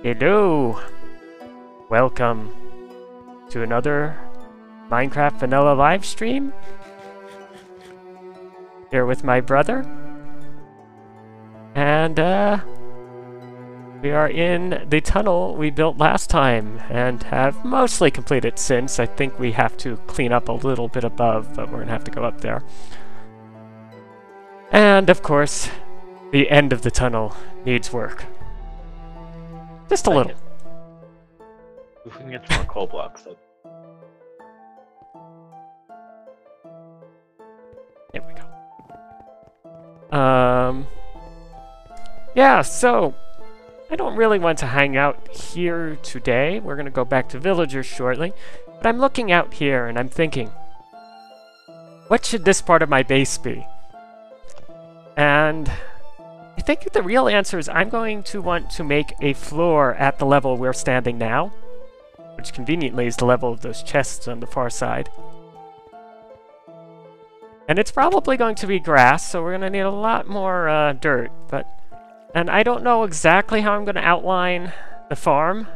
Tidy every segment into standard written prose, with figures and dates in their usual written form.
Hello! Welcome to another Minecraft Vanilla live stream. Here with my brother. And we are in the tunnel we built last time and have mostly completed since. I think we have to clean up a little bit above, but we're gonna have to go up there. And of course, the end of the tunnel needs work. Just a little. We can get some more coal blocks. Though. There we go. Yeah, so I don't really want to hang out here today. We're gonna go back to villagers shortly. But I'm looking out here and I'm thinking, what should this part of my base be? And I think the real answer is I'm going to want to make a floor at the level we're standing now, which conveniently is the level of those chests on the far side. And it's probably going to be grass, so we're going to need a lot more dirt, and I don't know exactly how I'm going to outline the farm,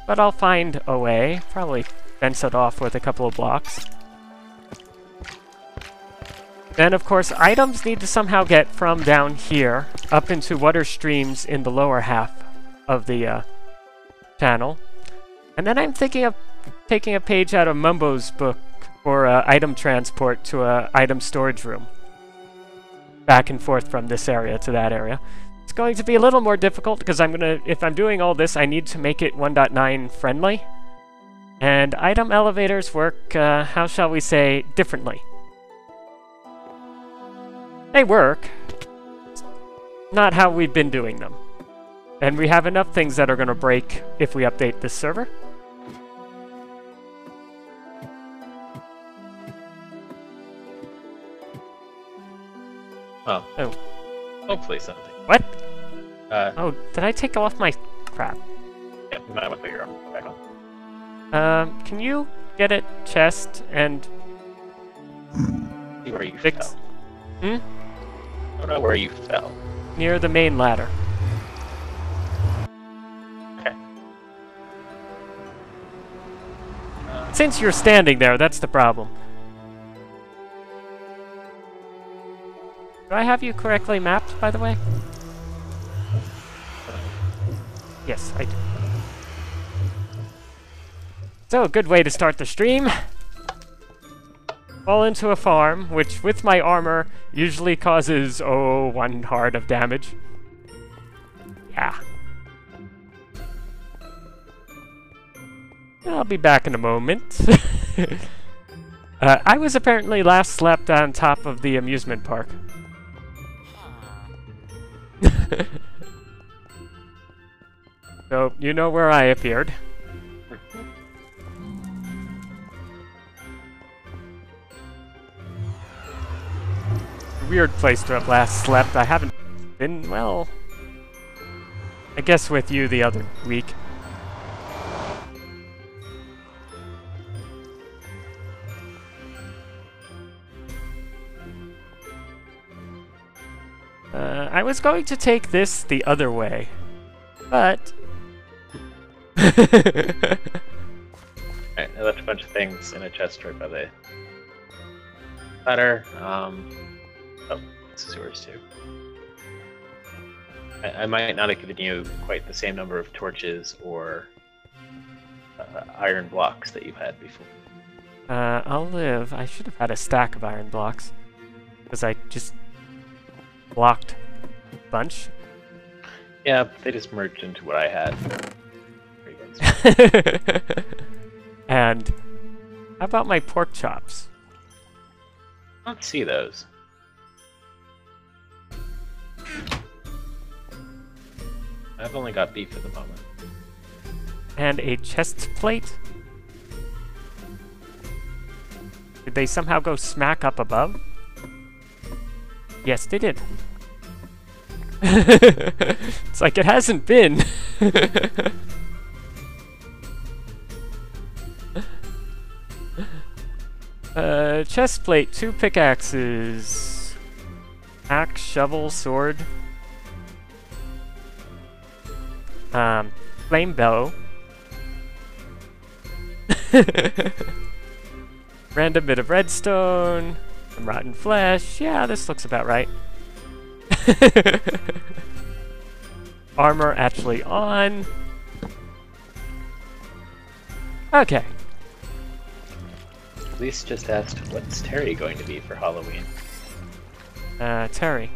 but I'll find a way. Probably fence it off with a couple of blocks. Then, of course, items need to somehow get from down here up into water streams in the lower half of the channel. And then I'm thinking of taking a page out of Mumbo's book for item transport to a item storage room. Back and forth from this area to that area. It's going to be a little more difficult because if I'm doing all this, I need to make it 1.9 friendly. And item elevators work, how shall we say, differently. They work, not how we've been doing them. And we have enough things that are going to break if we update this server. Oh. Oh. Hopefully something. What? Oh, did I take off my crap? Yeah, we might want to put your arm back on. Can you get a chest and See where you fix? fell. I don't know where you fell. Near the main ladder. Okay. Since you're standing there, that's the problem. Do I have you correctly mapped, by the way? Yes, I do. So, a good way to start the stream. Fall into a farm, which with my armor usually causes, 1 heart of damage. Yeah. I'll be back in a moment. I was apparently last slept on top of the amusement park. So, you know where I appeared. Weird place to have last slept. I haven't been, well, I guess with you the other week. I was going to take this the other way, but... Alright, I left a bunch of things in a chest right by the ladder. Oh, this is yours too. I might not have given you quite the same number of torches or iron blocks that you've had before. I'll live. I should have had a stack of iron blocks, because I just blocked a bunch. Yeah, they just merged into what I had. And how about my pork chops? I don't see those. I've only got beef at the moment. And a chest plate? Did they somehow go smack up above? Yes, they did. It's like it hasn't been. Chest plate, 2 pickaxes. Axe, shovel, sword. flame bow. Random bit of redstone, some rotten flesh. Yeah, this looks about right. Armor actually on. Okay. Elise just asked, what's Terry going to be for Halloween? Terry.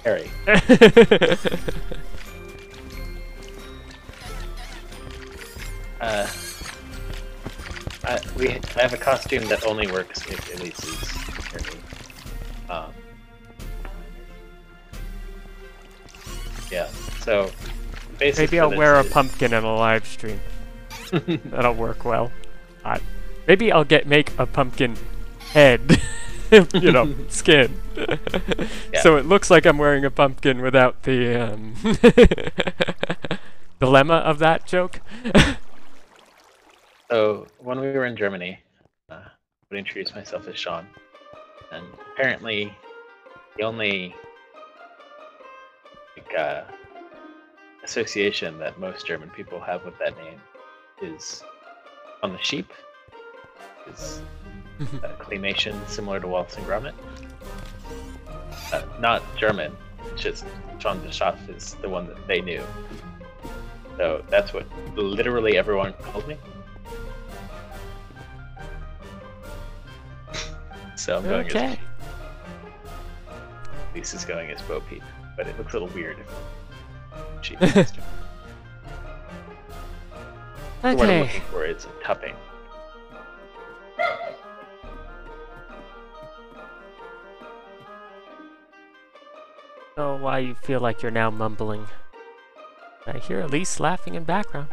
Terry. I have a costume that only works if Elise is Terry. Yeah, so basically Maybe I'll wear a pumpkin in a live stream. That'll work well. Maybe I'll make a pumpkin head, you know, skin. Yeah. So it looks like I'm wearing a pumpkin without the dilemma of that joke. So when we were in Germany, I would introduce myself as Sean, and apparently the only association that most German people have with that name is on the sheep. Is claymation similar to Waltz and Gromit. Not German, it's just Sean the Schaf is the one that they knew. So that's what literally everyone called me. So I'm going as Sheep. Lisa's going as Bo Peep, but it looks a little weird if Sheep costume. Okay. What I'm looking for is a tupping. Oh, why you feel like you're now mumbling? I hear Elise laughing in background.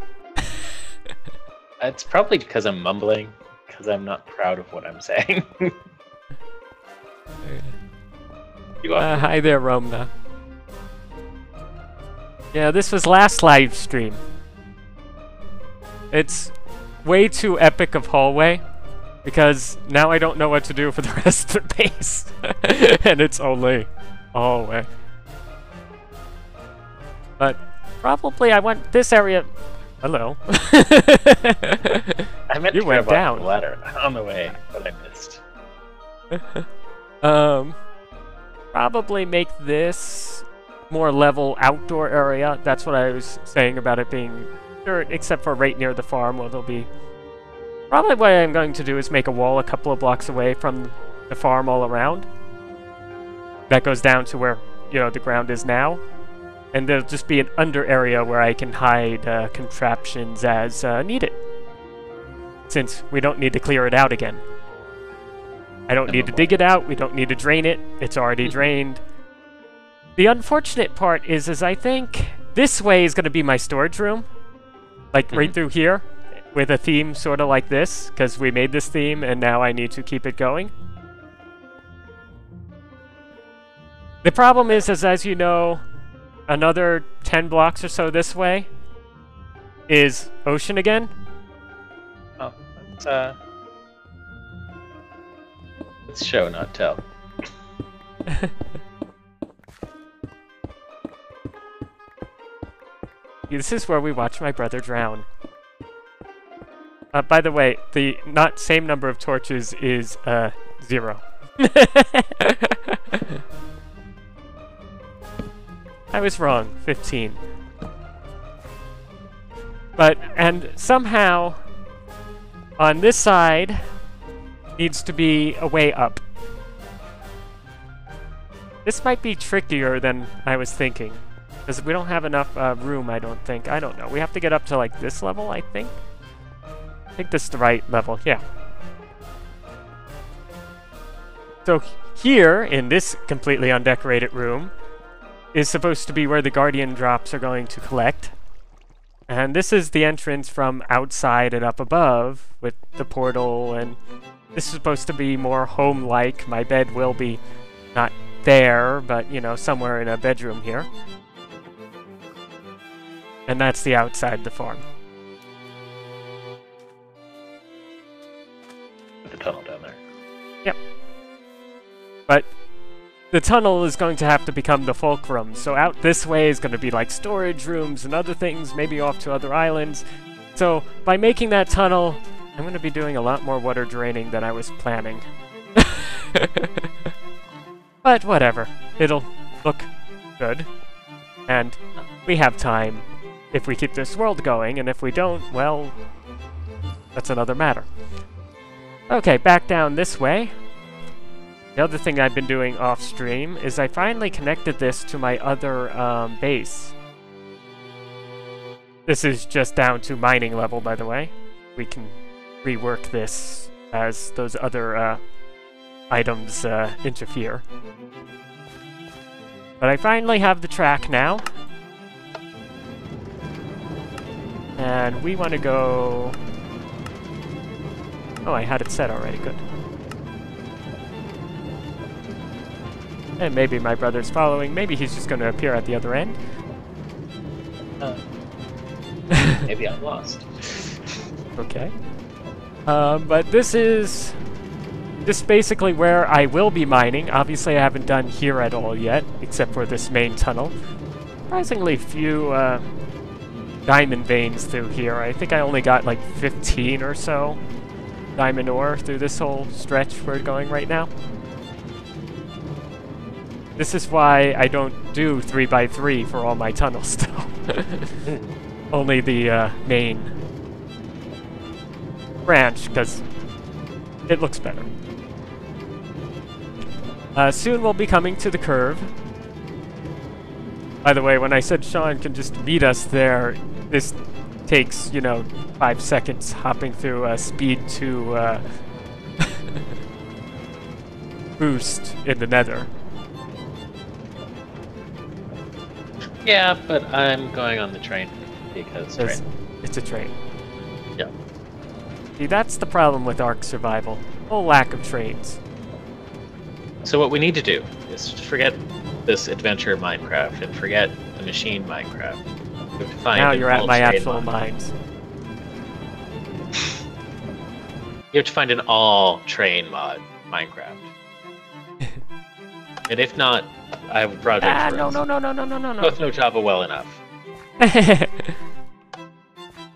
It's probably because I'm mumbling, because I'm not proud of what I'm saying. You are. Hi there, Romna. Yeah, this was last live stream. It's way too epic of hallway, because now I don't know what to do for the rest of the base. And it's only a hallway. But probably I want this area. Hello. I meant you to went grab down. off the ladder on the way, but I missed. Probably make this more level outdoor area. That's what I was saying about it being dirt, except for right near the farm where there'll be... Probably what I'm going to do is make a wall a couple of blocks away from the farm all around. That goes down to where, you know, the ground is now. And there'll just be an under area where I can hide contraptions as needed. Since we don't need to clear it out again. I don't need to dig it out, we don't need to drain it, it's already drained. The unfortunate part is I think this way is going to be my storage room. Like right through here, with a theme sort of like this, because we made this theme and now I need to keep it going. The problem is as you know, another 10 blocks or so this way is ocean again. Oh, it's show, not tell. This is where we watch my brother drown. By the way, the same number of torches is 0. I was wrong, 15. And somehow, on this side, needs to be a way up. This might be trickier than I was thinking. Because we don't have enough room, I don't think. I don't know. We have to get up to, like, this level, I think? I think this is the right level, yeah. So here, in this completely undecorated room, is supposed to be where the Guardian drops are going to collect. And this is the entrance from outside and up above, with the portal, and this is supposed to be more home-like. My bed will be not there, but, you know, somewhere in a bedroom here. And that's the outside the farm. The tunnel down there. Yep. But the tunnel is going to have to become the fulcrum. So out this way is going to be like storage rooms and other things, maybe off to other islands. So by making that tunnel, I'm going to be doing a lot more water draining than I was planning. But whatever, it'll look good. And we have time if we keep this world going, and if we don't, well, that's another matter. Okay, back down this way. The other thing I've been doing off-stream is I finally connected this to my other base. This is just down to mining level, by the way. We can rework this as those other items interfere. But I finally have the track now. And we want to go... Oh, I had it set already, good. And maybe my brother's following. Maybe he's just going to appear at the other end. Maybe I'm lost. Okay. But this is just basically where I will be mining. Obviously, I haven't done here at all yet, except for this main tunnel. Surprisingly few diamond veins through here. I think I only got like 15 or so diamond ore through this whole stretch we're going right now. This is why I don't do 3x3 for all my tunnels still. Only the main branch, because it looks better. Soon we'll be coming to the curve. By the way, when I said Sean can just meet us there, this takes, you know, 5 seconds hopping through speed 2 boost in the nether. Yeah, but I'm going on the train because it's a train. Yeah. See, that's the problem with Ark Survival. Whole lack of trains. So what we need to do is forget this adventure Minecraft and forget the machine Minecraft. We have to find now you're at my actual mod. mines. You have to find an all-train mod Minecraft. And if not, I have a project for us. No. Both know Java well enough.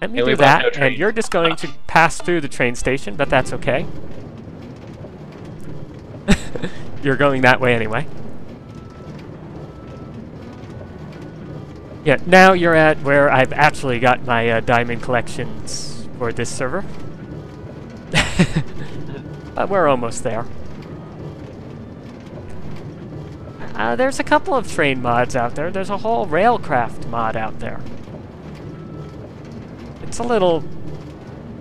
Let me do that, and you're just going to pass through the train station, but that's okay. You're going that way anyway. Yeah, now you're at where I've actually got my diamond collections for this server. But we're almost there. There's a couple of train mods out there. There's a whole railcraft mod out there. It's a little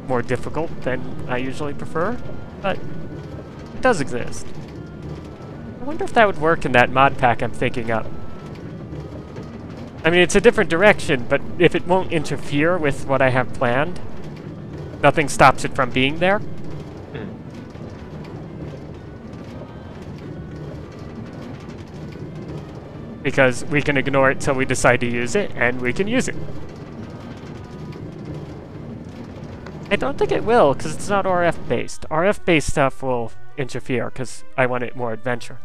more difficult than I usually prefer, but it does exist. I wonder if that would work in that mod pack I'm thinking up. I mean, it's a different direction, but if it won't interfere with what I have planned, nothing stops it from being there. Because we can ignore it till we decide to use it, and we can use it. I don't think it will, because it's not RF-based. RF-based stuff will interfere, because I want it more adventure.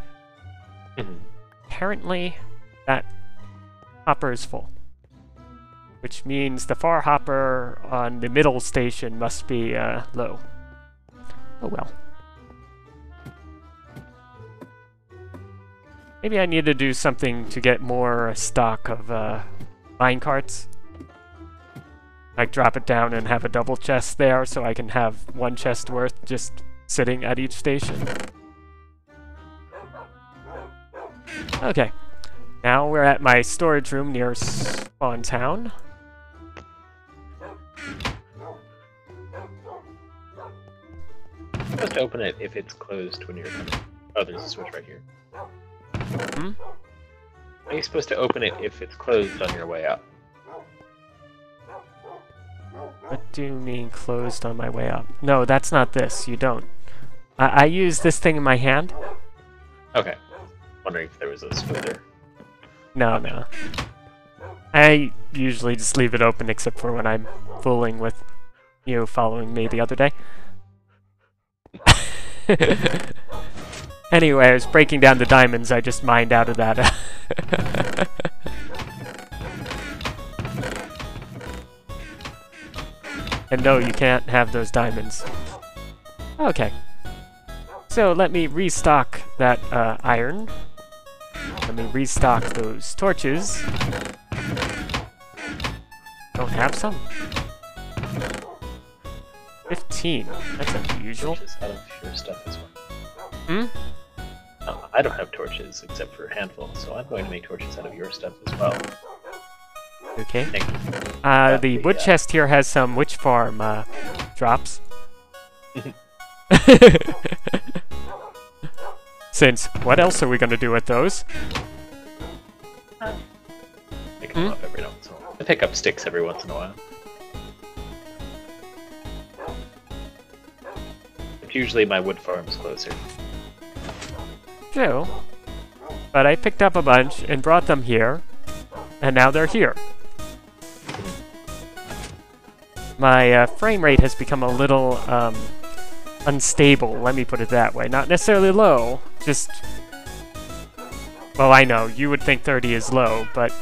Apparently, that hopper is full. Which means the far hopper on the middle station must be low. Oh well. Maybe I need to do something to get more stock of mine carts. Like drop it down and have a double chest there so I can have one chest worth just sitting at each station. Okay. Now we're at my storage room near Spawn Town. You're supposed to open it if it's closed when you're coming. Oh, there's a switch right here. Hmm? Are you supposed to open it if it's closed on your way up? What do you mean closed on my way up? No, that's not this. You don't. I use this thing in my hand. Okay. Wondering if there was a smoother. No. I usually just leave it open except for when I'm fooling with you following me the other day. Anyway, I was breaking down the diamonds I just mined out of that. And no, you can't have those diamonds. Okay. So let me restock that iron. Let me restock those torches. Don't have some. 15. That's unusual. Torches out of your stuff as Hmm? well. I don't have torches except for a handful, so I'm going to make torches out of your stuff as well. Okay. Thank you. The wood chest here has some witch farm drops. Since, what else are we going to do with those? Pick them up every once in a while. I pick up sticks every once in a while. Usually my wood farm is closer. True. But I picked up a bunch and brought them here, and now they're here. My frame rate has become a little unstable, let me put it that way. Not necessarily low, just... Well, I know, you would think 30 is low, but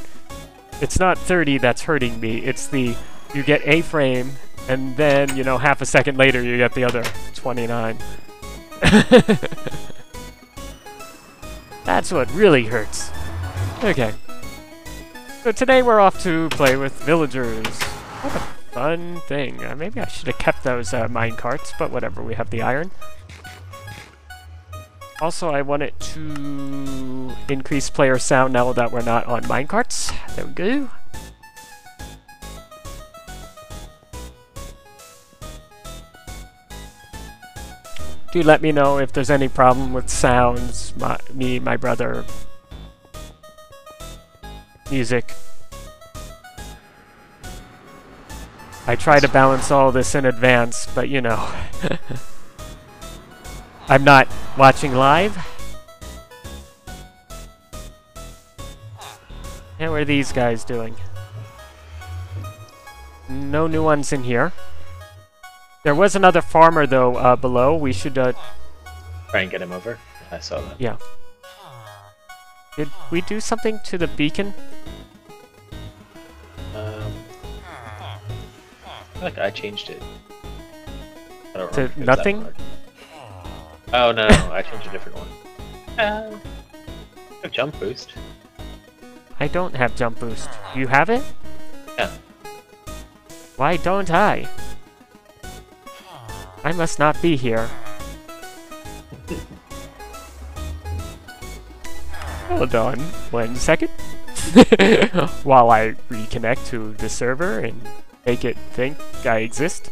it's not 30 that's hurting me. It's the, you get a frame, and then, you know, half a second later you get the other 29. That's what really hurts. Okay. So today we're off to play with villagers. What a fun thing. Maybe I should have kept those mine carts, but whatever, we have the iron. Also, I wanted to increase player sound now that we're not on mine carts. There we go. Do let me know if there's any problem with sounds, my brother, music. I try to balance all this in advance, but you know, I'm not watching live. How are these guys doing? No new ones in here. There was another farmer, though, below. We should, try and get him over. I saw that. Yeah. Did we do something to the beacon? I feel like I changed it. I don't To remember if it was nothing? that hard. Oh, no, I changed a different one. I have jump boost. I don't have jump boost. You have it? Yeah. Why don't I? I must not be here. Hold on 1 second. While I reconnect to the server and make it think I exist.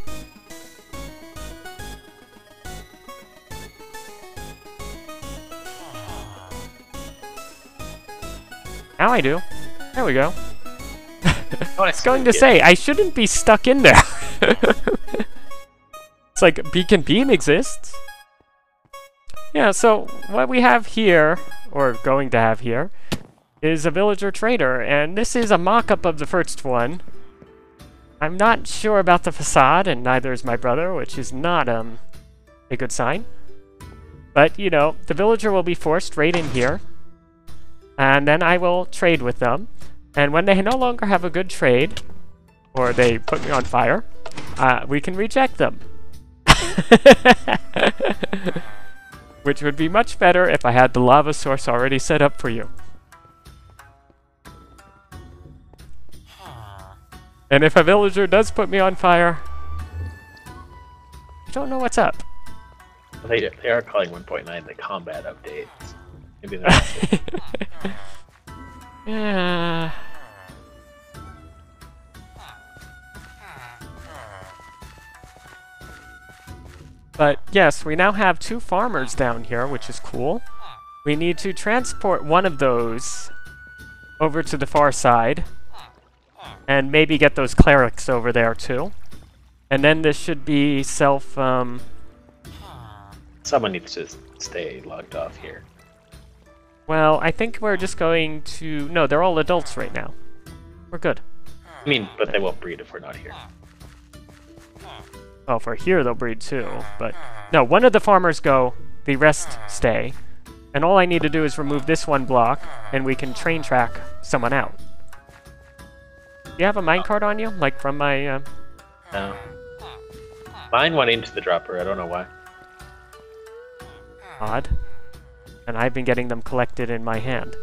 Now I do. There we go. I was going to say, I shouldn't be stuck in there. It's like Beacon Beam exists. Yeah, so what we have here, or going to have here, is a villager trader, and this is a mock-up of the first one. I'm not sure about the facade, and neither is my brother, which is not a good sign. But, you know, the villager will be forced right in here, and then I will trade with them. And when they no longer have a good trade, or they put me on fire, we can reject them. Which would be much better if I had the lava source already set up for you. And if a villager does put me on fire, I don't know what's up. They are calling 1.9 the combat update. Maybe they're Yeah. But yes, we now have 2 farmers down here, which is cool. We need to transport one of those over to the far side. And maybe get those clerics over there too. And then this should be Someone needs to stay logged off here. Well, I think we're just going to... No, they're all adults right now. We're good. I mean, but they won't breed if we're not here. Oh, if we're here, they'll breed too, but... No, one of the farmers go, the rest stay. And all I need to do is remove this one block, and we can train track someone out. Do you have a minecart on you? Like from my... No. Mine went into the dropper, I don't know why. Odd. And I've been getting them collected in my hand.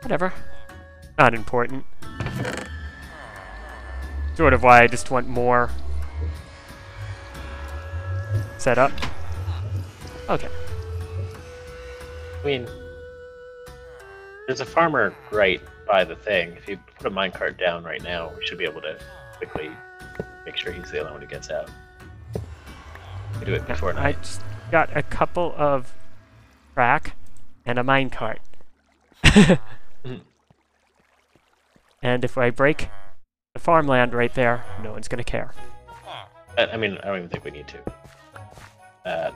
Whatever. Not important. Sort of why I just want more set up. Okay. I mean, there's a farmer right by the thing. If you put a minecart down right now, we should be able to quickly make sure he's the only one who gets out. We do it before I night. just got a couple of track and a minecart. And if I break the farmland right there, no one's gonna care. I mean, I don't even think we need to. Add.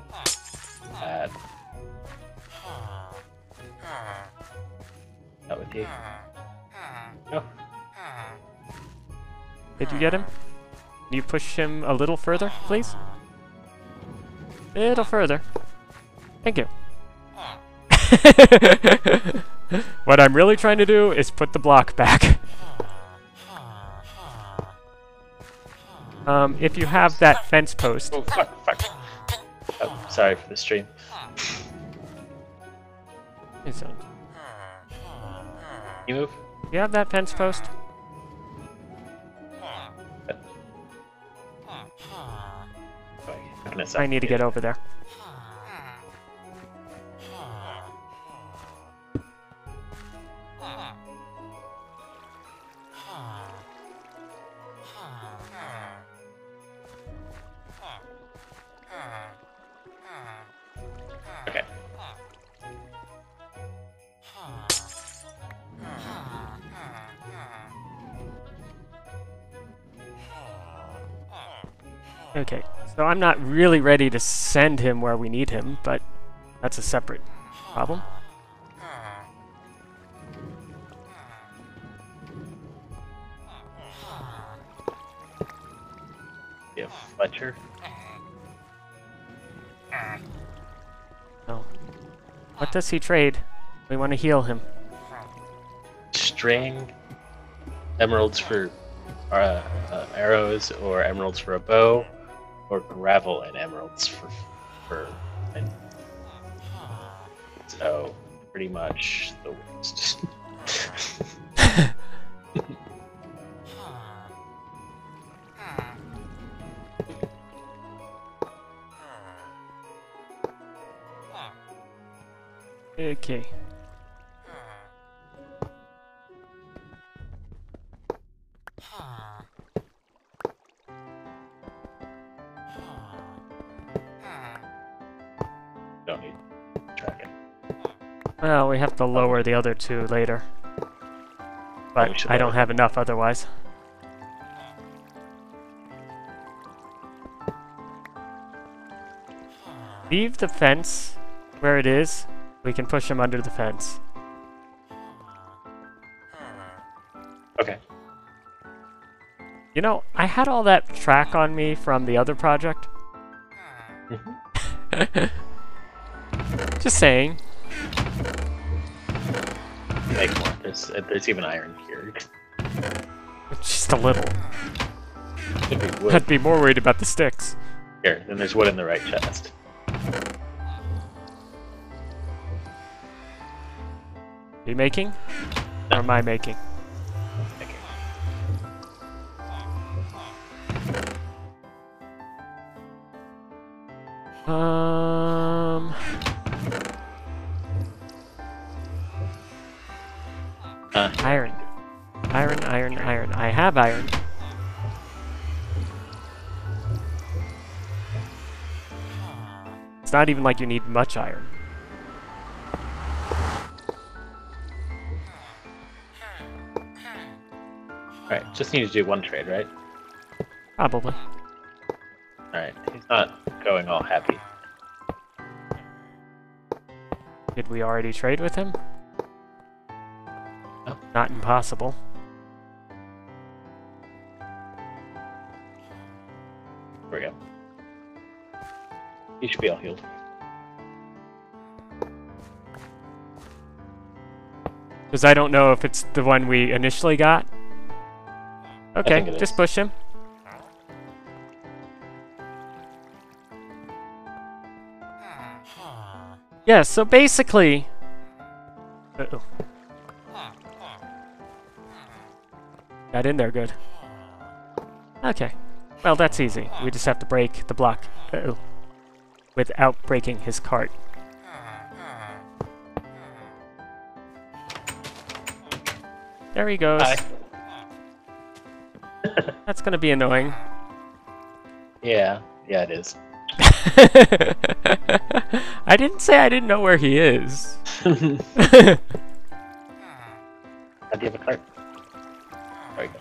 Not with you. No. Did you get him? Can you push him a little further, please? A little further. Thank you. What I'm really trying to do is put the block back. If you have that fence post. Oh, fuck. Oh, sorry for the stream. You move? You have that fence post? I need to get over there. Okay. Okay, so I'm not really ready to send him where we need him, but that's a separate problem. Yeah, Fletcher. No. What does he trade? We want to heal him. String, emeralds for arrows, or emeralds for a bow, or gravel and emeralds for and so pretty much the worst. Okay. Don't need tracking. Well, we have to lower the other two later. But I don't have enough otherwise. Leave the fence where it is. We can push him under the fence. Okay. You know, I had all that track on me from the other project. Just saying. Make more. There's even iron here. Just a little. Could be wood. I'd be more worried about the sticks. Here, then there's wood in the right chest. Are you making? Or am I making? Okay. Iron. Iron. I have iron. It's not even like you need much iron. Alright, just need to do one trade, right? Probably. Alright, he's not going all happy. Did we already trade with him? No. Not impossible. There we go. He should be all healed. Because I don't know if it's the one we initially got. Okay, just push him. Yeah, so basically... Uh-oh. Got in there good. Okay. Well, that's easy. We just have to break the block. Uh-oh. Without breaking his cart. There he goes. Hi. That's gonna be annoying. Yeah, it is. I didn't say I didn't know where he is. How do you have a cart? There we go.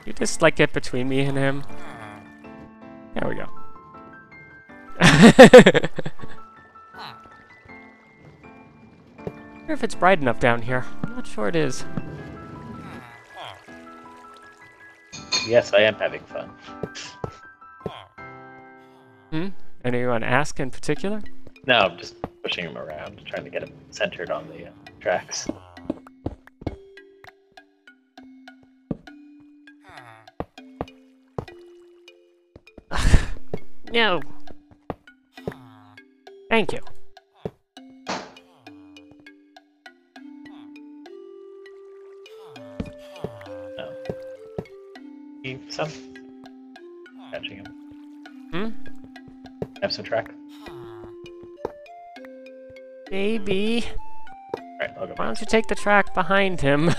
You just like get between me and him. There we go. I wonder if it's bright enough down here. I'm not sure it is. Yes, I am having fun. Anyone ask in particular? No, I'm just pushing him around, trying to get him centered on the tracks. No. Thank you. No. Some? Catching him. Have some track? Maybe. Alright, I'll go. Why don't you take the track behind him?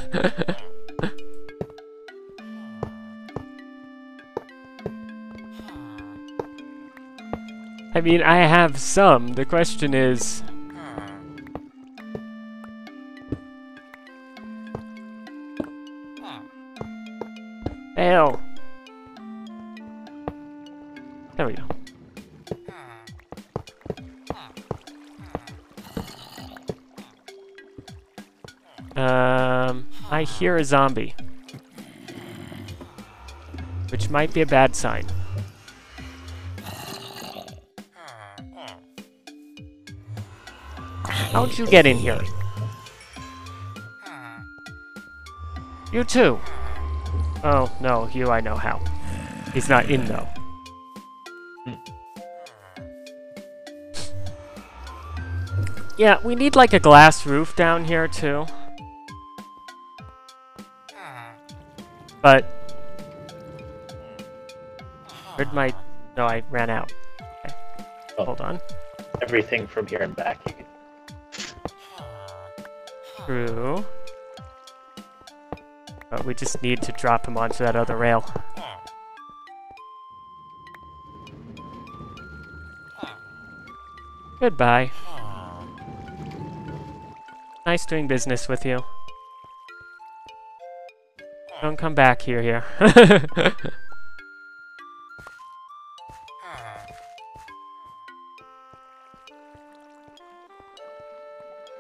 I mean, I have some. The question is... Fail. There we go. I hear a zombie. Which might be a bad sign. How'd you get in here? You too. Oh, no, you I know how. He's not in, though. Yeah, we need like a glass roof down here, too. But... Where'd my... No, I ran out. Okay. Oh. Hold on. Everything from here and back you can... True. But we just need to drop him onto that other rail. Goodbye. Nice doing business with you. Don't come back here.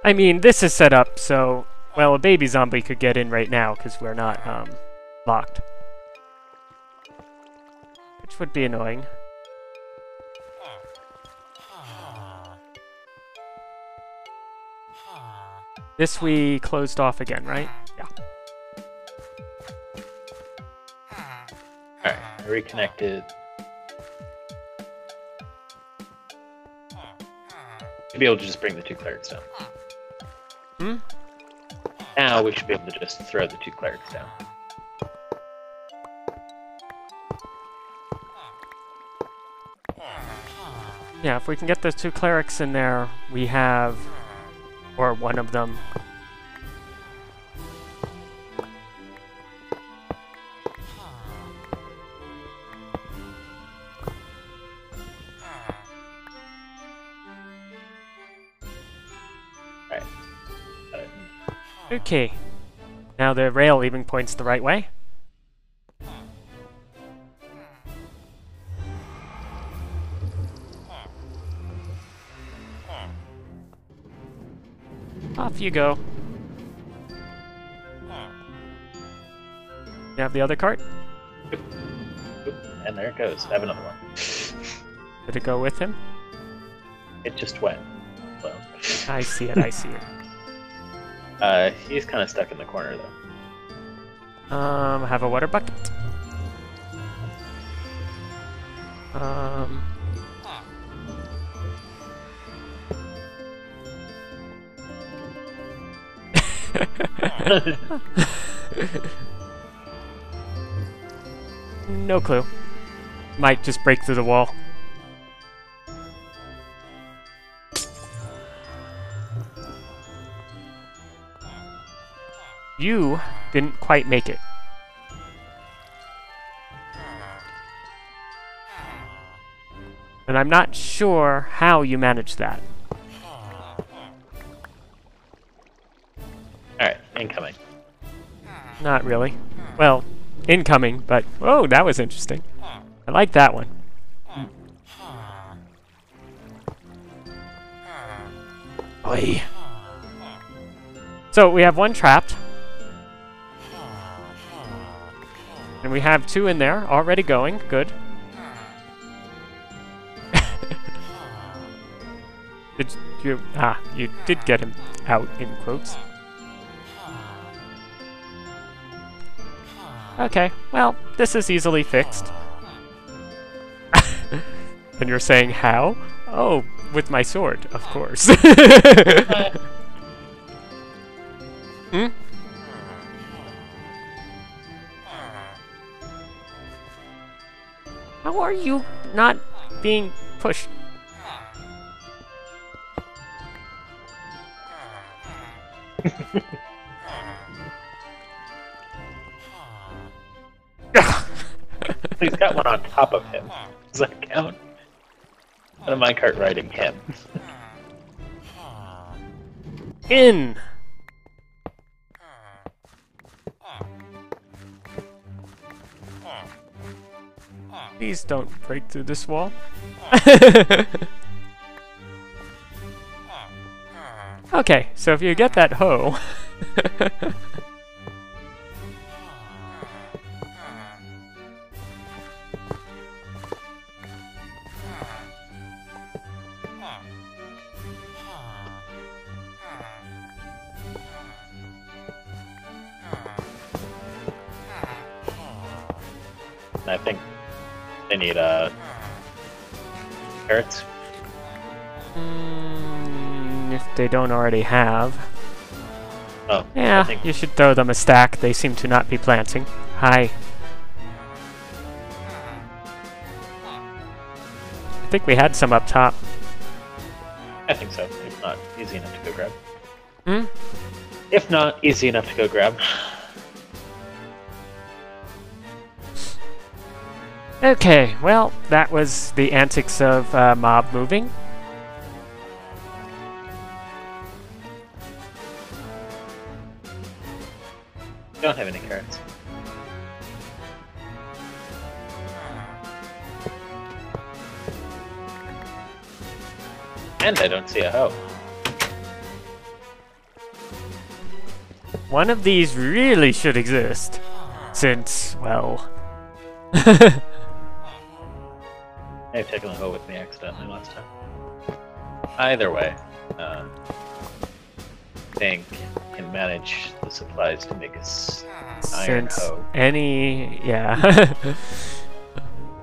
I mean, this is set up so, well, a baby zombie could get in right now because we're not, locked. Which would be annoying. This we closed off again, right? Yeah. Alright, I reconnected. Should be able to just bring the two clerics down. Now we should be able to just throw the two clerics down. Yeah, if we can get those two clerics in there, we have... Or one of them. Alright. Okay. Now the rail even points the right way. Off you go. You have the other cart? And there it goes. I have another one. Did it go with him? It just went. alone. I see it, I see it. He's kind of stuck in the corner, though. Have a water bucket. No clue. Might just break through the wall. You didn't quite make it. And I'm not sure how you managed that. Alright, incoming. Not really. Well, incoming, but... Oh, that was interesting. I like that one. Oy. So, we have one trapped. And we have two in there, already going. Good. Did you... Ah, you did get him out, in quotes. Okay, well, this is easily fixed. And you're saying how? Oh, with my sword, of course. Hmm? How are you not being pushed? He's got one on top of him. Does that count? And a minecart riding him. In! Please don't break through this wall. Okay, so if you get that hoe... I think they need carrots. If they don't already have. Oh, Yeah, you should throw them a stack. They seem to not be planting. Hi. I think we had some up top. I think so. If not, easy enough to go grab. Hmm? If not, easy enough to go grab. Okay, well, that was the antics of mob moving. Don't have any carrots. And I don't see a hoe. One of these really should exist. Since, well... I've taken the hoe with me accidentally last time. Either way, I think I can manage the supplies to make us iron Since hoe. any... yeah.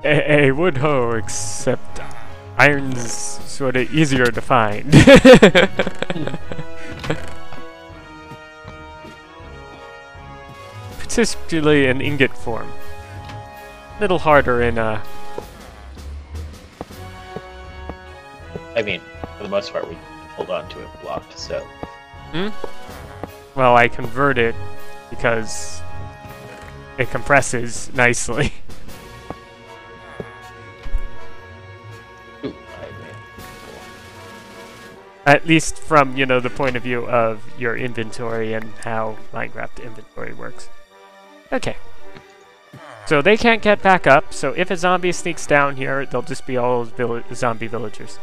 a wood hoe, except iron's sort of easier to find. Particularly in ingot form. Little harder in I mean, for the most part, we hold on to it blocked, so. Hmm? Well, I convert it because it compresses nicely. Ooh, At least from, you know, the point of view of your inventory and how Minecraft inventory works. Okay. So they can't get back up, so if a zombie sneaks down here, they'll just be all zombie villagers.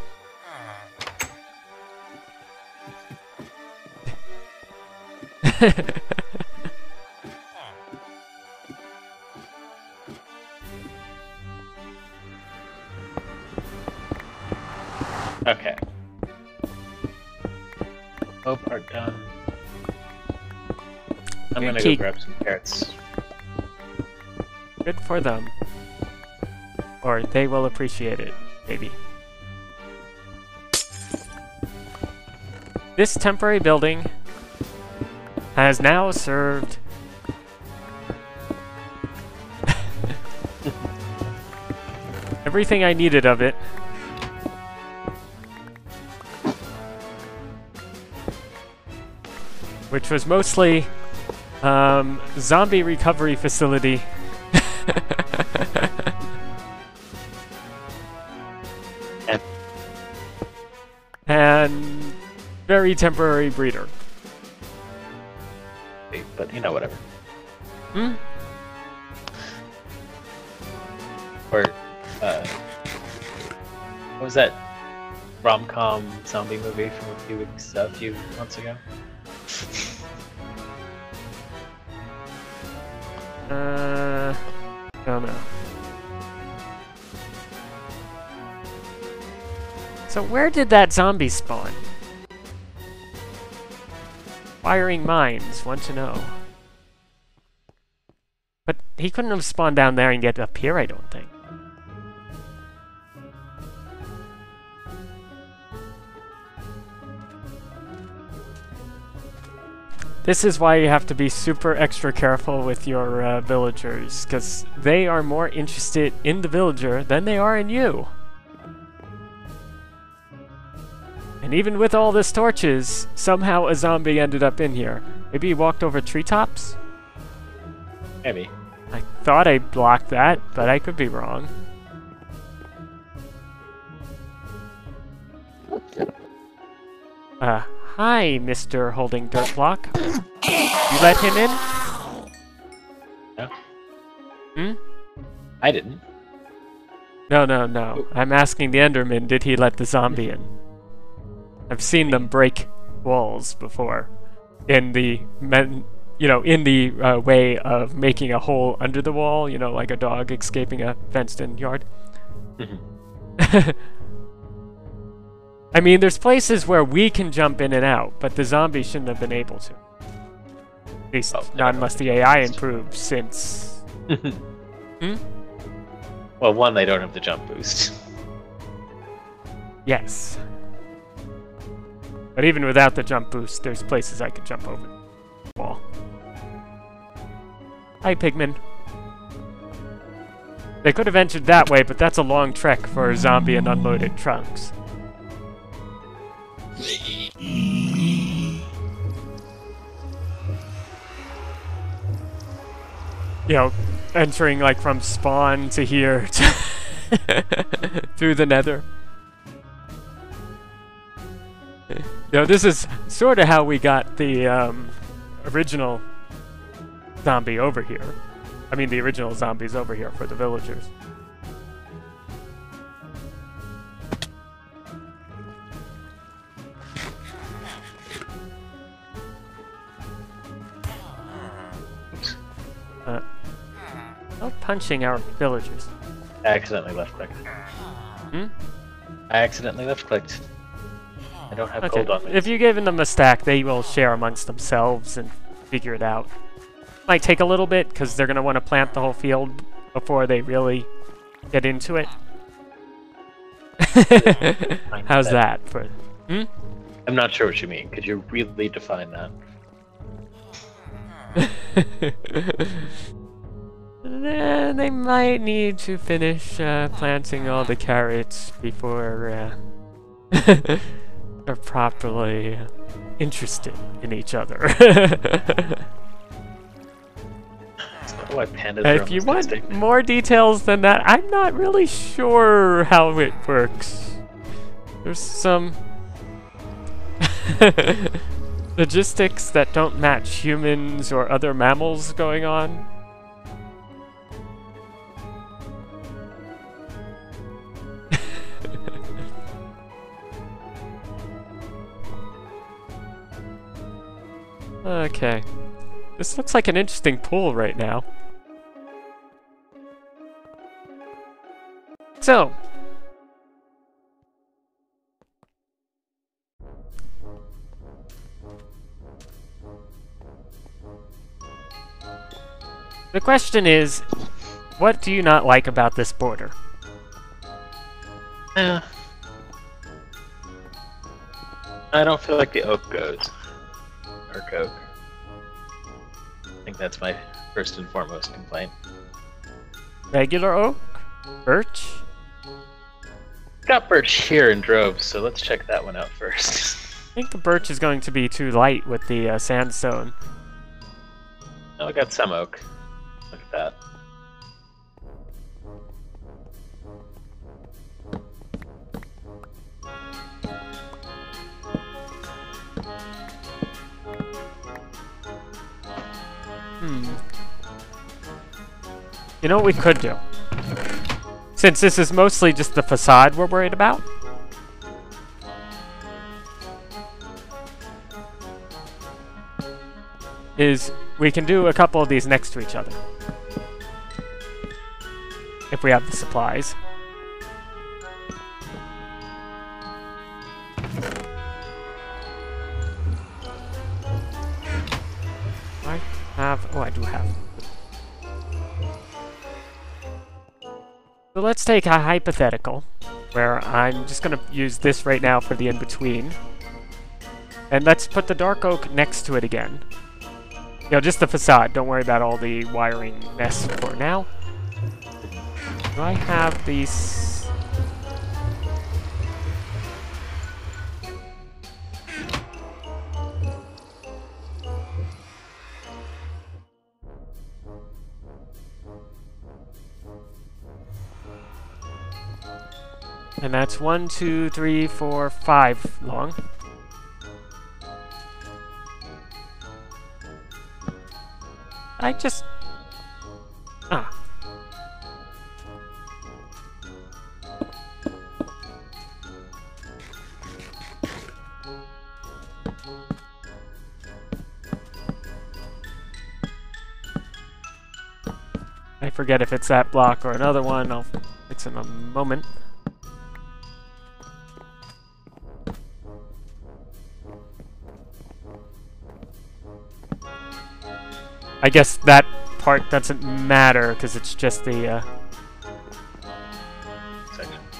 Okay. Oh, part done. I'm Good gonna keep. go grab some carrots. Good for them. Or they will appreciate it, maybe. This temporary building has now served everything I needed of it. Which was mostly zombie recovery facility. And very temporary breeder. But you know, whatever. Hmm? Or, what was that rom-com zombie movie from a few months ago? Don't know. So where did that zombie spawn? Firing mines, want to know. But he couldn't have spawned down there and get up here, I don't think. This is why you have to be super extra careful with your villagers, because they are more interested in the villager than they are in you. And even with all this torches, somehow a zombie ended up in here. Maybe he walked over treetops? Maybe. I thought I blocked that, but I could be wrong. Hi, Mr. Holding Dirt Block. You let him in? No. Hmm? I didn't. No. I'm asking the Enderman, did he let the zombie in? I've seen them break walls before. In the way of making a hole under the wall, you know, like a dog escaping a fenced-in yard. Mm-hmm. I mean, there's places where we can jump in and out, but the zombie shouldn't have been able to. At least not unless the AI improves since... Hmm? Well, one, they don't have the jump boost. Yes. But even without the jump boost, there's places I could jump over the wall. Hi, Pigman. They could have entered that way, but that's a long trek for a zombie and unloaded trunks. You know, entering like from spawn to here through the nether. You know, this is sort of how we got the original zombie over here. I mean, the original zombies over here for the villagers. No punching our villagers. I accidentally left-clicked. Hmm? I accidentally left-clicked. I don't have gold on me. If you've given them a stack, they will share amongst themselves and figure it out. Might take a little bit, because they're going to want to plant the whole field before they really get into it. How's that for... Hmm? I'm not sure what you mean. Could you really define that? They might need to finish planting all the carrots before they're properly interested in each other. Why pandas are If you want more details than that, I'm not really sure how it works. There's some logistics that don't match humans or other mammals going on. Okay. This looks like an interesting pool right now. So. The question is, what do you not like about this border? Yeah. I don't feel like the oak goes. Dark oak. I think that's my first and foremost complaint. Regular oak? Birch? Got birch here in droves, so let's check that one out first. I think the birch is going to be too light with the sandstone. Oh, I got some oak. Look at that. You know what we could do? Since this is mostly just the facade we're worried about. Is we can do a couple of these next to each other. If we have the supplies. I have... Oh, I do have. So let's take a hypothetical, where I'm just going to use this right now for the in-between. And let's put the dark oak next to it again. You know, just the facade. Don't worry about all the wiring mess for now. Do I have these... And that's 1, 2, 3, 4, 5 long. I just... Ah. I forget if it's that block or another one. I'll fix in a moment. I guess that part doesn't matter because it's just the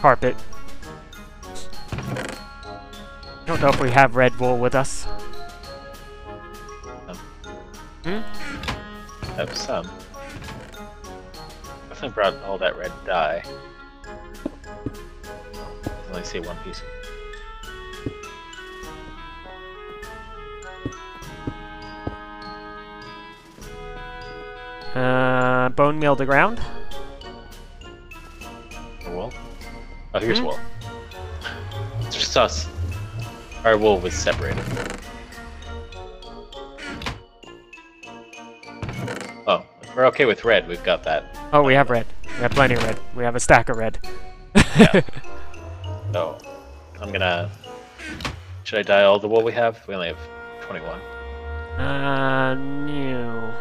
carpet. Don't know if we have red wool with us. Have some. Definitely brought all that red dye. I only see one piece. Bone meal to ground. Wool? Oh, here's wool. It's just us. Our wool was separated. Oh, if we're okay with red, we've got that. Oh, we have red. We have plenty of red. We have a stack of red. Yeah. So, I'm gonna... Should I dye all the wool we have? We only have 21. No.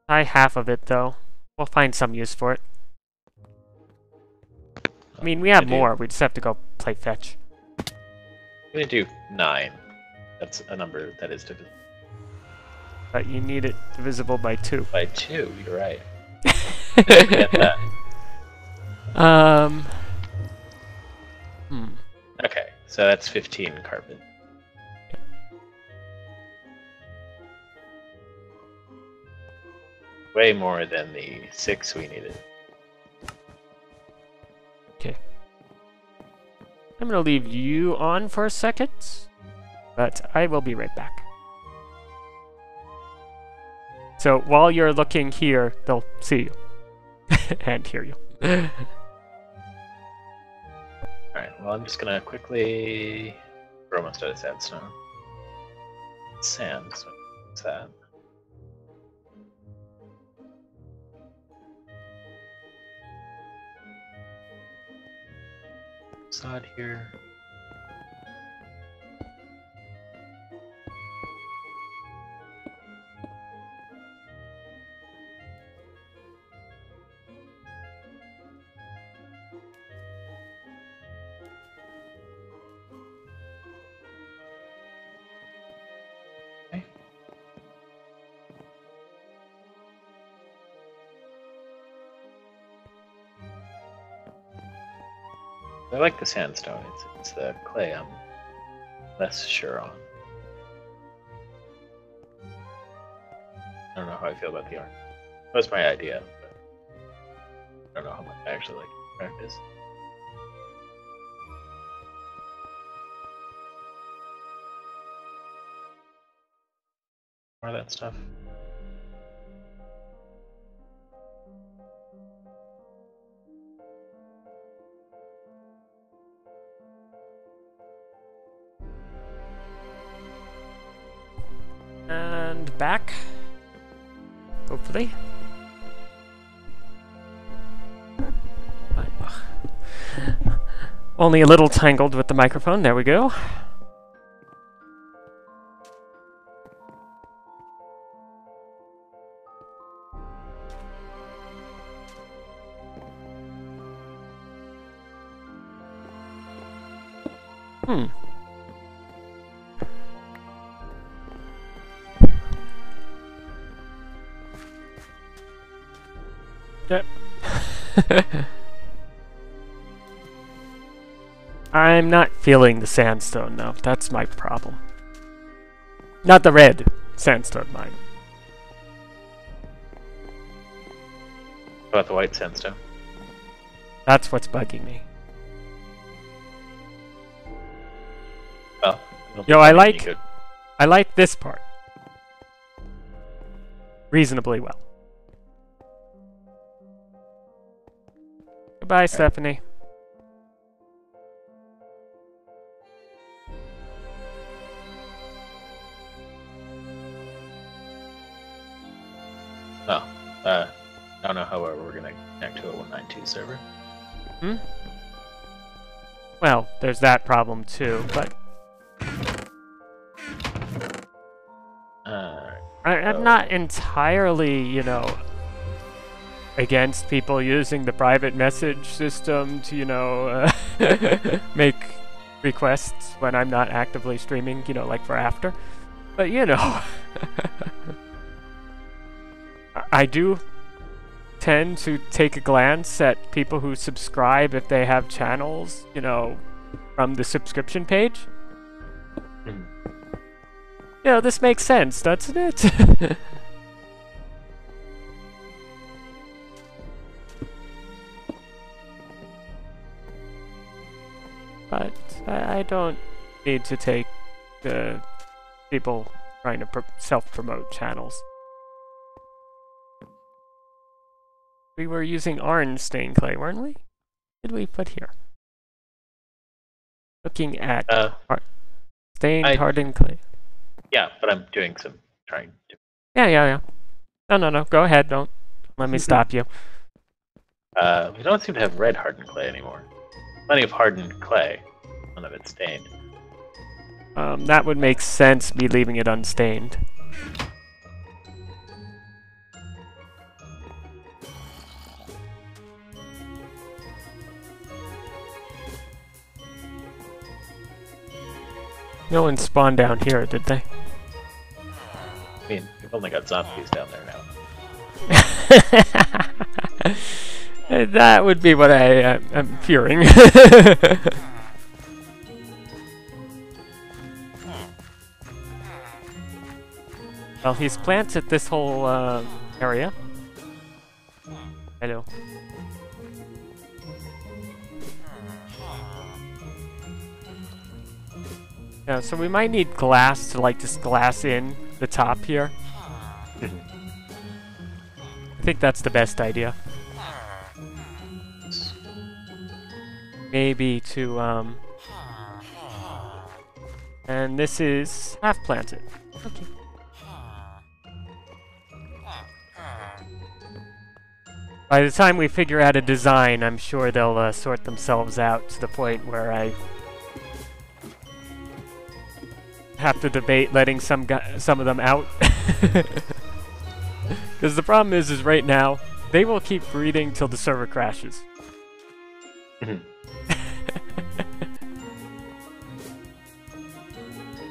Dye half of it, though. We'll find some use for it. I mean, we have more. We just have to go play fetch. I'm gonna do 9. That's a number that is divisible. But you need it divisible by 2. By 2, you're right. Get that. Okay, so that's 15 carpet. Way more than the 6 we needed. Okay. I'm gonna leave you on for a second, but I will be right back. So while you're looking here, they'll see you and hear you. Alright, well I'm just gonna quickly... We're almost out of sandstone. Sand, so what's that? Sod here. I like the sandstone. It's the clay I'm less sure on. I don't know how I feel about the art. That's my idea, but I don't know how much I actually like in practice. More of that stuff. And back. Hopefully. Only a little tangled with the microphone. There we go. Yep. I'm not feeling the sandstone, though. That's my problem. Not the red sandstone mine. How about the white sandstone? That's what's bugging me. Well, Yo, I like this part reasonably well. Goodbye, Stephanie. Oh, I don't know however we're gonna connect to a 192 server. Hmm? Well, there's that problem too, but I'm not entirely, you know, against people using the private message system to, you know, make requests when I'm not actively streaming, you know, like for after. But, you know, I do tend to take a glance at people who subscribe if they have channels, you know, from the subscription page. You know, this makes sense, doesn't it? But I don't need to take people trying to self-promote channels. We were using orange stained clay, weren't we? What did we put here? Looking at stained hardened clay. Yeah, but I'm doing some trying to. Yeah. No. Go ahead. Don't let me stop you. We don't seem to have red hardened clay anymore. Plenty of hardened clay. None of it stained. That would make sense, me leaving it unstained. No one spawned down here, did they? I mean, we've only got zombies down there now. That would be what I'm fearing. Well, he's planted this whole area. Hello. Yeah, so we might need glass to like just glass in the top here. I think that's the best idea. Maybe to and this is half planted. Okay. By the time we figure out a design, I'm sure they'll sort themselves out to the point where I have to debate letting some of them out. Because the problem is right now, they will keep breeding till the server crashes.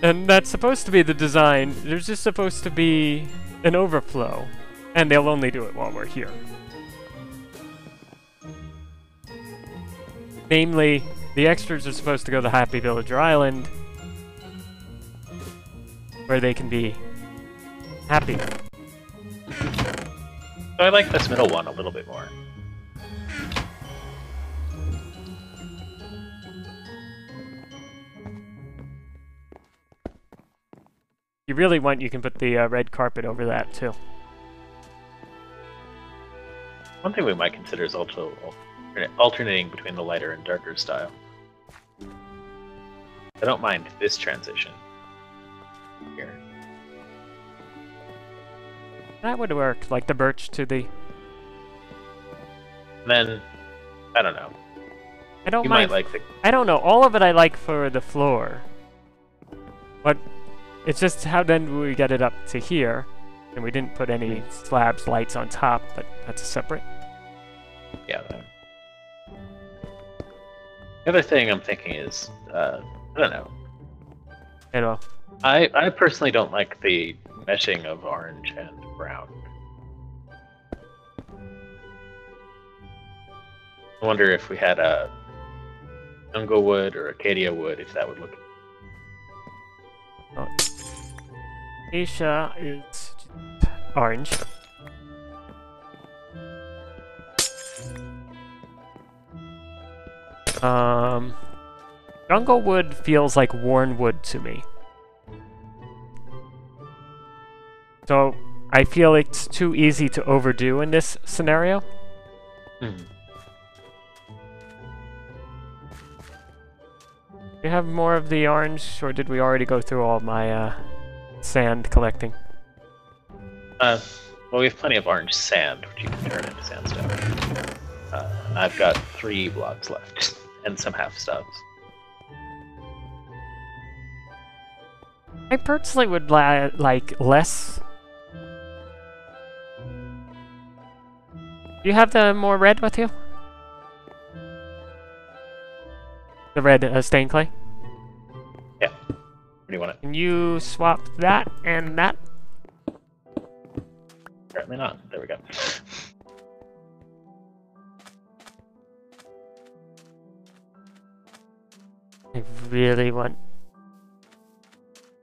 And that's supposed to be the design. There's just supposed to be an overflow. And they'll only do it while we're here. Namely, The extras are supposed to go to Happy Villager Island, where they can be happy. So I like this middle one a little bit more. You really want, you can put the red carpet over that too. One thing we might consider is also alternating between the lighter and darker style. I don't mind this transition here. That would work, like the birch to the... And then, I don't know. I don't You mind. might like the... I don't know. All of it I like for the floor. But it's just how then do we get it up to here? And we didn't put any slabs lights on top, but that's a separate. Yeah. The other thing I'm thinking is, I don't know. You know, I personally don't like the meshing of orange and brown. I wonder if we had a jungle wood or acacia wood, if that would look. oh. Acacia is orange. Jungle wood feels like worn wood to me. So I feel it's too easy to overdo in this scenario. Hmm. Do you have more of the orange, or did we already go through all my sand collecting? Well, we have plenty of orange sand, which you can turn into sandstone. I've got 3 blocks left, and some half stubs. I personally would like less. Do you have the more red with you? The red stained clay? Yeah. Where do you want it? Can you swap that and that? Apparently not. There we go. I really want...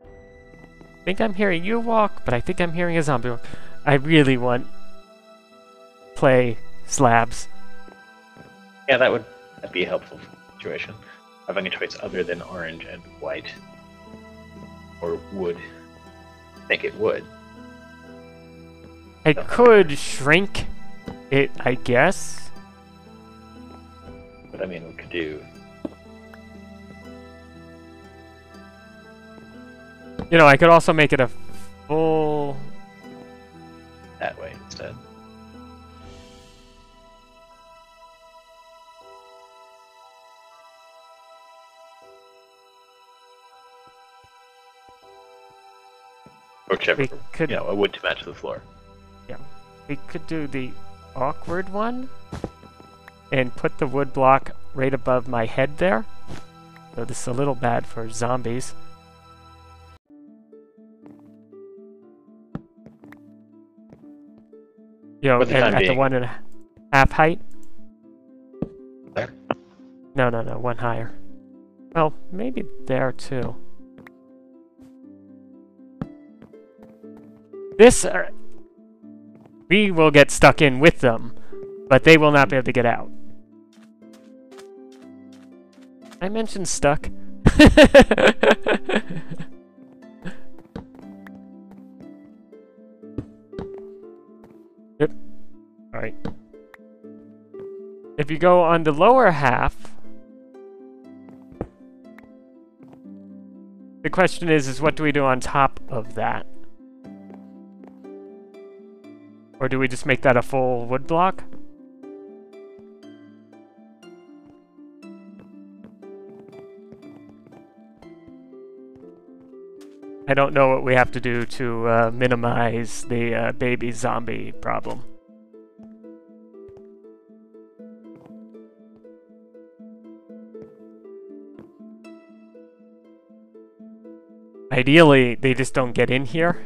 I think I'm hearing you walk, but I think I'm hearing a zombie walk. I really want... clay slabs. Yeah, that'd be a helpful situation. Having a choice other than orange and white. Or wood. I think it would. I could shrink it, I guess. But I mean, we could do... You know, I could also make it a full... that way instead. Or whichever, We could, you know, a wood to match the floor. yeah, we could do the awkward one and put the wood block right above my head there. So this is a little bad for zombies. You know, For the and time at the being. 1.5 height. There? No, one higher. Well, maybe there too. This, we will get stuck in with them, but they will not be able to get out. I mentioned stuck. Yep. Alright. If you go on the lower half, the question is what do we do on top of that? Or do we just make that a full wood block? I don't know what we have to do to minimize the baby zombie problem. Ideally, they just don't get in here.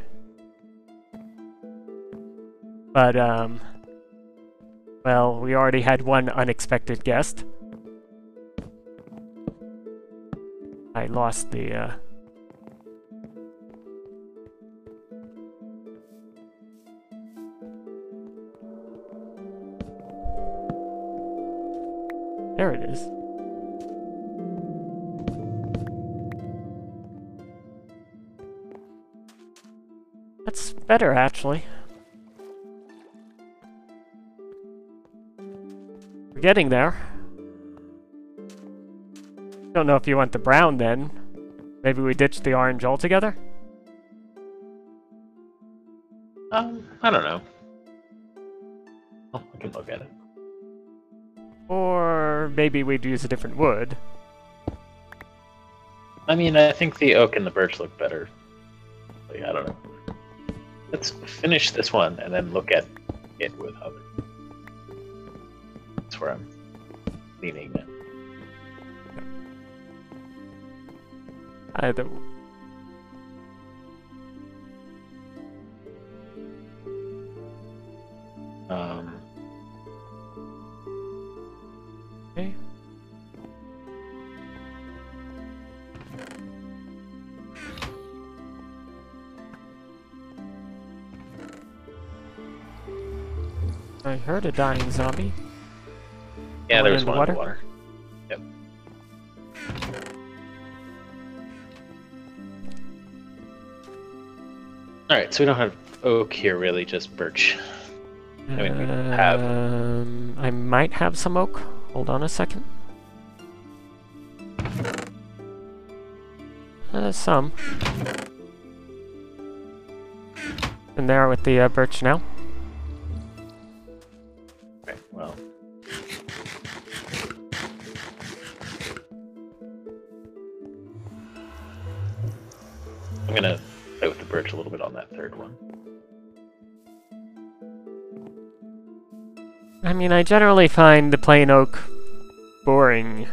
But, well, we already had one unexpected guest. I lost the, There it is. That's better, actually. We're getting there. Don't know if you want the brown then. Maybe we ditch the orange altogether? I don't know. Oh, I can look at it. Or maybe we'd use a different wood. I mean, I think the oak and the birch look better. Like, I don't know. Let's finish this one and then look at it with other. That's where I'm leaning now. Either. Okay. I heard a dying zombie. Yeah, Going there's in the one in the water. Yep. Alright, so we don't have oak here, really, just birch. I mean, we have... I might have some oak. Hold on a second. Some. In there with the birch now. Okay, well... I'm gonna play with the birch a little bit on that third one. I mean, I generally find the plain oak boring.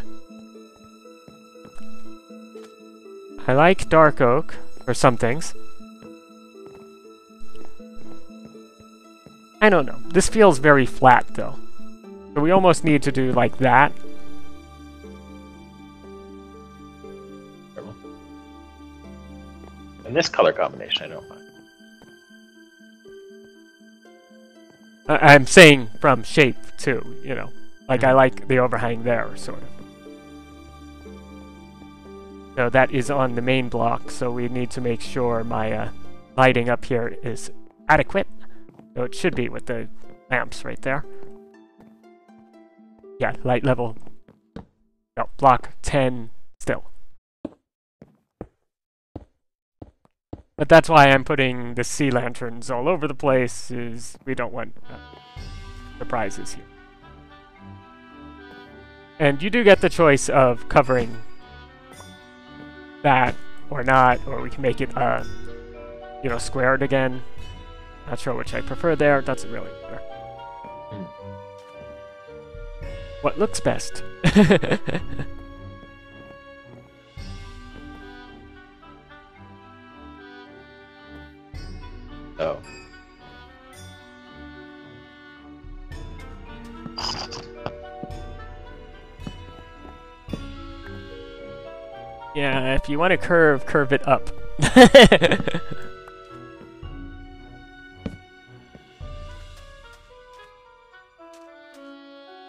I like dark oak for some things. I don't know. This feels very flat, though. So we almost need to do like that. And this color combination, I don't mind. I'm saying from shape, too, you know. Like, I like the overhang there, sort of. So that is on the main block, so we need to make sure my lighting up here is adequate. So it should be with the lamps right there. Yeah, light level. No, block 10 still. But that's why I'm putting the sea lanterns all over the place, is we don't want surprises here. And you do get the choice of covering that or not, or we can make it, you know, squared again. Not sure which I prefer there, doesn't really matter. What looks best? Oh. Yeah, if you want to curve it up.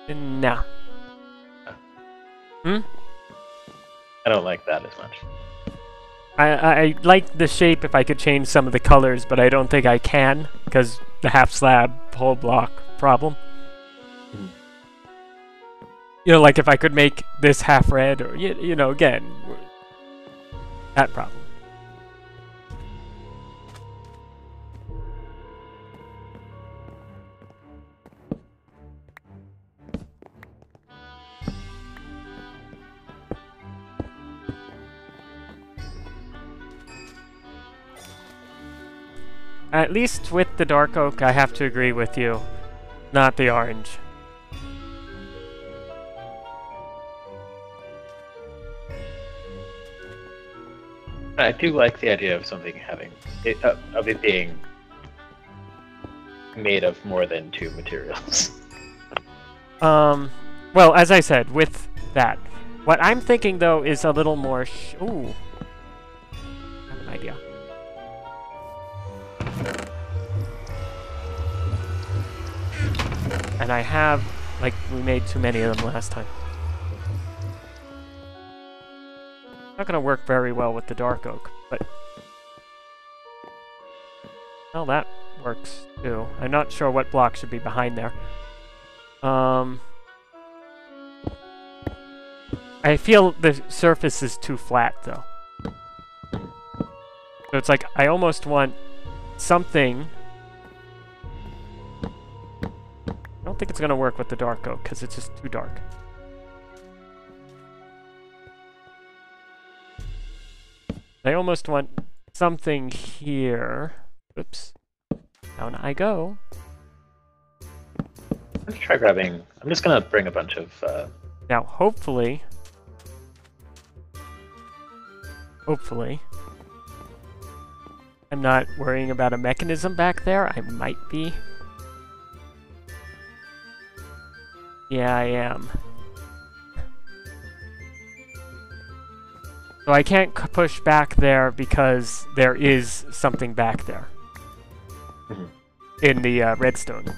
No. Hmm? I don't like that as much. I like the shape if I could change some of the colors, but I don't think I can, because the half slab, whole block problem. Mm. You know, like if I could make this half red, or, you know, again, that problem. At least with the dark oak, I have to agree with you. Not the orange. I do like the idea of something having it, of it being made of more than two materials. Well, as I said, with that, What I'm thinking, though, is a little more ooh. I have an idea. And I have, like, we made too many of them last time. Not gonna work very well with the dark oak, but... Well, that works, too. I'm not sure what block should be behind there. I feel the surface is too flat, though. So it's like, I almost want something... I don't think it's gonna work with the dark oak, because it's just too dark. I almost want something here. Oops. Down I go. Let's try grabbing... I'm just gonna bring a bunch of... Now, hopefully... I'm not worrying about a mechanism back there. I might be. Yeah, I am. So I can't push back there because there is something back there. Mm-hmm. In the redstone.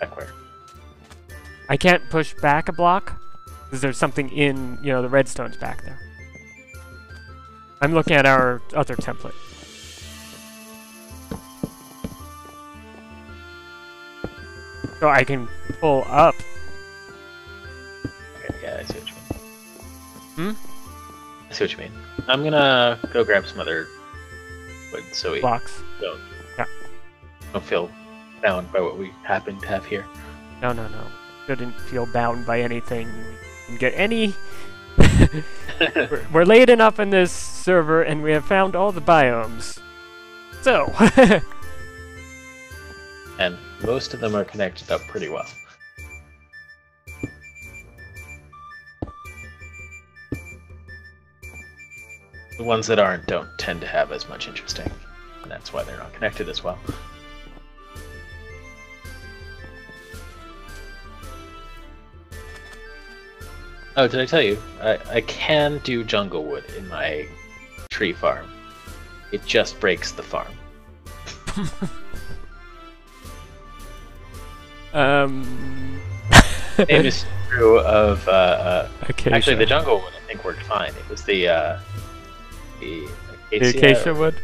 Back where? I can't push back a block because there's something in, you know, the redstone's back there. I'm looking at our other template. So I can pull up. Okay, yeah, I see what you mean. Hmm? I see what you mean. I'm gonna go grab some other wood so we Blocks. don't feel bound by what we happen to have here. No. Shouldn't feel bound by anything. We can get any... we're late enough in this server, and we have found all the biomes. So... And most of them are connected up pretty well. The ones that aren't don't tend to have as much interesting, and that's why they're not connected as well. Oh, did I tell you? I can do jungle wood in my tree farm. It just breaks the farm. Same is true of actually the jungle wood. I think worked fine. It was the acacia wood.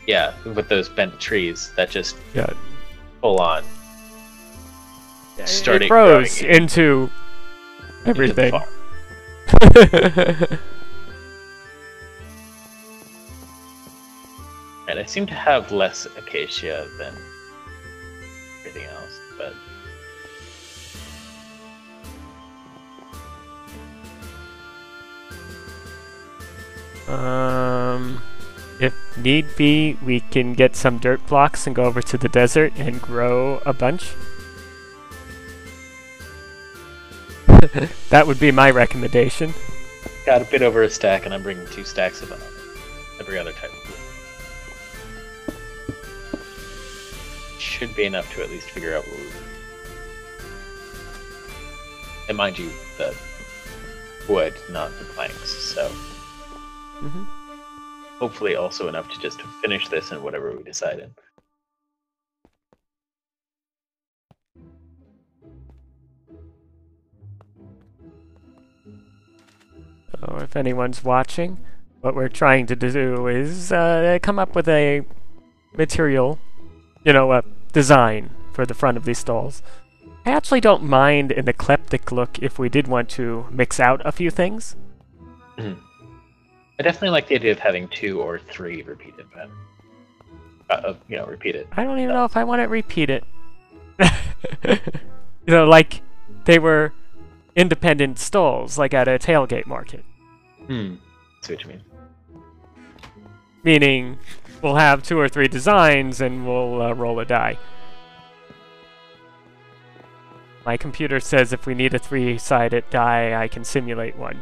Yeah, with those bent trees that just Yeah. full on started It froze growing into everything. the farm. And I seem to have less acacia than everything else, but if need be, we can get some dirt blocks and go over to the desert and grow a bunch. That would be my recommendation. got a bit over a stack, and I'm bringing 2 stacks of every other type of wood. Should be enough to at least figure out what we... And mind you, the wood, not the planks, so... Hopefully also enough to just finish this and whatever we decided. So if anyone's watching, what we're trying to do is come up with a material, a design for the front of these stalls. I actually don't mind an eclectic look if we did want to mix out a few things. I definitely like the idea of having 2 or 3 repeated patterns. Repeated. I don't even know if I want it repeated. Like they were independent stalls, like at a tailgate market. See what you mean. Meaning, we'll have 2 or 3 designs and we'll roll a die. My computer says if we need a 3-sided die, I can simulate one.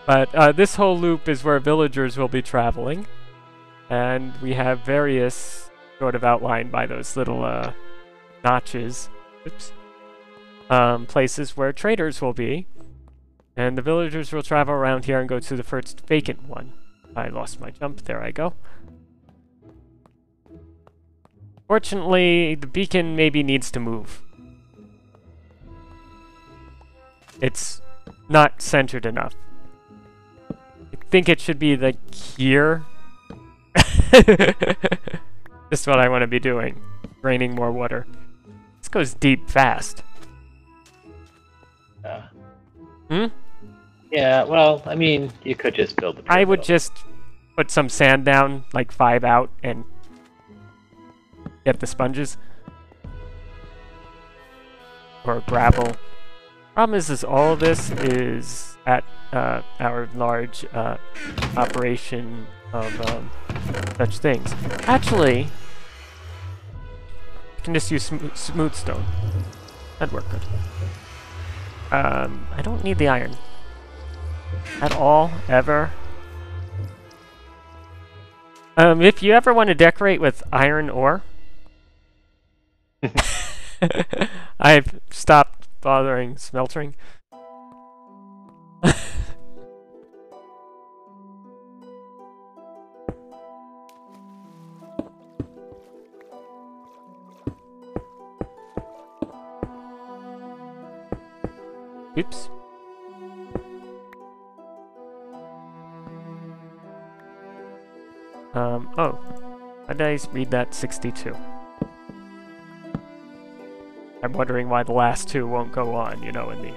But this whole loop is where villagers will be traveling. And we have various sort of outlined by those little notches. Oops. Places where traders will be. And the villagers will travel around here and go to the first vacant one. I lost my jump. There I go. Fortunately, the beacon maybe needs to move. It's not centered enough. I think it should be like here. Just what I want to be doing. Draining more water. This goes deep fast. Yeah, well, I mean, you could just build the I would just put some sand down, like 5 out, and get the sponges. Or gravel. Problem is all of this is at our large operation of such things. Actually, you can just use smooth stone. That'd work good. I don't need the iron. At all, ever. If you ever want to decorate with iron ore, I've stopped bothering smelting. Oops. Oh. How did I read that 62? I'm wondering why the last 2 won't go on, you know, in the...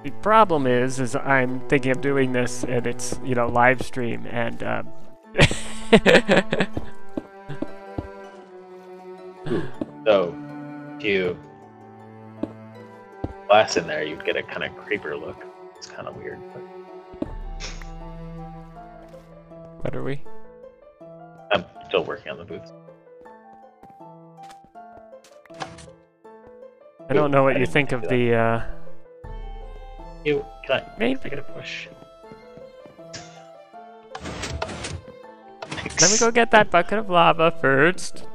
The problem is I'm thinking of doing this and it's, you know, live stream and, So, if you glass in there, you'd get a kind of creeper look. It's kind of weird. But... What are we? I'm still working on the booths. I don't know what you think of the, Can I maybe. get a push? Let me go get that bucket of lava first.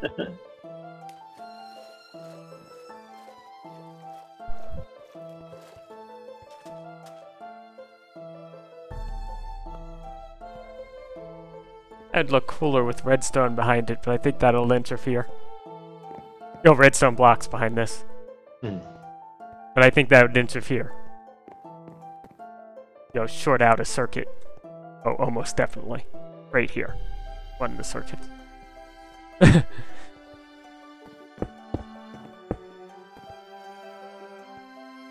It'd look cooler with redstone behind it, but I think that'll interfere. No redstone blocks behind this. But I think that would interfere. You know, short out a circuit. Oh, almost definitely. Right here. One of the circuits.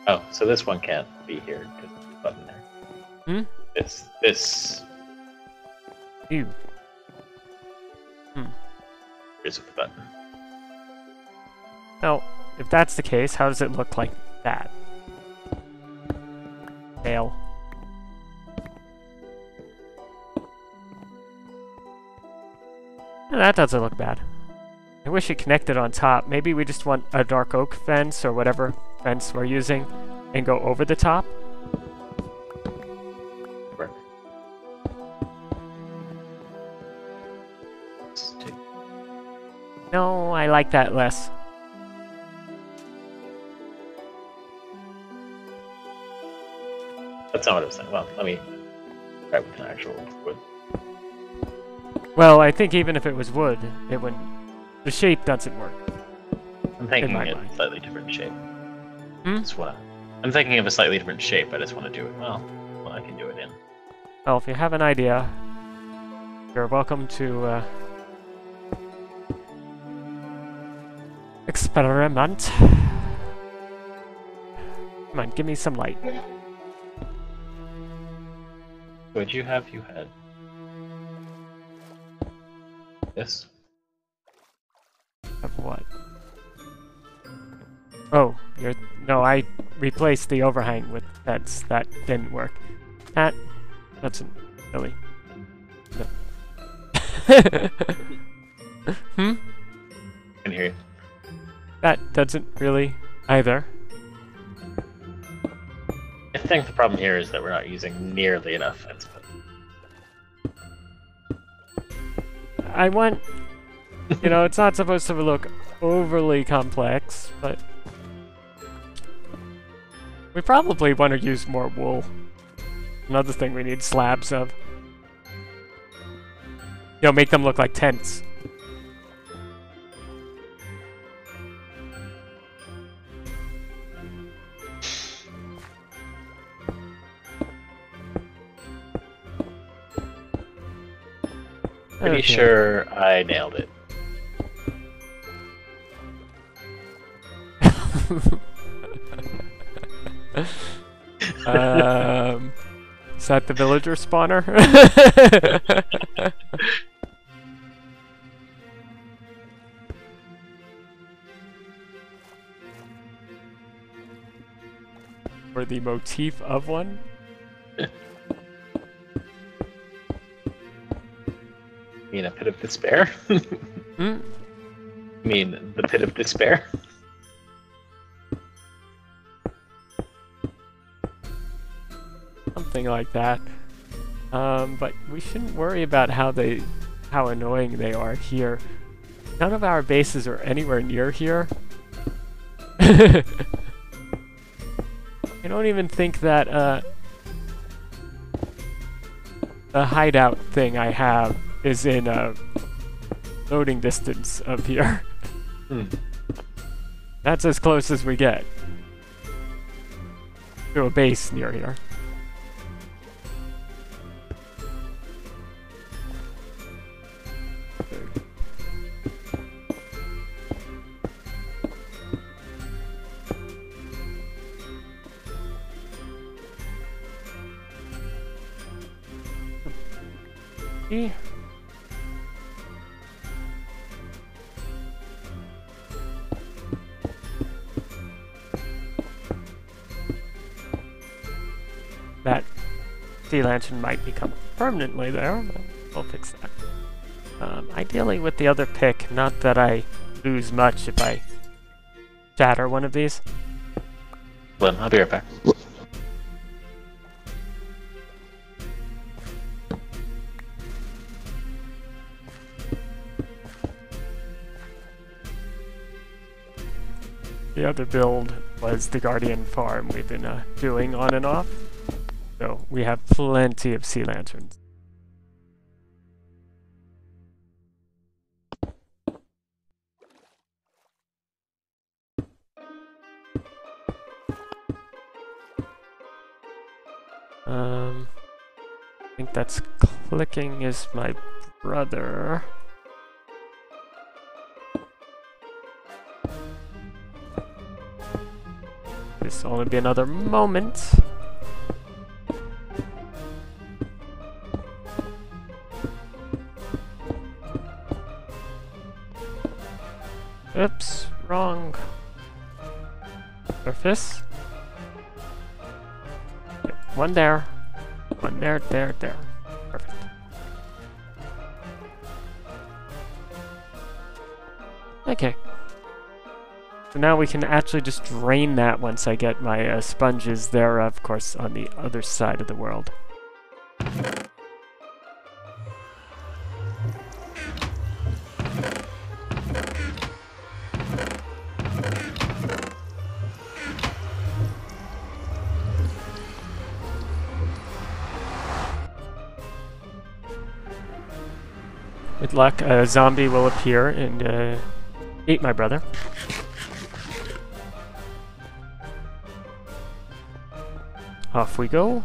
Oh, so this one can't be here because there's a button there. This... Ew. Here's the button. Now, if that's the case, how does it look like that? Fail. That doesn't look bad. I wish it connected on top. Maybe we just want a dark oak fence or whatever fence we're using and go over the top. Work. No, I like that less. That's not what I was saying. Well, let me try with an actual wood. Well, I think even if it was wood, it wouldn't... The shape doesn't work. I'm thinking my of mind. a slightly different shape. I'm thinking of a slightly different shape. I just want to do it well I can do it in. Well, if you have an idea, you're welcome to experiment. Come on, give me some light. What'd you have? You had this? Of what? Oh, no, I replaced the overhang with fence. That didn't work. That doesn't really... No. I can hear you. That doesn't really either. I think the problem here is that we're not using nearly enough fence. I want... You know, it's not supposed to look overly complex, but... We probably want to use more wool. Another thing we need slabs of. You know, make them look like tents. Pretty sure I nailed it. Is that the villager spawner? Or the motif of one? You mean a pit of despair? Hmm? You mean the pit of despair? Something like that. But we shouldn't worry about how annoying they are here. None of our bases are anywhere near here. I don't even think that the hideout thing I have is in a loading distance of here. That's as close as we get to a base near here. That sea lantern might become permanently there, but we'll fix that. Ideally with the other pick, not that I lose much if I shatter one of these. Well, I'll be right back. The other build was the Guardian Farm we've been doing on and off. So we have plenty of sea lanterns. I think that's clicking is my brother. This will only be another moment. Oops, wrong surface. Okay, one there, there. Perfect. Okay. So now we can actually just drain that once I get my sponges there, of course, on the other side of the world. With luck, a zombie will appear and eat my brother. Off we go.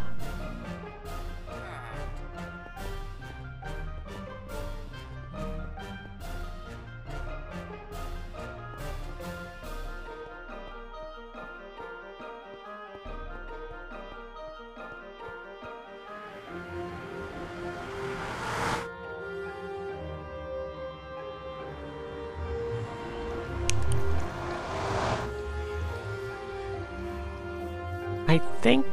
I think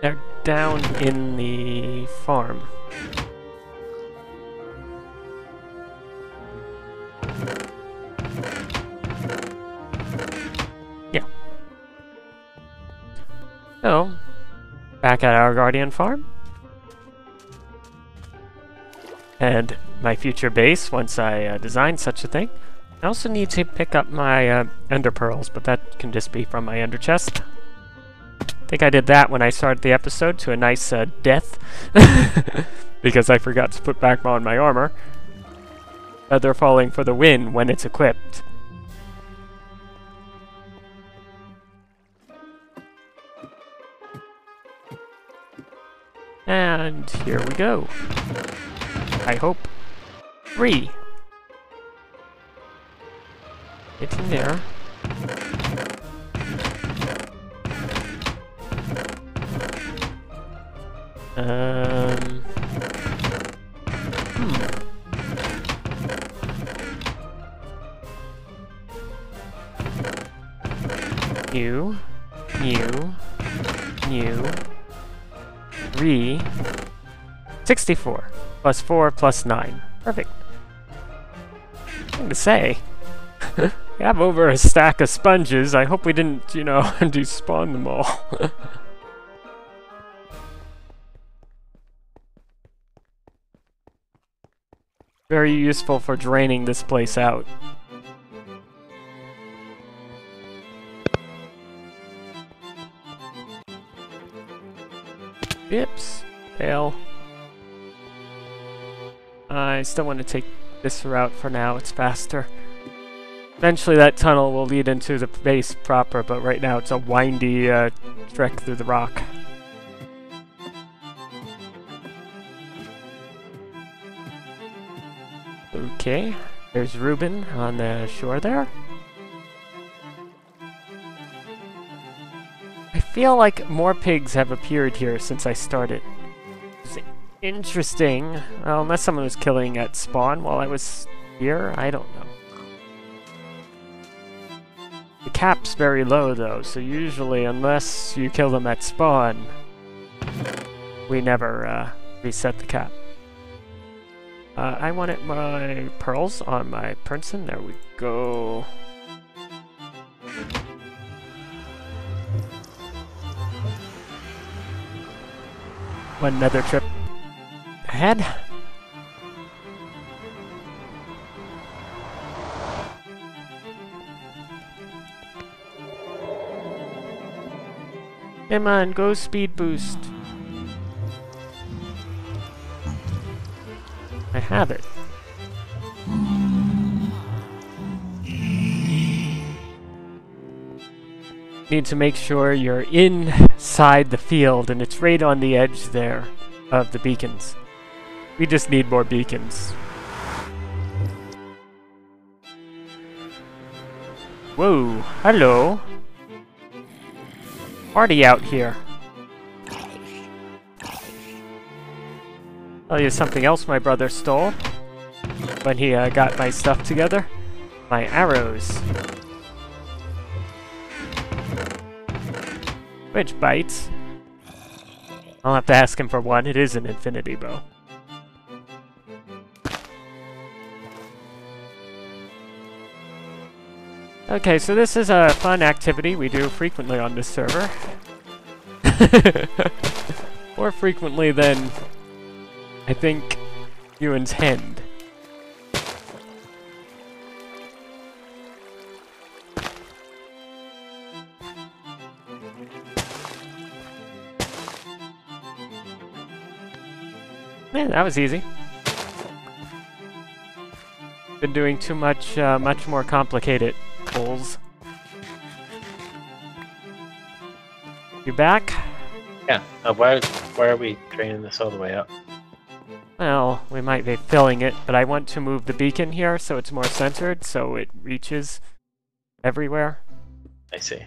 they're down in the farm. So, back at our guardian farm. And my future base, once I design such a thing. I also need to pick up my ender pearls, but that can just be from my ender chest. I think I did that when I started the episode to a nice death. Because I forgot to put back on my armor. Feather falling for the win when it's equipped. And here we go. I hope. 3. It's in there. New. 3. 64. Plus 4 plus 9. Perfect. Nothing to say. We have over a stack of sponges. I hope we didn't, you know, despawn them all. Very useful for draining this place out. Oops. Fail. I still want to take this route for now. It's faster. Eventually that tunnel will lead into the base proper, but right now it's a windy trek through the rock. Okay, there's Reuben on the shore there. I feel like more pigs have appeared here since I started. It's interesting. Well, unless someone was killing at spawn while I was here, I don't know. The cap's very low though, so usually unless you kill them at spawn, we never reset the cap. I wanted my pearls on my person. There we go. One nether trip ahead. Come on, go speed boost. I have it. Need to make sure you're inside the field, and it's right on the edge there of the beacons. We just need more beacons. Whoa, hello. Party out here. Tell you something else my brother stole when he got my stuff together. My arrows. Which bites. I'll have to ask him for one. It is an infinity bow. Okay, so this is a fun activity we do frequently on this server. More frequently than I think you intend. Man, that was easy. Been doing too much, much more complicated pulls. You back? Yeah. Why are we draining this all the way up? Well, we might be filling it, but I want to move the beacon here so it's more centered, so it reaches everywhere. I see.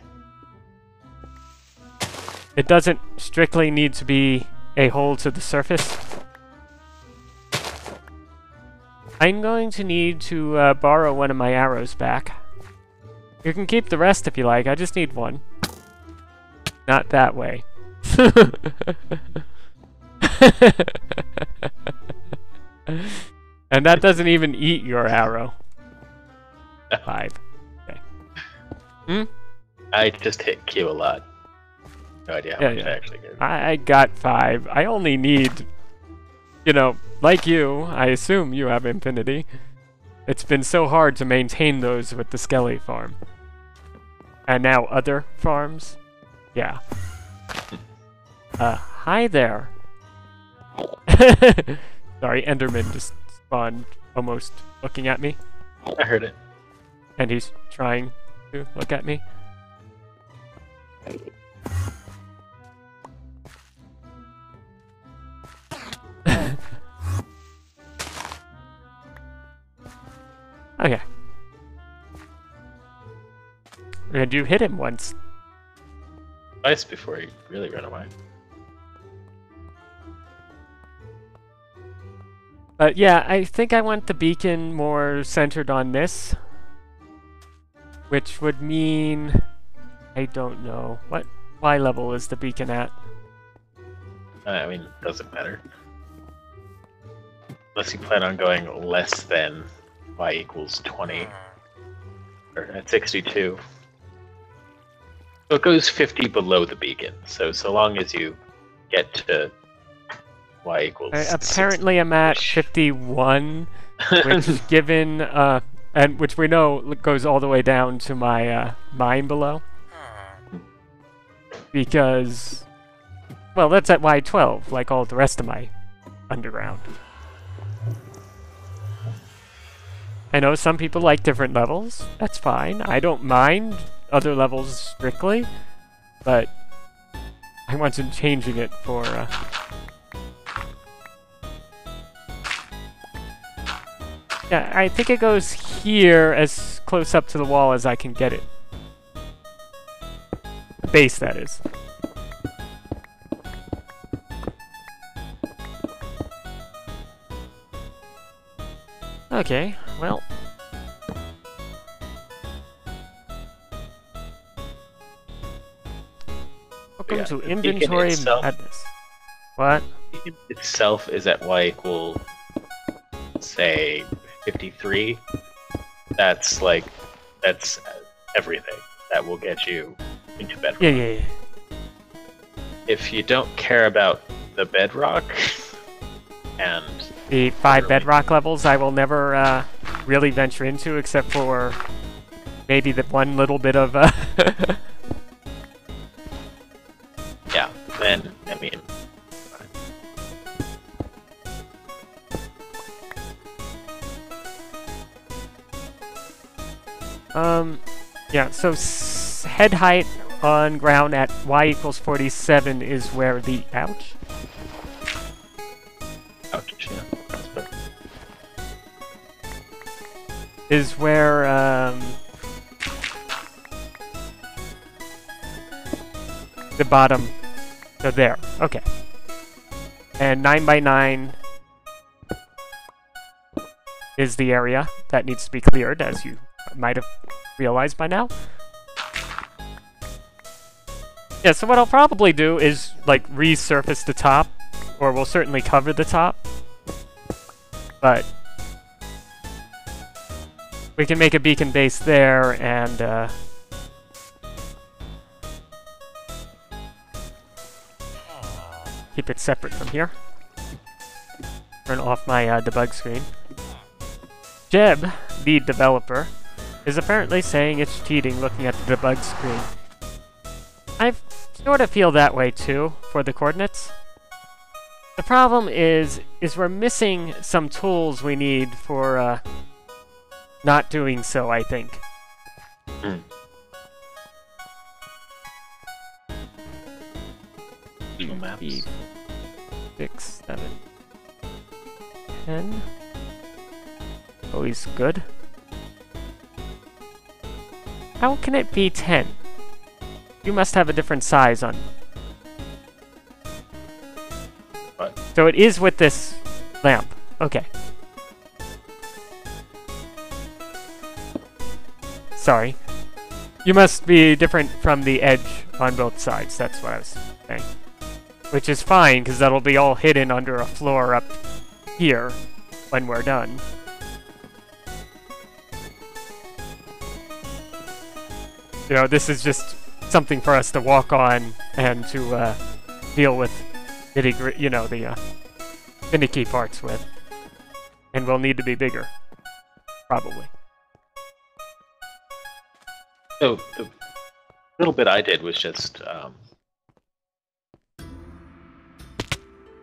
It doesn't strictly need to be a hole to the surface. I'm going to need to borrow one of my arrows back. You can keep the rest if you like, I just need one. Not that way. And that doesn't even eat your arrow. 5. Okay. Hmm? I just hit Q a lot. No idea how Yeah, much yeah. I actually get. I got 5. I only need, you know, like you, I assume you have infinity. It's been so hard to maintain those with the Skelly farm. And now other farms? Yeah. Hi there. Sorry, Enderman just spawned almost looking at me. I heard it. And he's trying to look at me. Okay. And you hit him once. Twice before he really ran away. But yeah, I think I want the beacon more centered on this. Which would mean... I don't know. What Y level is the beacon at? I mean, it doesn't matter. Unless you plan on going less than y equals 20. Or at 62. So it goes 50 below the beacon. So long as you get to y equals... apparently I'm at 51, which given... and which we know goes all the way down to my mine below. Because... Well, that's at Y12, like all the rest of my underground. I know some people like different levels. That's fine. I don't mind other levels strictly, but I wanted changing it for... Yeah, I think it goes here as close up to the wall as I can get it. The base, that is. Okay, well... Welcome to inventory madness. What? The beacon itself is at y equal, say, 53. That's everything. That will get you into bedrock. Yeah. If you don't care about the bedrock, and... The 5 bedrock levels I will never really venture into, except for maybe the one little bit of... Yeah, then, I mean... Yeah, so head height on ground at y equals 47 is where the... Ouch? Ouch, yeah. That's better. Is where, the bottom... So there, okay. And 9 by 9 is the area that needs to be cleared, as you might have realized by now. Yeah, so what I'll probably do is, like, resurface the top, or we'll certainly cover the top. But we can make a beacon base there, and, keep it separate from here. Turn off my debug screen. Jeb, the developer, is apparently saying it's cheating looking at the debug screen. I sort of feel that way too, for the coordinates. The problem is we're missing some tools we need for not doing so, I think. Maps. 6, 7, 10. Always good. How can it be 10? You must have a different size on... What? So it is with this lamp. Okay. Sorry. You must be different from the edge on both sides. That's what I was saying. Which is fine, because that'll be all hidden under a floor up here when we're done. You know, this is just something for us to walk on and to deal with you know, the finicky parts with. And we'll need to be bigger, probably. So the little bit I did was just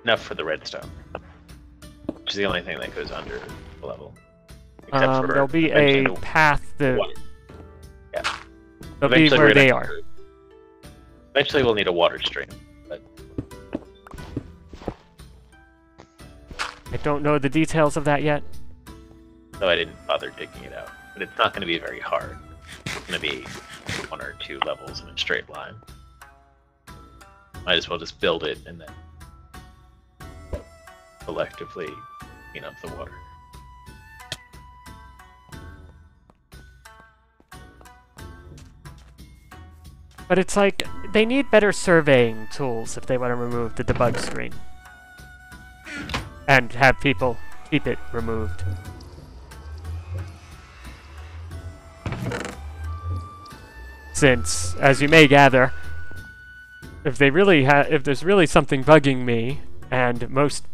enough for the redstone, which is the only thing that goes under the level. Except for there'll be a path that... water. Yeah. They'll be where they are. Eventually we'll need a water stream, but... I don't know the details of that yet. So I didn't bother digging it out. But it's not going to be very hard. It's going to be 1 or 2 levels in a straight line. Might as well just build it and then selectively clean up the water. But it's like, they need better surveying tools if they want to remove the debug screen. And have people keep it removed. Since, as you may gather, if they really if there's really something bugging me, and most,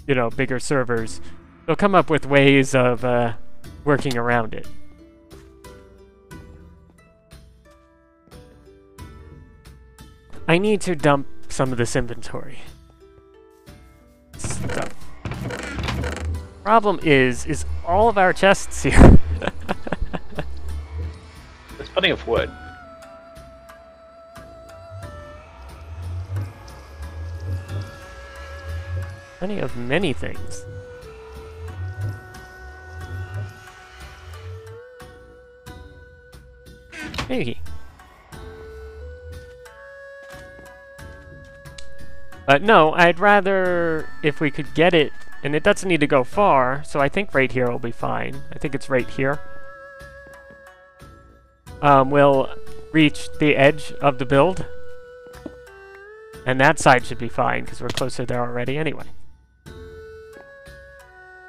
you know, bigger servers, they'll come up with ways of working around it. I need to dump some of this inventory. Stuff. Problem is all of our chests here. There's plenty of wood. Plenty of many things. Maybe. But no, I'd rather, if we could get it, and it doesn't need to go far, so I think right here will be fine. I think it's right here. We'll reach the edge of the build. And that side should be fine, because we're closer there already anyway.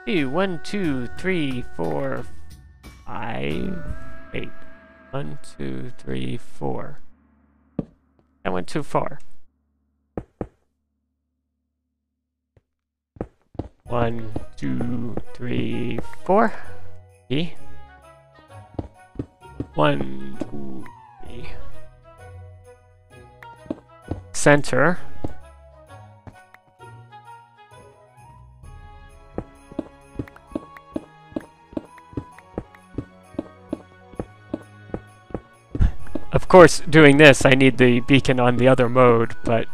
1, 2, 3, 4, 5, 8. 1, 2, 3, 4. That went too far. 1, 2, 3, 4. E. 1, 2, 3. Center. Of course, doing this, I need the beacon on the other mode, but...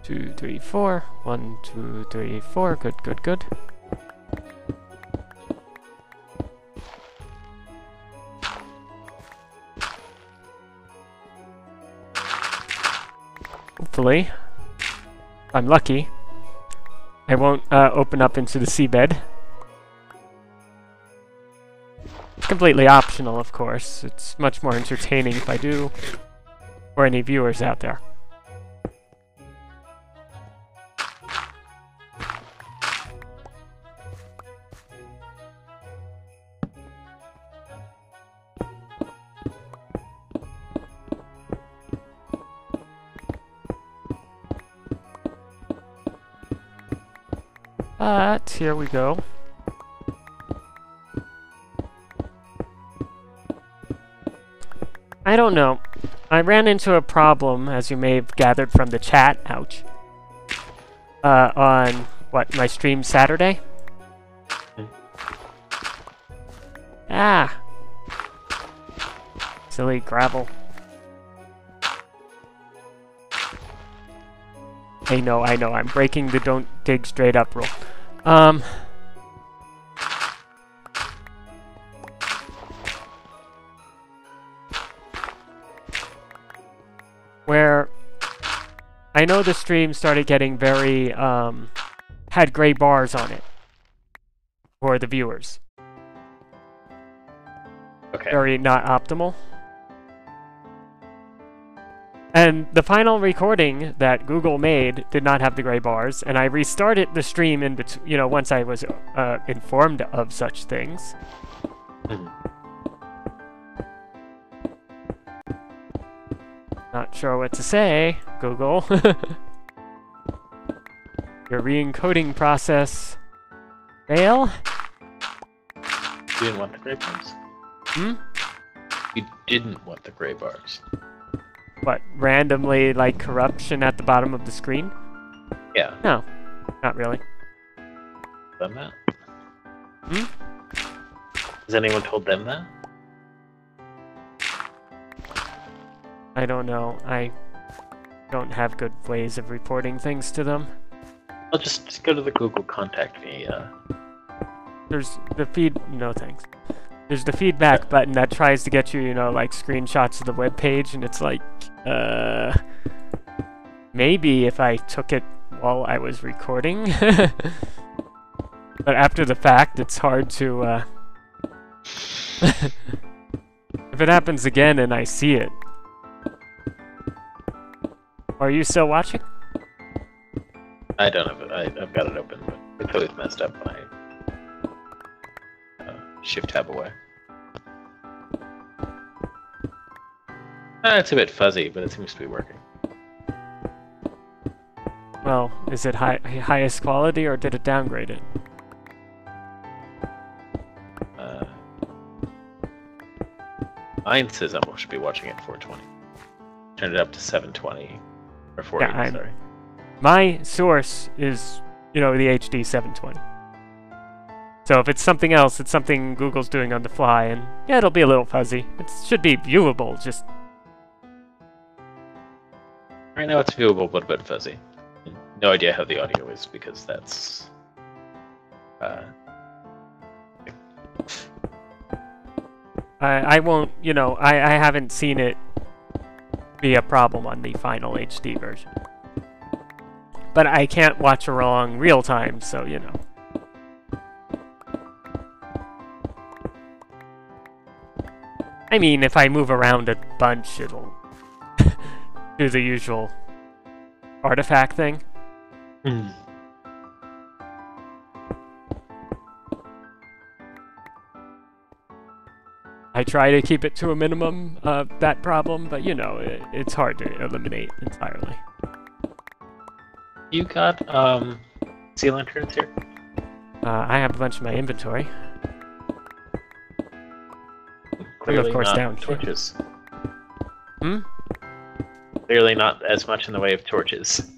Two, 3, 4. 1, 2, 3, 4. Good, good, good. Hopefully, if I'm lucky, I won't open up into the seabed. It's completely optional, of course. It's much more entertaining if I do, for any viewers out there. But here we go. I don't know. I ran into a problem, as you may have gathered from the chat, ouch, on, what, my stream Saturday? Ah! Silly gravel. I know, I'm breaking the don't dig straight up rule. Where I know the stream started getting very, had gray bars on it for the viewers. Okay. Very not optimal. And the final recording that Google made did not have the gray bars, and I restarted the stream in once I was informed of such things. Not sure what to say, Google. Your re-encoding process fail? You didn't want the gray bars. You didn't want the gray bars. What, randomly, like, corruption at the bottom of the screen? Yeah. No, not really. Done that? Has anyone told them that? I don't know. I don't have good ways of reporting things to them. I'll just go to the Google Contact Me. There's the feed... No, thanks. There's the feedback button that tries to get you, like, screenshots of the web page, and it's like, maybe if I took it while I was recording. But after the fact, it's hard to, if it happens again and I see it. Are you still watching? I don't have it. I've got it open, but it's always messed up when I shift tab away. It's a bit fuzzy, but it seems to be working. Well, is it highest quality, or did it downgrade it? Mine says I should be watching at 420. Turned it up to 720 or 480. Sorry. My source is, the HD 720. So if it's something else, it's something Google's doing on the fly, and yeah, it'll be a little fuzzy. It should be viewable, just... Right now it's viewable, but a bit fuzzy. No idea how the audio is, because that's... I won't, I haven't seen it be a problem on the final HD version. But I can't watch along real time, so, I mean, if I move around a bunch, it'll do the usual artifact thing. I try to keep it to a minimum, that problem, but it's hard to eliminate entirely. You got sea lanterns here? I have a bunch in my inventory. Clearly of course not down torches. Here. Clearly not as much in the way of torches.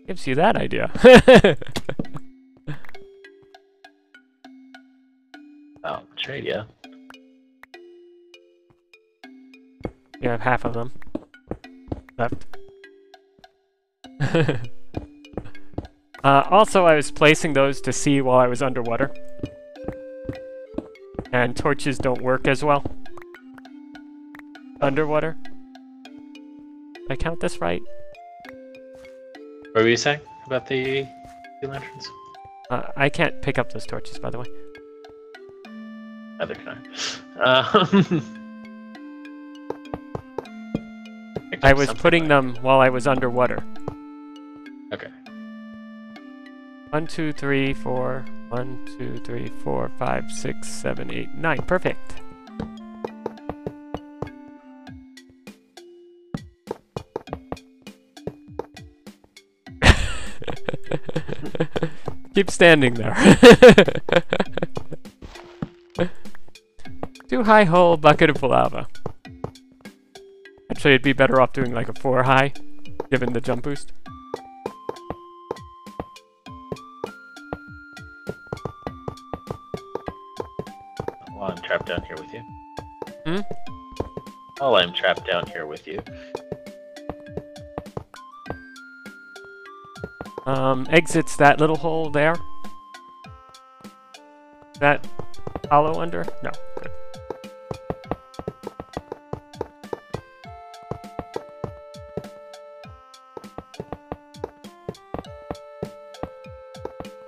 Gives you that idea. Oh, trade, yeah. You have half of them left. Also, I was placing those to see while I was underwater. And torches don't work as well underwater. Did I count this right? What were you saying about the sea lanterns? I can't pick up those torches, by the way. Neither can I. I was putting them while I was underwater. Okay. 1, 2, 3, 4. 1, 2, 3, 4, 5, 6, 7, 8, 9. Perfect. Keep standing there. Too high hole, bucket of lava. Actually, it'd be better off doing like a 4 high, given the jump boost. Well, I'm trapped down here with you. Hmm? While I'm trapped down here with you. Exits that little hole there. That hollow under? No. Good.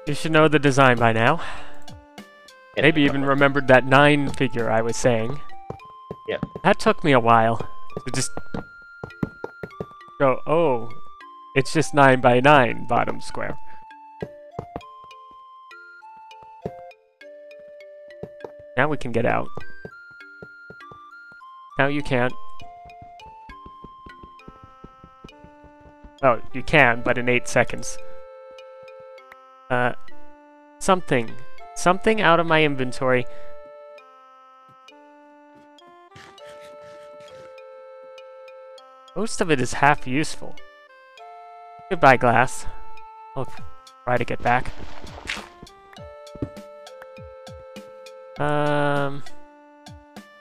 You should know the design by now. Maybe even remembered that 9 figure I was saying. Yeah. That took me a while. So just go, oh, it's just 9 by 9 bottom square. Now we can get out. Now you can't. Oh, you can, but in 8 seconds. Something out of my inventory. Most of it is half useful. Goodbye, glass. I'll try to get back.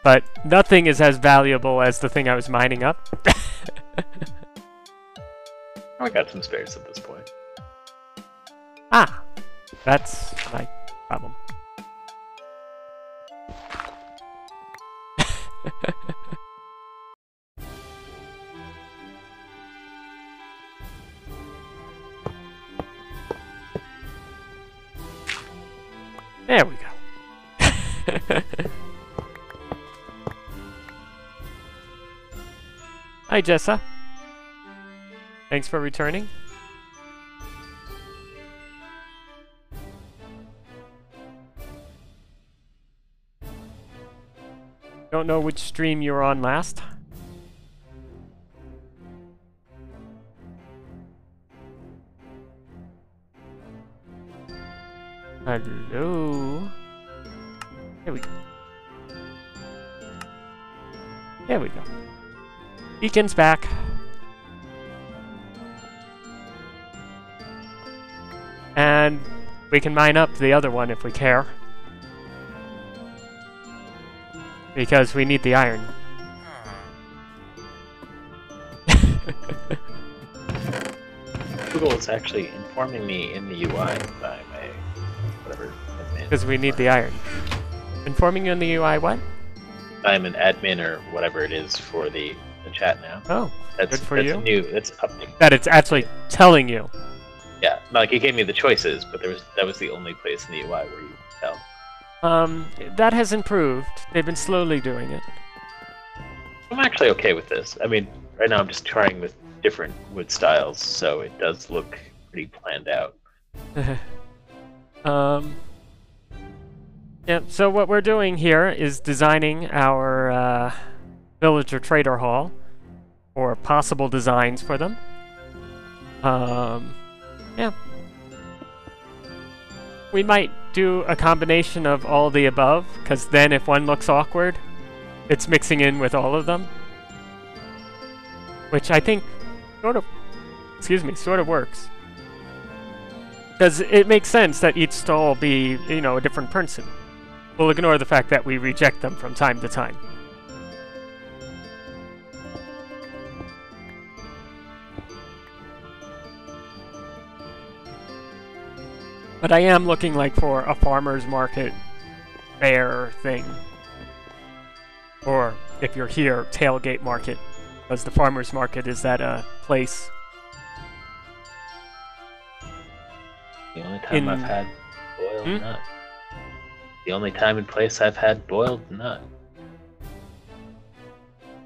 But nothing is as valuable as the thing I was mining up. I got some spares at this point. Ah! That's my problem. There we go. Hi, Jessa. Thanks for returning. Don't know which stream you were on last. Hello. There we go. There we go. Beacon's back. And we can mine up the other one if we care. Because we need the iron. Google is actually informing me in the UI by my whatever. Because we need the iron. Informing you in the UI what? I'm an admin or whatever it is for the chat now. Oh, that's good for you. New. That's updated. That it's actually telling you. Yeah, like it gave me the choices, but that was the only place in the UI where you could tell. That has improved. They've been slowly doing it. I'm actually okay with this. I mean, right now I'm just trying with different wood styles, so it does look pretty planned out. Yeah, so what we're doing here is designing our villager trader hall, or possible designs for them. Yeah. We might do a combination of all the above, because then if one looks awkward, it's mixing in with all of them. Which I think sort of works. Because it makes sense that each stall be, you know, a different person. We'll ignore the fact that we reject them from time to time. But I am looking like for a farmer's market fair thing. Or if you're here, tailgate market. Because the farmer's market is at a place. The only time I've had boiled nut. The only time and place I've had boiled nut.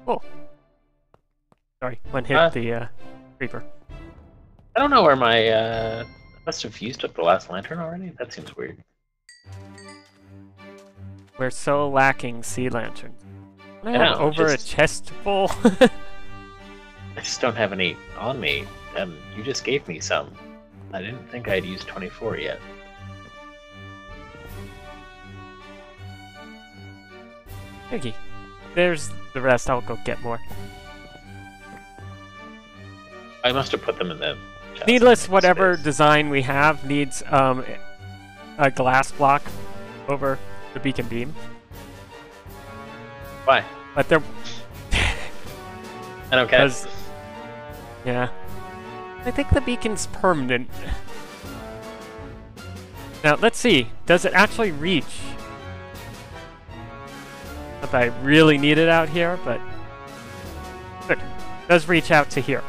Oh. Sorry, one hit the creeper. I don't know where my must have used up the last lantern already? That seems weird. We're so lacking sea lanterns. I know, have over a chest full. I just don't have any on me, and you just gave me some. I didn't think I'd used 24 yet. Okay. There's the rest. I'll go get more. I must have put them in the chest. Needless, whatever design we have needs a glass block over the beacon beam. Why? But they're... I don't care. Yeah. I think the beacon's permanent. Now, let's see. Does it actually reach? Not that I really need it out here, but... Good. It does reach out to here.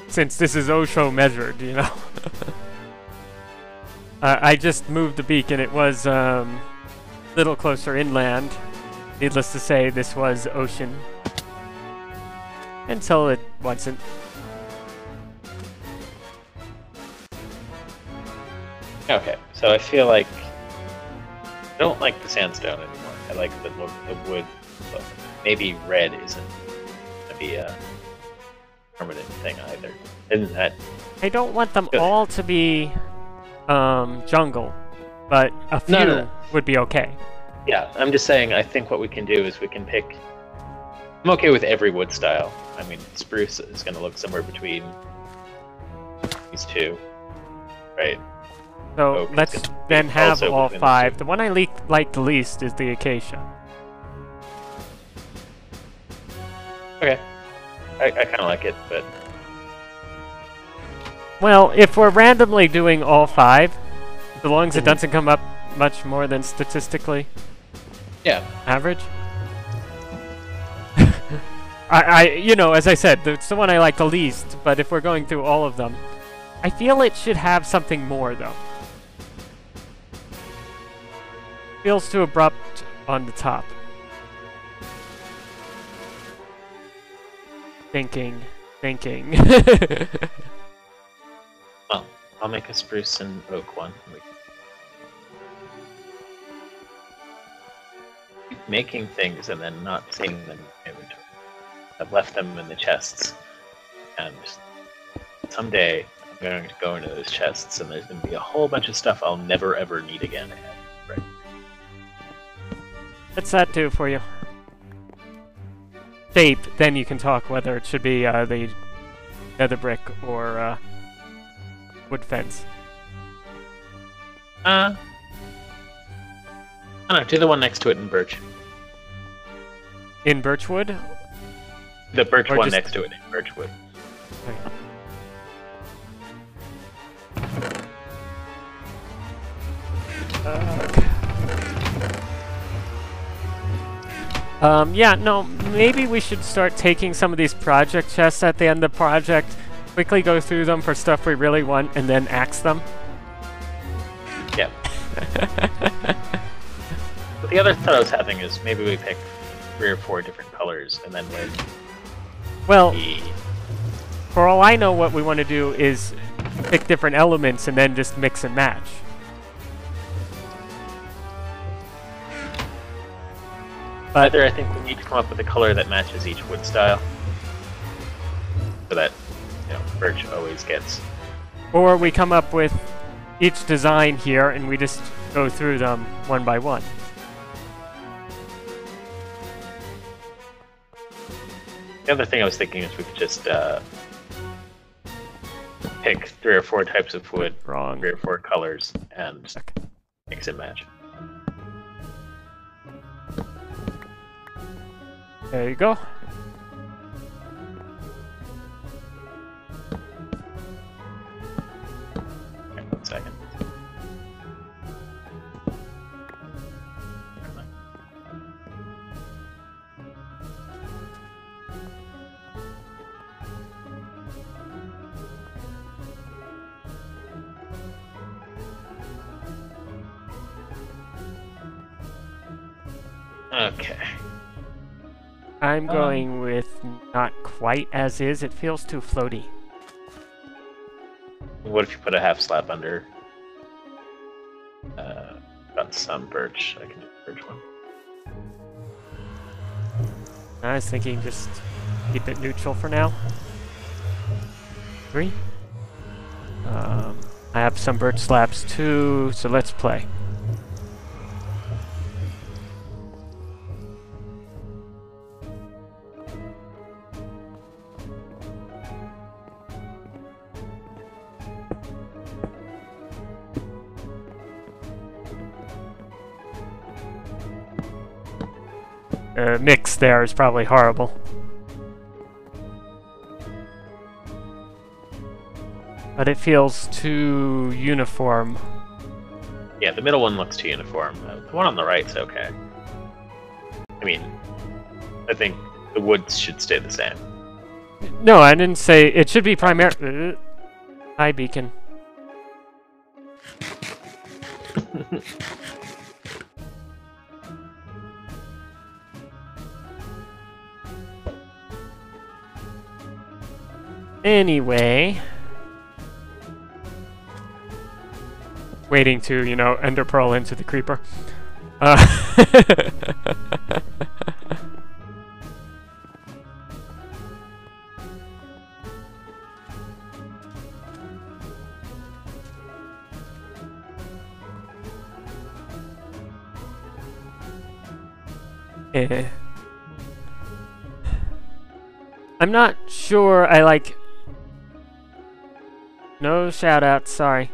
Since this is Osho measured, you know. I just moved the beacon. It was a little closer inland Needless to say, this was ocean. Until it wasn't. Okay, so I feel like I don't like the sandstone anymore. I like the look of wood. But maybe red isn't gonna be a permanent thing either. Isn't that? I don't want them all to be jungle, but a few would be okay. Yeah, I'm just saying. I think what we can do is we can pick. I'm okay with every wood style. I mean, spruce is going to look somewhere between these two, right? So Oak let's is gonna then be have also all within the 5. two. The one I like the least is the acacia. Okay, I kind of like it, but Well, if we're randomly doing all 5, as long as it doesn't come up much more than statistically yeah, average. You know, as I said, it's the one I like the least, but if we're going through all of them, I feel it should have something more, though. Feels too abrupt on the top. Thinking. well, I'll make a spruce and oak one. Keep making things and then not seeing them in inventory. I've left them in the chests, and someday I'm going to go into those chests, and there's going to be a whole bunch of stuff I'll never ever need again. Right. What's that do for you? Shape, then you can talk whether it should be the nether brick or wood fence. I don't know, do the one next to it in birch. In birchwood? The birch Or one just- next to it in birchwood. Yeah, no, maybe we should start taking some of these project chests at the end of the project, quickly go through them for stuff we really want, and then axe them. Yeah. But the other thought I was having is maybe we pick 3 or 4 different colors, and then when Well, the for all I know, what we want to do is pick different elements and then just mix and match. But either I think we need to come up with a color that matches each wood style, so that birch always gets. or we come up with each design here and we just go through them one by one. The other thing I was thinking is we could just pick 3 or 4 types of wood, Wrong. 3 or 4 colors, and Okay. mix and match. There you go. Okay, 1 second. Okay. I'm going with not quite as is. It feels too floaty. What if you put a half slab under? Got some birch. I can do the birch one. I was thinking just keep it neutral for now. 3. I have some birch slabs too, so let's play. Mix there is probably horrible. But it feels too uniform. Yeah, the middle one looks too uniform. The one on the right's okay. I mean, I think the woods should stay the same. No, I didn't say it should be primary. Hi, Beacon. Anyway. Waiting to, you know, ender pearl into the creeper. I'm not sure I like... No shoutouts, sorry.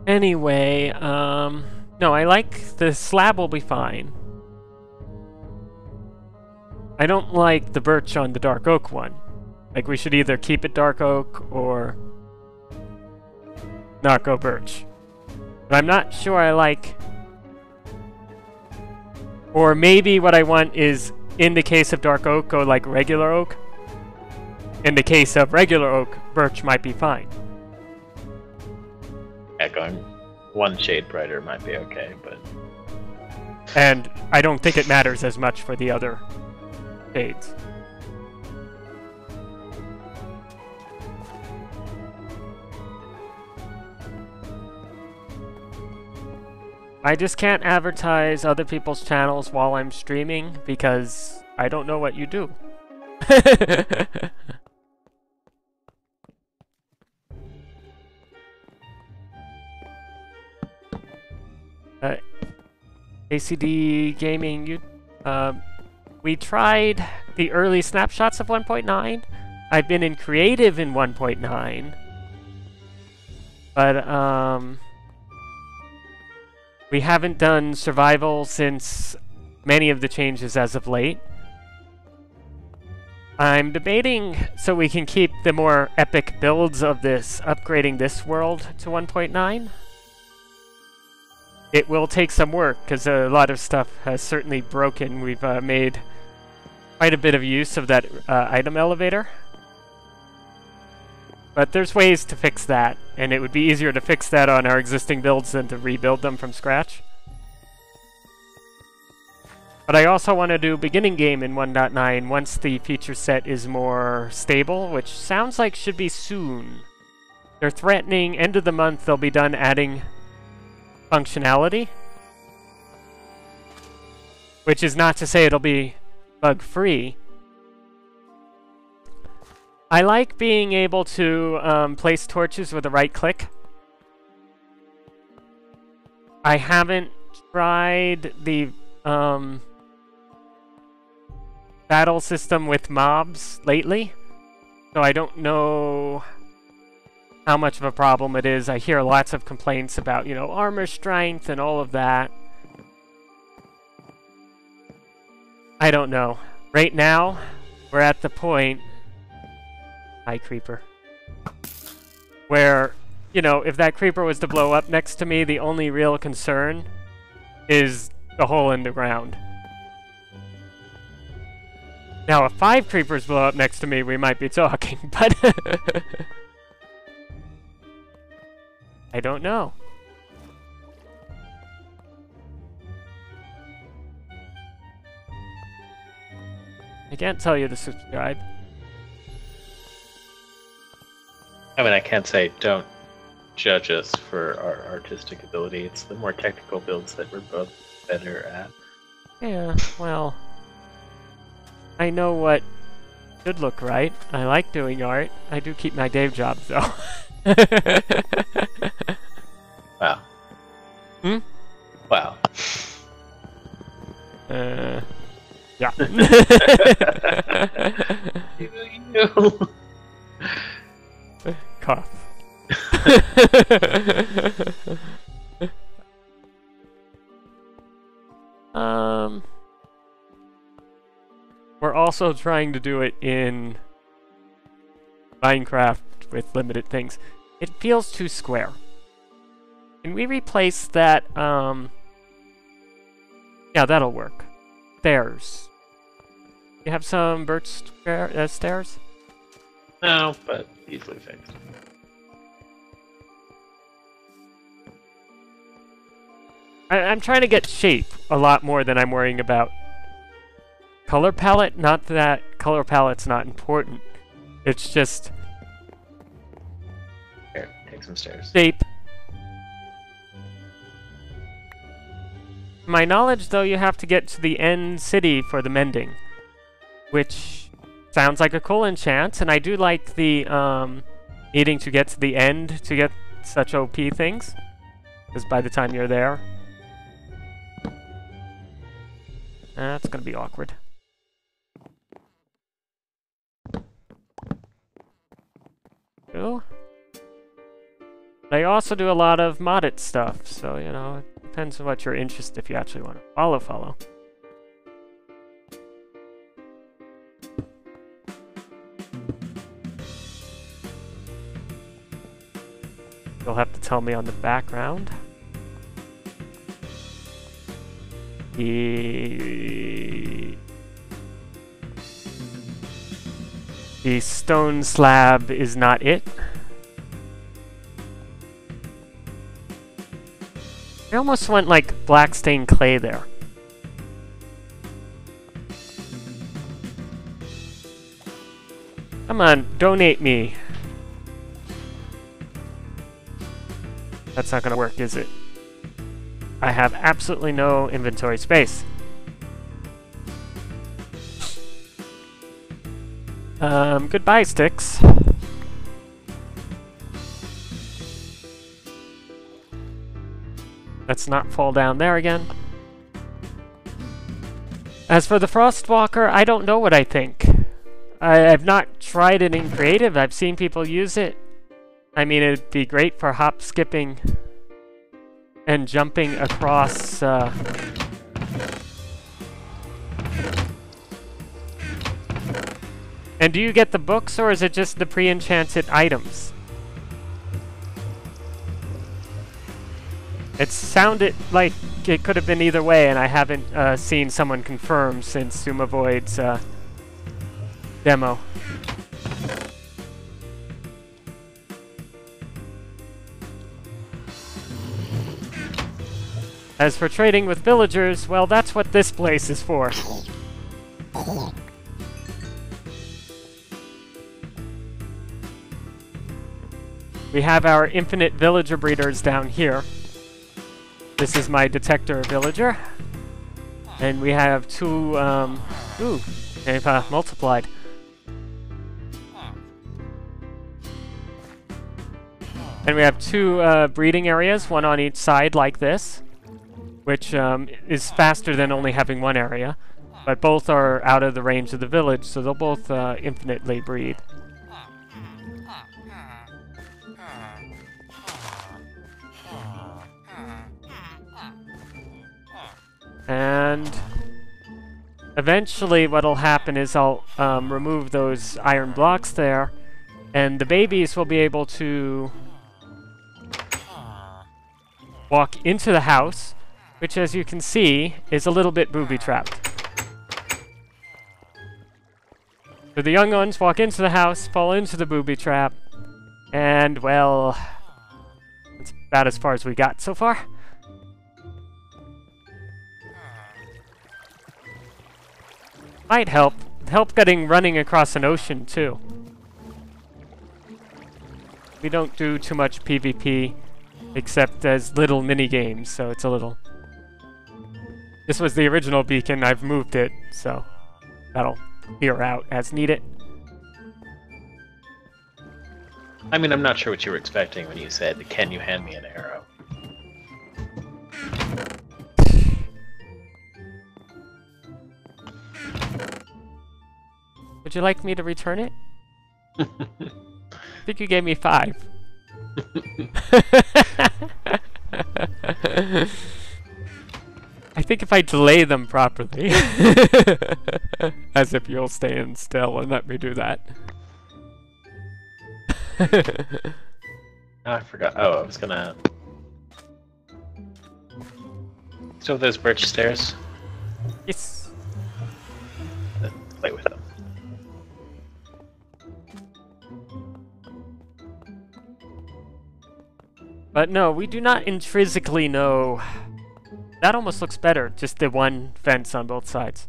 Anyway, no, I like the slab will be fine. I don't like the birch on the dark oak one. Like, we should either keep it dark oak or not go birch. But I'm not sure I like... Or maybe what I want is, in the case of dark oak, go like regular oak. In the case of regular oak, birch might be fine. Yeah, going one shade brighter might be okay, but... And I don't think it matters as much for the other shades. I just can't advertise other people's channels while I'm streaming because I don't know what you do. ACD Gaming, we tried the early snapshots of 1.9. I've been in creative in 1.9. But, we haven't done survival since many of the changes as of late. I'm debating so we can keep the more epic builds of this, upgrading this world to 1.9. It will take some work, because a lot of stuff has certainly broken. We've made quite a bit of use of that item elevator. But there's ways to fix that, and it would be easier to fix that on our existing builds than to rebuild them from scratch. But I also want to do beginning game in 1.9 once the feature set is more stable, which sounds like should be soon. They're threatening end of the month they'll be done adding functionality. Which is not to say it'll be bug-free. I like being able to place torches with a right click. I haven't tried the battle system with mobs lately, so I don't know how much of a problem it is. I hear lots of complaints about, you know, armor strength and all of that. I don't know. Right now, we're at the point... Hi, creeper. Where, you know, if that creeper was to blow up next to me, the only real concern is the hole in the ground. Now, if 5 creepers blow up next to me, we might be talking, but... I don't know. I can't tell you to subscribe. I mean, I can't say don't judge us for our artistic ability. It's the more technical builds that we're both better at. Yeah, well... I know what should look right. I like doing art. I do keep my day job, though. Wow. Hmm? Wow. Yeah. You. Cough. We're also trying to do it in Minecraft with limited things. It feels too square. Can we replace that, yeah, that'll work. Stairs. You have some birch stairs? No, but easily fixed. I'm trying to get shape a lot more than I'm worrying about color palette. Not that color palette's not important. It's just Here, take some stairs. shape. To my knowledge, though, you have to get to the end city for the mending, which sounds like a cool enchant, and I do like the needing to get to the end to get such OP things, because by the time you're there, that's gonna be awkward. Cool. They also do a lot of modded stuff, so you know, it depends on what your interest if you actually want to follow. You'll have to tell me on the background. The stone slab is not it. I almost went like black stained clay there. Come on, donate me. That's not gonna work, is it? I have absolutely no inventory space. Goodbye, sticks. Let's not fall down there again. As for the Frostwalker, I don't know what I think. I've not tried it in creative. I've seen people use it. I mean, it'd be great for hop, skipping, and jumping across, And do you get the books, or is it just the pre-enchanted items? It sounded like it could have been either way, and I haven't seen someone confirm since Suma Void's demo. As for trading with villagers, well, that's what this place is for. We have our infinite villager breeders down here. This is my detector villager. And we have two, ooh, they've multiplied. And we have two breeding areas, one on each side like this, which is faster than only having one area. But both are out of the range of the village, so they'll both infinitely breed. And eventually what'll happen is I'll remove those iron blocks there, and the babies will be able to walk into the house, which, as you can see, is a little bit booby-trapped. So the young ones walk into the house, fall into the booby trap, and, well, that's about as far as we got so far. Might help. Help getting running across an ocean, too. We don't do too much PvP, except as little mini-games, so it's a little... This was the original beacon, I've moved it, so that'll clear out as needed. I mean, I'm not sure what you were expecting when you said, "Can you hand me an arrow?" Would you like me to return it? I think you gave me 5. I think if I delay them properly, as if you'll stand still and let me do that. I forgot. Oh, I was gonna... So those birch stairs? Yes. Play with them. But no, we do not intrinsically know That almost looks better, just the one fence on both sides.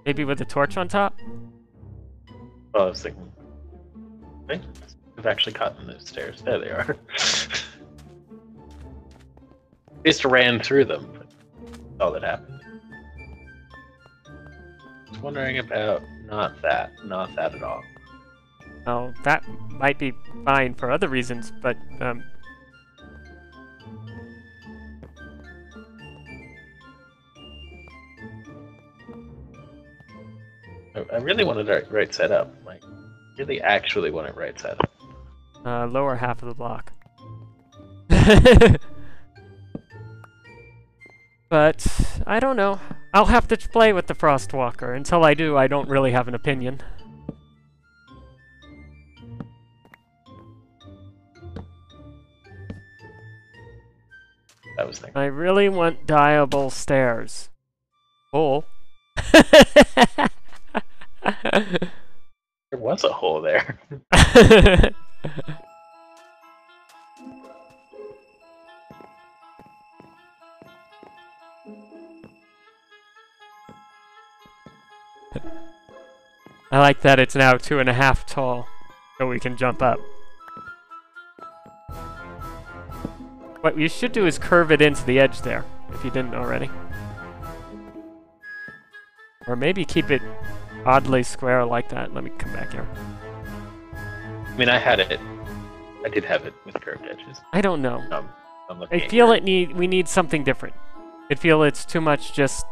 Maybe with a torch on top? Well, I was thinking, right? I've actually caught them those stairs. There they are. I just ran through them. But that's all that happened. I was wondering about not that at all. Oh, that might be fine for other reasons, but I really wanted it right side up. Like, really actually want it right side up. lower half of the block. But, I don't know. I'll have to play with the Frostwalker. Until I do, I don't really have an opinion. I was thinking. I really want diable stairs. Hole. There was a hole there. I like that it's now 2.5 tall, so we can jump up. What you should do is curve it into the edge there, if you didn't already. Or maybe keep it oddly square like that. Let me come back here. I mean, I did have it with curved edges. I don't know. I'm looking I feel we need something different. I feel it's too much just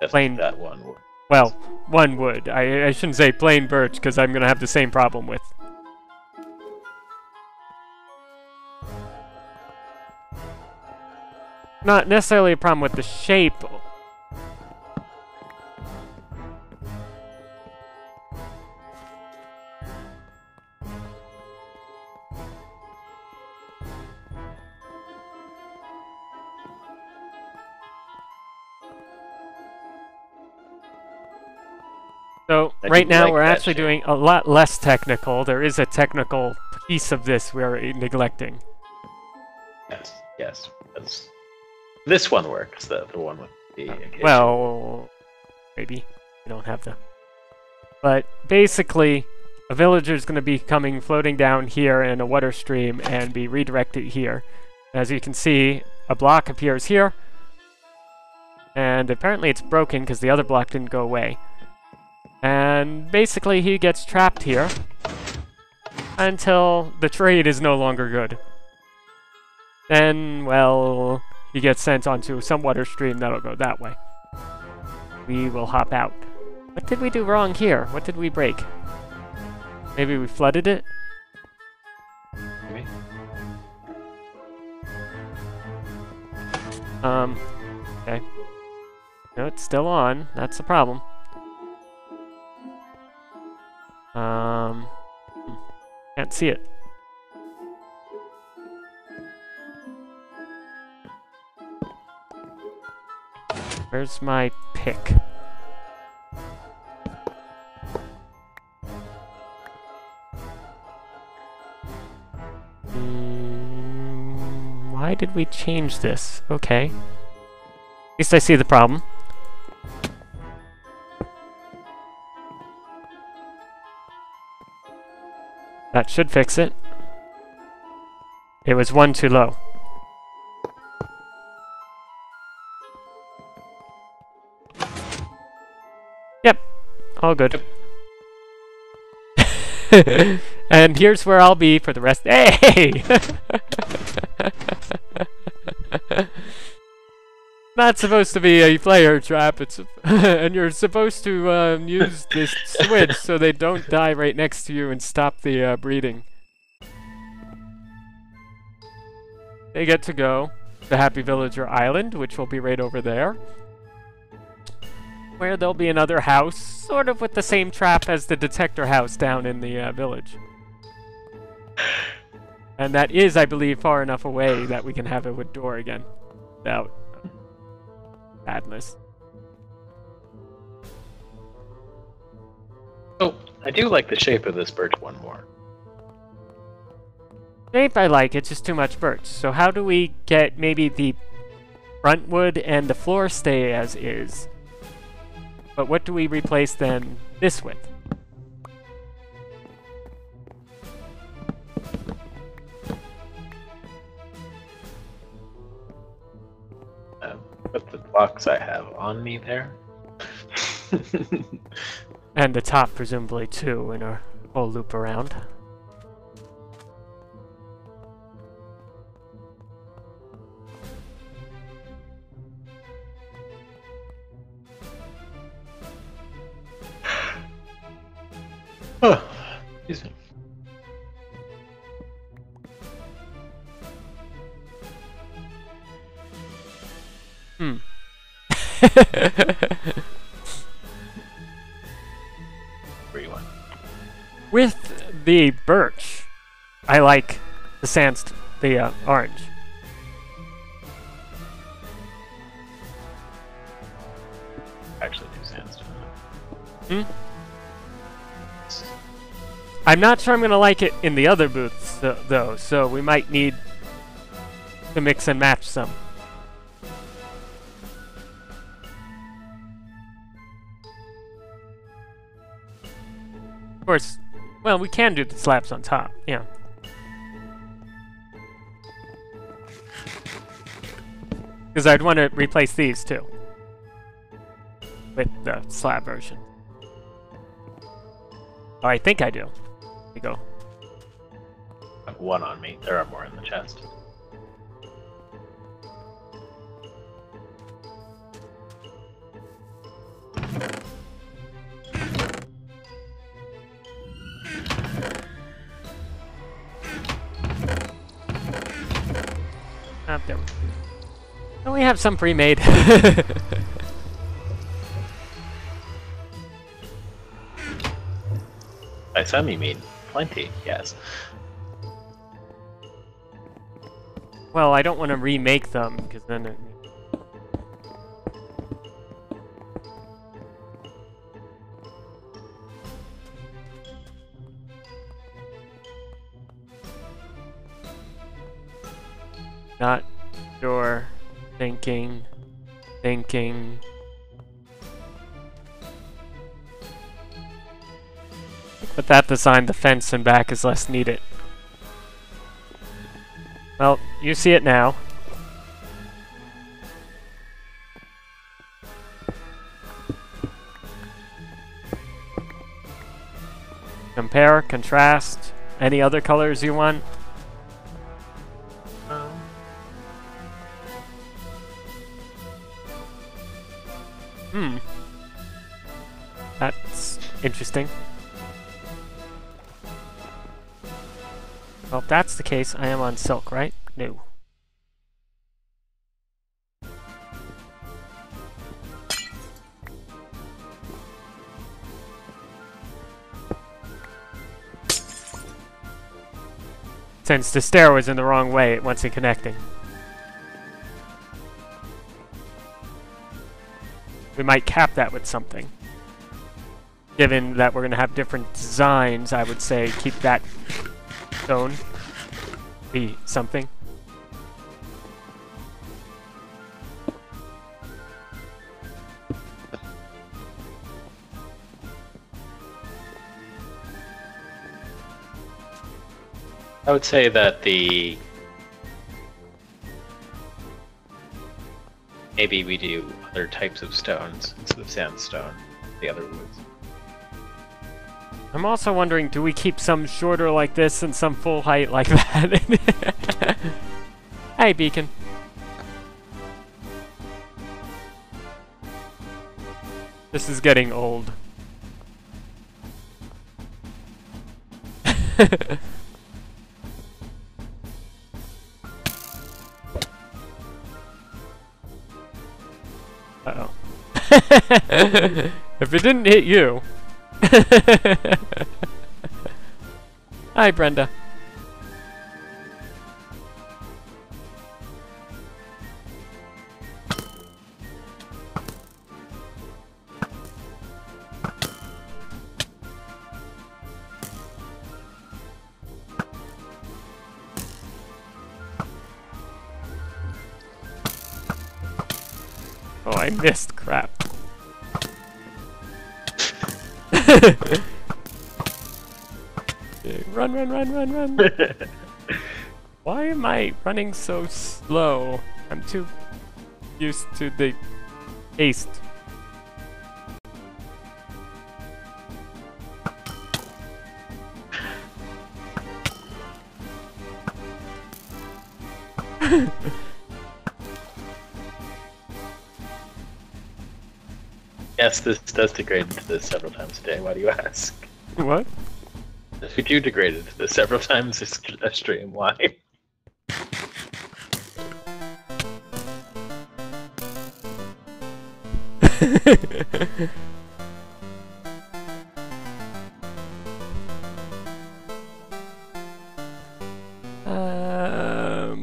plain... that one wood. Well, one wood. I shouldn't say plain birch, because I'm going to have the same problem with. Not necessarily a problem with the shape. So, right now we're actually doing a lot less technical. There is a technical piece of this we're neglecting. Yes. This one works, the one with the well, maybe. We don't have the... But basically, a villager is going to be floating down here in a water stream and be redirected here. As you can see, a block appears here. And apparently it's broken because the other block didn't go away. And basically he gets trapped here until the trade is no longer good. Then, well, he gets sent onto some water stream that'll go that way. We will hop out. What did we do wrong here? What did we break? Maybe we flooded it? Maybe. Okay. No, it's still on. That's the problem. Can't see it. Where's my pick? Why did we change this? Okay. At least I see the problem. That should fix it. It was one too low. Yep, all good. Yep. And here's where I'll be for the rest. Hey! Not supposed to be a player trap. It's and you're supposed to use this switch so they don't die right next to you and stop the breeding. They get to go to the Happy Villager Island, which will be right over there, where there'll be another house, sort of with the same trap as the detector house down in the village. And that is, I believe, far enough away that we can have a wood door again without badness. Oh, I do like the shape of this birch one more. Shape I like, it's just too much birch. So how do we get maybe the front wood and the floor stay as is. But what do we replace then this with? Put the blocks I have on me there. And the top presumably too in a whole loop around. Oh, excuse me. Hmm. Where you want? With the birch, I like the orange. Actually, do sandstone. Hmm? I'm not sure I'm going to like it in the other booths, though, so we might need to mix and match some. Of course, well, we can do the slabs on top, yeah. Because I'd want to replace these, too. With the slab version. Oh, I think I do. There you go. I have one on me. There are more in the chest. There we go. Don't we have some pre-made? By some you mean plenty, yes. Well, I don't want to remake them, because then it... Not sure. Thinking. With that design, the fence and back is less needed. Well, you see it now. Compare, contrast, any other colors you want? That's interesting. Well, if that's the case, I am on silk, right? No. Since the stair was in the wrong way, it wasn't connecting. We might cap that with something. Given that we're going to have different designs, I would say keep that stone be something. I would say that maybe we do other types of stones instead of sandstone, the other woods. I'm also wondering, do we keep some shorter like this and some full height like that? Hey, Beacon. This is getting old. Uh-oh. If it didn't hit you... Hi, Brenda. Oh, I missed. Crap. Run, run, run, run, run. Why am I running so slow? I'm too used to the haste. Yes, this does degrade into this several times a day. Why do you ask? What? If you do degrade into this several times a stream, why?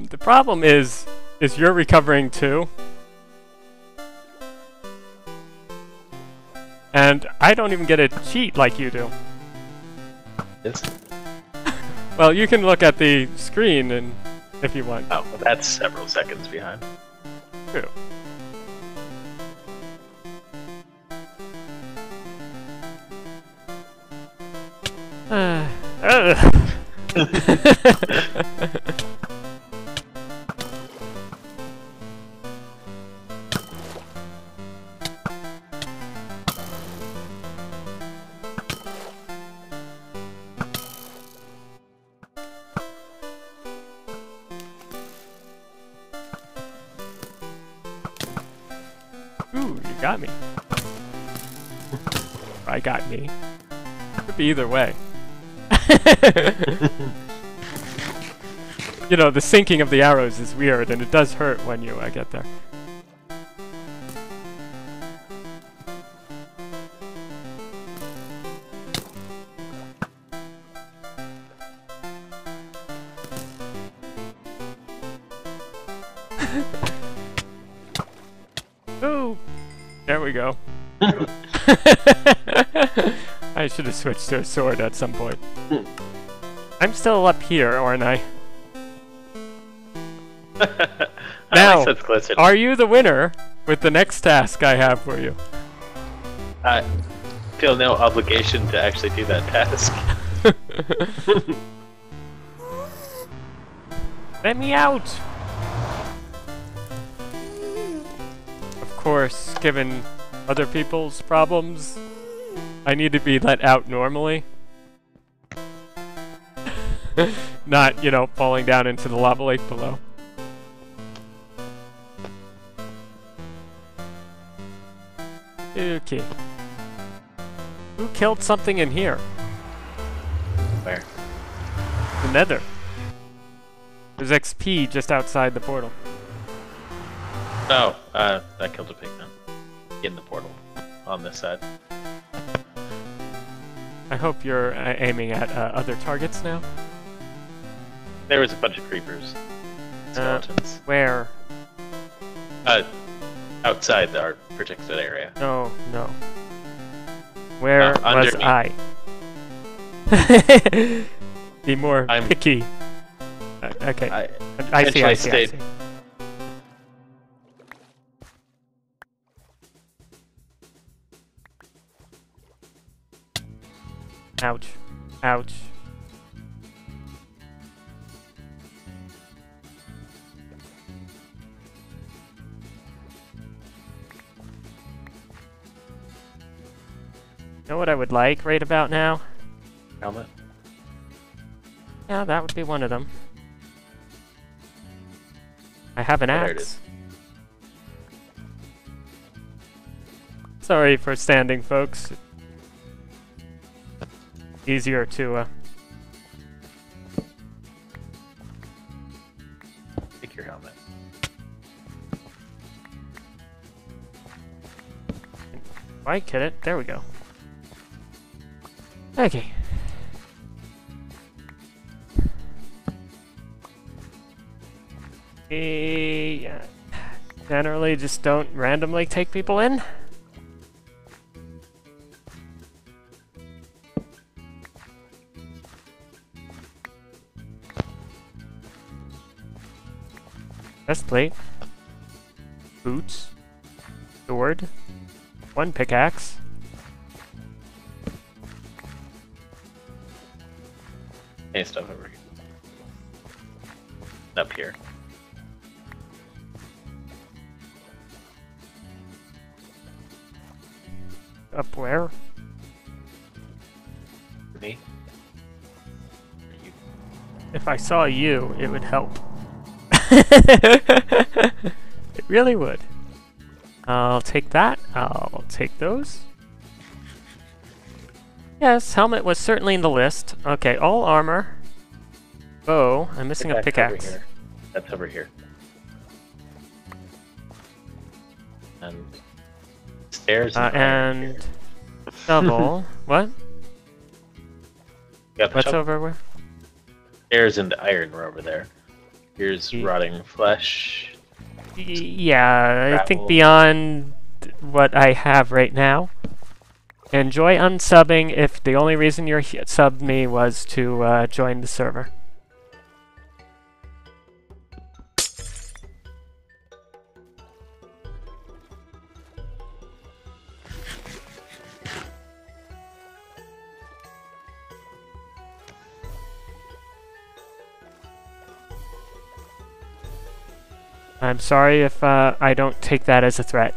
The problem is you're recovering too. And I don't even get a cheat like you do. Yes. Well, you can look at the screen and if you want. Oh, well, that's several seconds behind. True. Ooh, you got me. I got me. Could be either way. You know, the sinking of the arrows is weird, and it does hurt when you get there. Ooh! There we go. I should have switched to a sword at some point. I'm still up here, aren't I? Now, are you the winner with the next task I have for you? I feel no obligation to actually do that task. Let me out! Of course, given other people's problems, I need to be let out normally. Not, you know, falling down into the lava lake below. Okay. Who killed something in here? Where? The Nether. There's XP just outside the portal. Oh, I killed a pigman. In the portal. On this side. I hope you're aiming at other targets now. There was a bunch of creepers. Skeletons. Where? Outside our protected area. No, no. Where was underneath. I? Be more picky. Okay. I see. Ouch. Ouch. You know what I would like right about now? Helmet? Yeah, that would be one of them. I have an There it axe. is. Sorry for standing, folks. Easier to, Take your helmet. Why get it? There we go. Okay. Generally just don't randomly take people in. Breastplate. Boots. sword, 1 pickaxe. Any stuff over here. Up here. Up where? Me? You. If I saw you, it would help. It really would. I'll take that. I'll take those. Yes, helmet was certainly in the list. Okay, all armor. Bow. I'm missing a pickaxe. Over here. That's over here. And stairs and double. What? Yep, What's over where? Stairs into iron were over there. Here's rotting flesh. Yeah, I think beyond what I have right now. Enjoy unsubbing if the only reason you subbed me was to join the server. I'm sorry if I don't take that as a threat.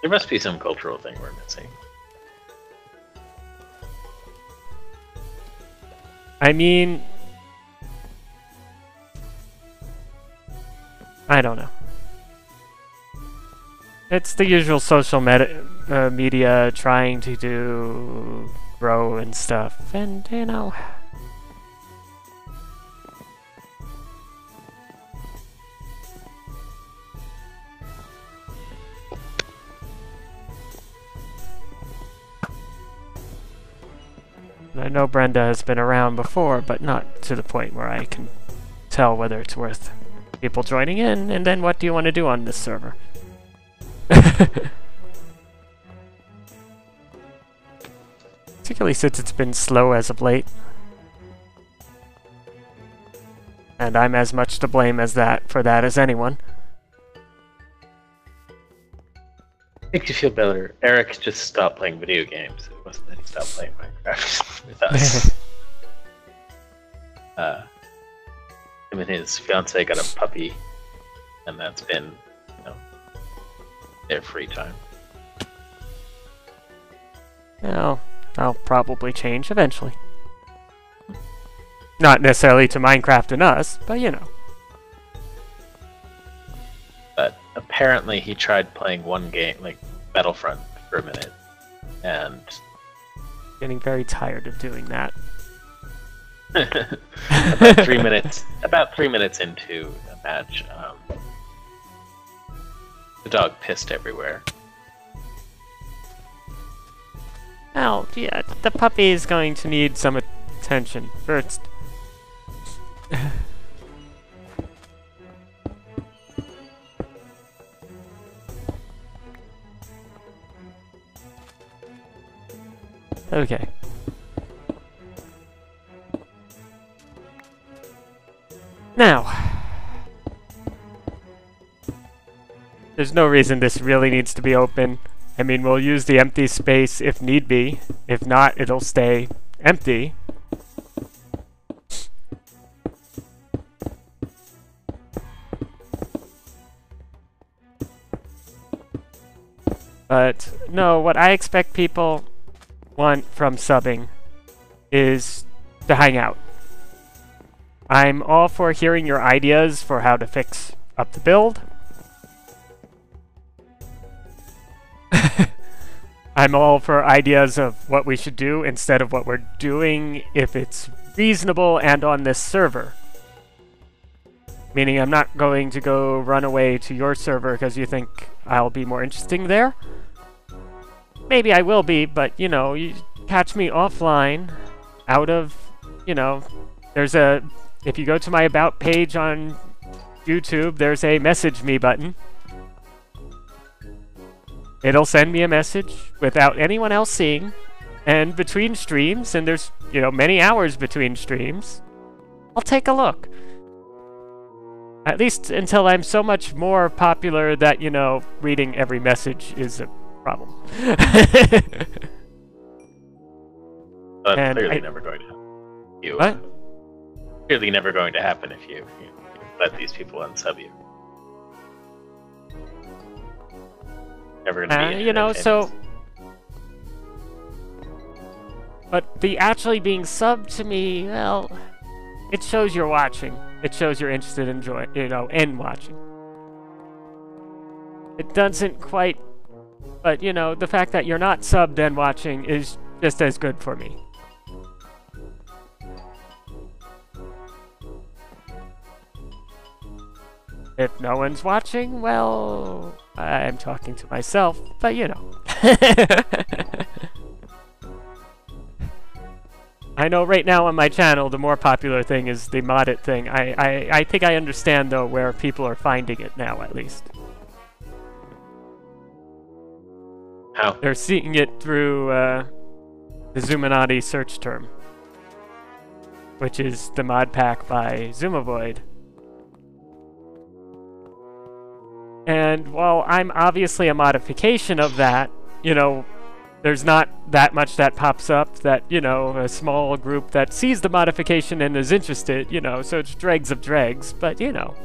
There must be some cultural thing we're missing. I mean, I don't know. It's the usual social media trying to grow and stuff, and you know. I know Brenda has been around before, but not to the point where I can tell whether it's worth people joining in, and then what do you want to do on this server? Particularly since it's been slow as of late. And I'm as much to blame as for that as anyone. Makes you feel better. Eric just stopped playing video games. It wasn't that he stopped playing Minecraft with us. Him and his fiance got a puppy, and that's been, you know, their free time. Well, I'll probably change eventually. Not necessarily to Minecraft and us, but you know. But apparently he tried playing one game, like Battlefront, for a minute, and getting very tired of doing that. about 3 minutes into a match, the dog pissed everywhere. Well, yeah, the puppy is going to need some attention first. Okay. Now, there's no reason this really needs to be open. I mean, we'll use the empty space if need be. If not, it'll stay empty. But no, what I expect people want from subbing is to hang out. I'm all for hearing your ideas for how to fix up the build. I'm all for ideas of what we should do instead of what we're doing if it's reasonable and on this server. Meaning I'm not going to go run away to your server because you think I'll be more interesting there. Maybe I will be, but, you know, you catch me offline, out of, you know, there's a, if you go to my About page on YouTube, there's a message me button. It'll send me a message without anyone else seeing, and between streams, and there's, you know, many hours between streams, I'll take a look. At least until I'm so much more popular that, you know, reading every message is a problem. That's And clearly never going to happen. You, What? clearly never going to happen if you let these people unsub you. Never going to be you know, famous. so... But the actually being subbed to me, well, it shows you're watching. It shows you're interested in in watching. It doesn't quite... But, you know, the fact that you're not subbed and watching is just as good for me. If no one's watching, well, I'm talking to myself, but you know. I know right now on my channel, the more popular thing is the modded thing. I think I understand, though, where people are finding it now, at least. How? They're seeing it through the Zoominati search term, which is the mod pack by Zoomavoid. And while I'm obviously a modification of that, you know, there's not that much that pops up that, you know, a small group that sees the modification and is interested, you know, so it's dregs of dregs, but, you know,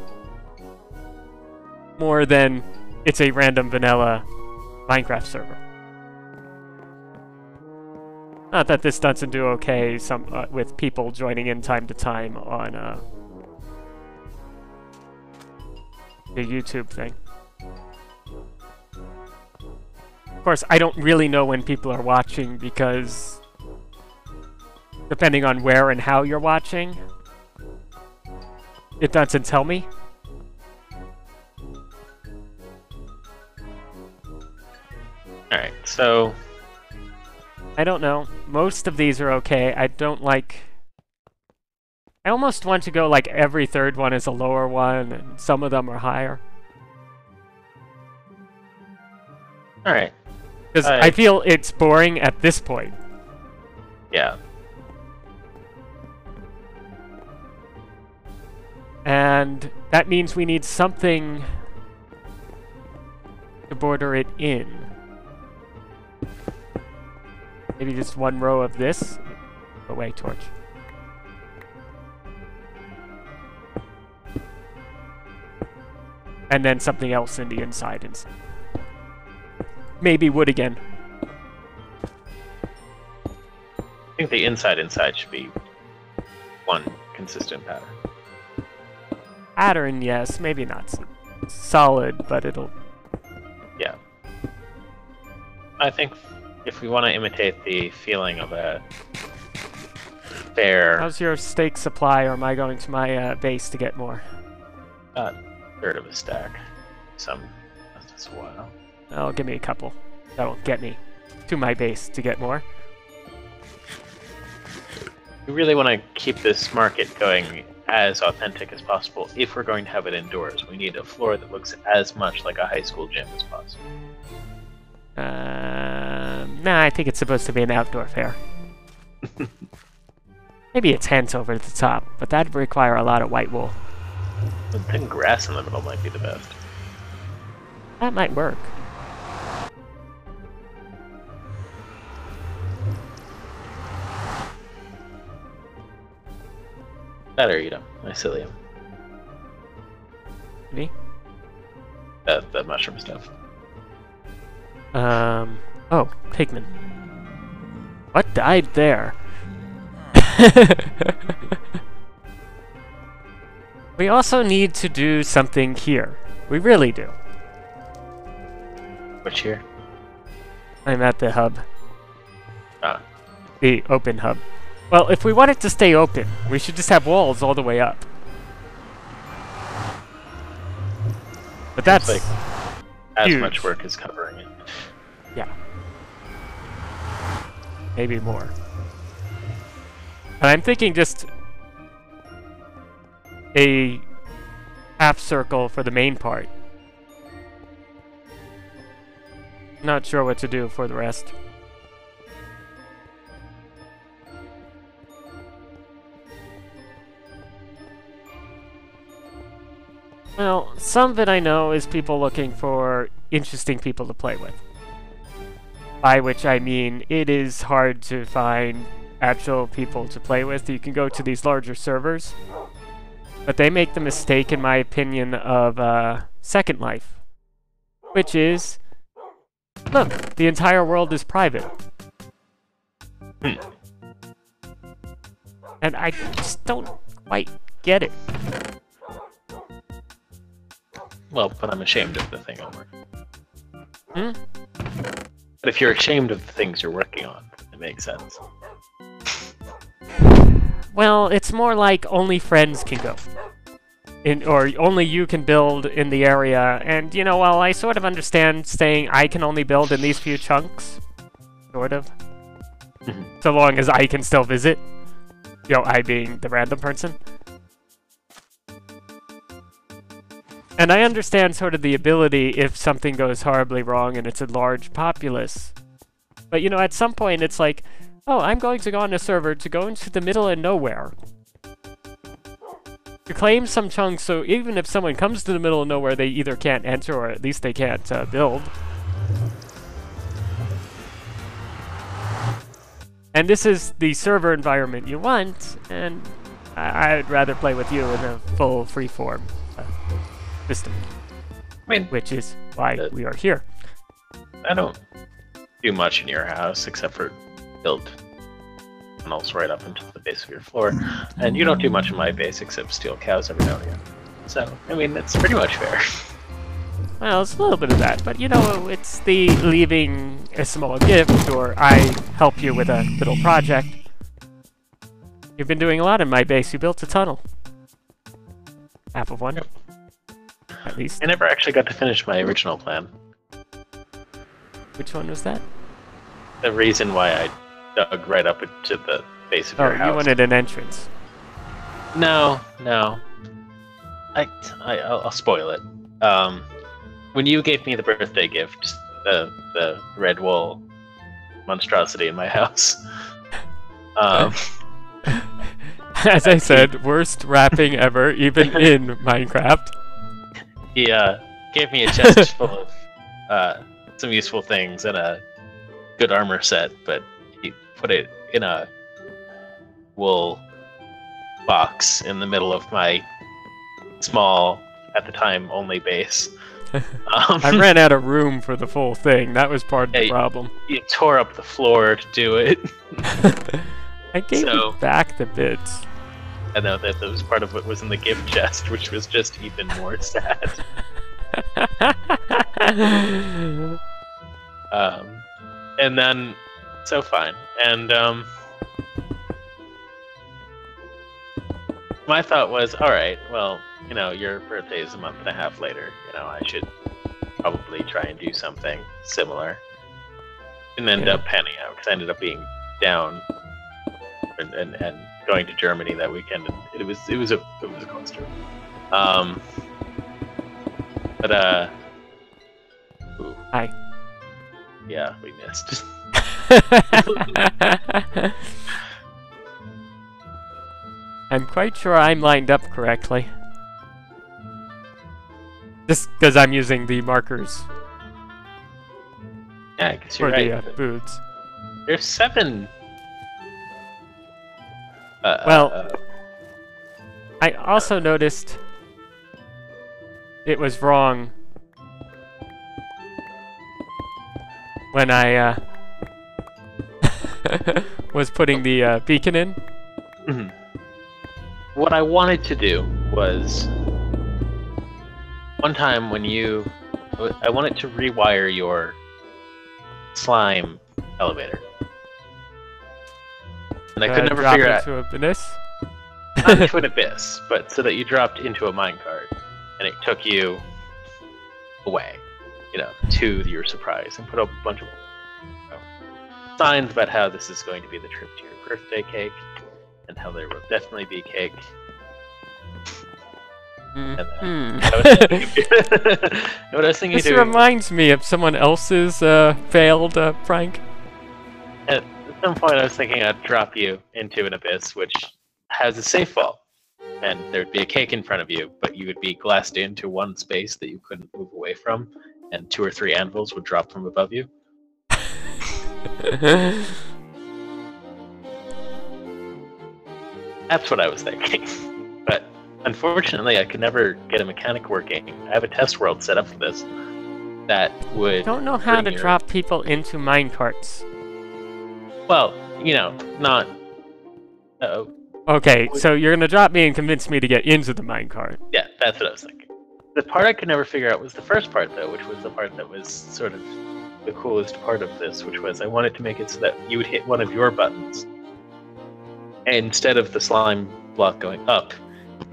more than it's a random vanilla Minecraft server. Not that this doesn't do okay with people joining in time to time on the YouTube thing. Of course, I don't really know when people are watching because depending on where and how you're watching, it doesn't tell me. Alright, so... I don't know. Most of these are okay. I don't like... I almost want to go like every third one is a lower one, and some of them are higher. Alright. Because I feel it's boring at this point. Yeah. And that means we need something to border it in. Maybe just one row of this. Away, torch. And then something else in the inside. Maybe wood again. I think the inside should be one consistent pattern. Pattern, yes. Maybe not solid, but it'll... Yeah. I think if we want to imitate the feeling of a fair... How's your steak supply, or am I going to my base to get more? About a third of a stack. That's a while. Oh, give me a couple. That'll get me to my base to get more. We really want to keep this market going as authentic as possible if we're going to have it indoors. We need a floor that looks as much like a high school gym as possible. Nah, I think it's supposed to be an outdoor fair. Maybe a tent over the top, but that'd require a lot of white wool. The thin grass in the middle might be the best. That might work. That or eat them. Mycelium. Me? The mushroom stuff. Oh, pigman. What died there? We also need to do something here. We really do. Which here? I'm at the hub. Ah. The open hub. Well, if we want it to stay open, we should just have walls all the way up. But that's like as huge. much work as covering it. Yeah. Maybe more. And I'm thinking just a half circle for the main part. Not sure what to do for the rest. Well, some of it I know is people looking for interesting people to play with. By which I mean, it is hard to find actual people to play with. You can go to these larger servers, but they make the mistake, in my opinion, of Second Life. Which is, look, the entire world is private. And I just don't quite get it. Well, but I'm ashamed of the thing I'm working on. Hmm? But if you're ashamed of the things you're working on, it makes sense. Well, it's more like only friends can go. Or only you can build in the area. And, you know, while I sort of understand saying I can only build in these few chunks, sort of, so long as I can still visit, you know, I being the random person. And I understand sort of the ability if something goes horribly wrong and it's a large populace. But, you know, at some point it's like, oh, I'm going to go on a server to go into the middle of nowhere. To claim some chunks, so even if someone comes to the middle of nowhere, they either can't enter or at least they can't build. And this is the server environment you want, and I'd rather play with you in a full freeform system. I mean, which is why we are here. I don't do much in your house except for build tunnels right up into the base of your floor, and you don't do much in my base except steal cows every now and again. So, I mean, it's pretty much fair. Well, it's a little bit of that, but you know, it's the leaving a small gift, or I help you with a little project. You've been doing a lot in my base. You built a tunnel. Half of one. Yep. At least. I never actually got to finish my original plan. Which one was that? The reason why I dug right up into the base of your house. Oh, you wanted an entrance. No. I'll spoil it. When you gave me the birthday gift, the red wool monstrosity in my house. As I said, worst wrapping ever, even in Minecraft. He gave me a chest full of some useful things and a good armor set, but he put it in a wool box in the middle of my small, at the time, only base. I ran out of room for the full thing. That was part of the problem. You tore up the floor to do it. I gave you back the bits. I know that was part of what was in the gift chest, which was just even more sad. And then, so fine. And my thought was, all right, well, you know, your birthday is a month and a half later. You know, I should probably try and do something similar. Didn't end up panning out because I ended up being down and going to Germany that weekend, and it was a cluster. Ooh. Hi. Yeah, we missed. I'm quite sure I'm lined up correctly. Just because I'm using the markers. Yeah, I guess you're for right. the boots. There's 7. I also noticed it was wrong when I was putting the beacon in. Mm-hmm. What I wanted to do was, one time when I wanted to rewire your slime elevator. And I could never figure out... Into abyss? Not into an abyss, but so that you dropped into a minecart, and it took you away, you know, to your surprise, and put up a bunch of signs about how this is going to be the trip to your birthday cake, and how there will definitely be cake. And what I was thinking this reminds me of someone else's failed prank. At some point I was thinking I'd drop you into an abyss which has a safe vault. and there'd be a cake in front of you, but you would be glassed into one space that you couldn't move away from, and 2 or 3 anvils would drop from above you. That's what I was thinking. But unfortunately, I could never get a mechanic working. I have a test world set up for this that would... I don't know how to drop people into minecarts. Well, not... Uh-oh. Okay, so you're gonna drop me and convince me to get into the minecart. Yeah, that's what I was thinking. The part I could never figure out was the first part, though, which was the part that was sort of the coolest part of this, which was I wanted to make it so that you would hit one of your buttons, and instead of the slime block going up,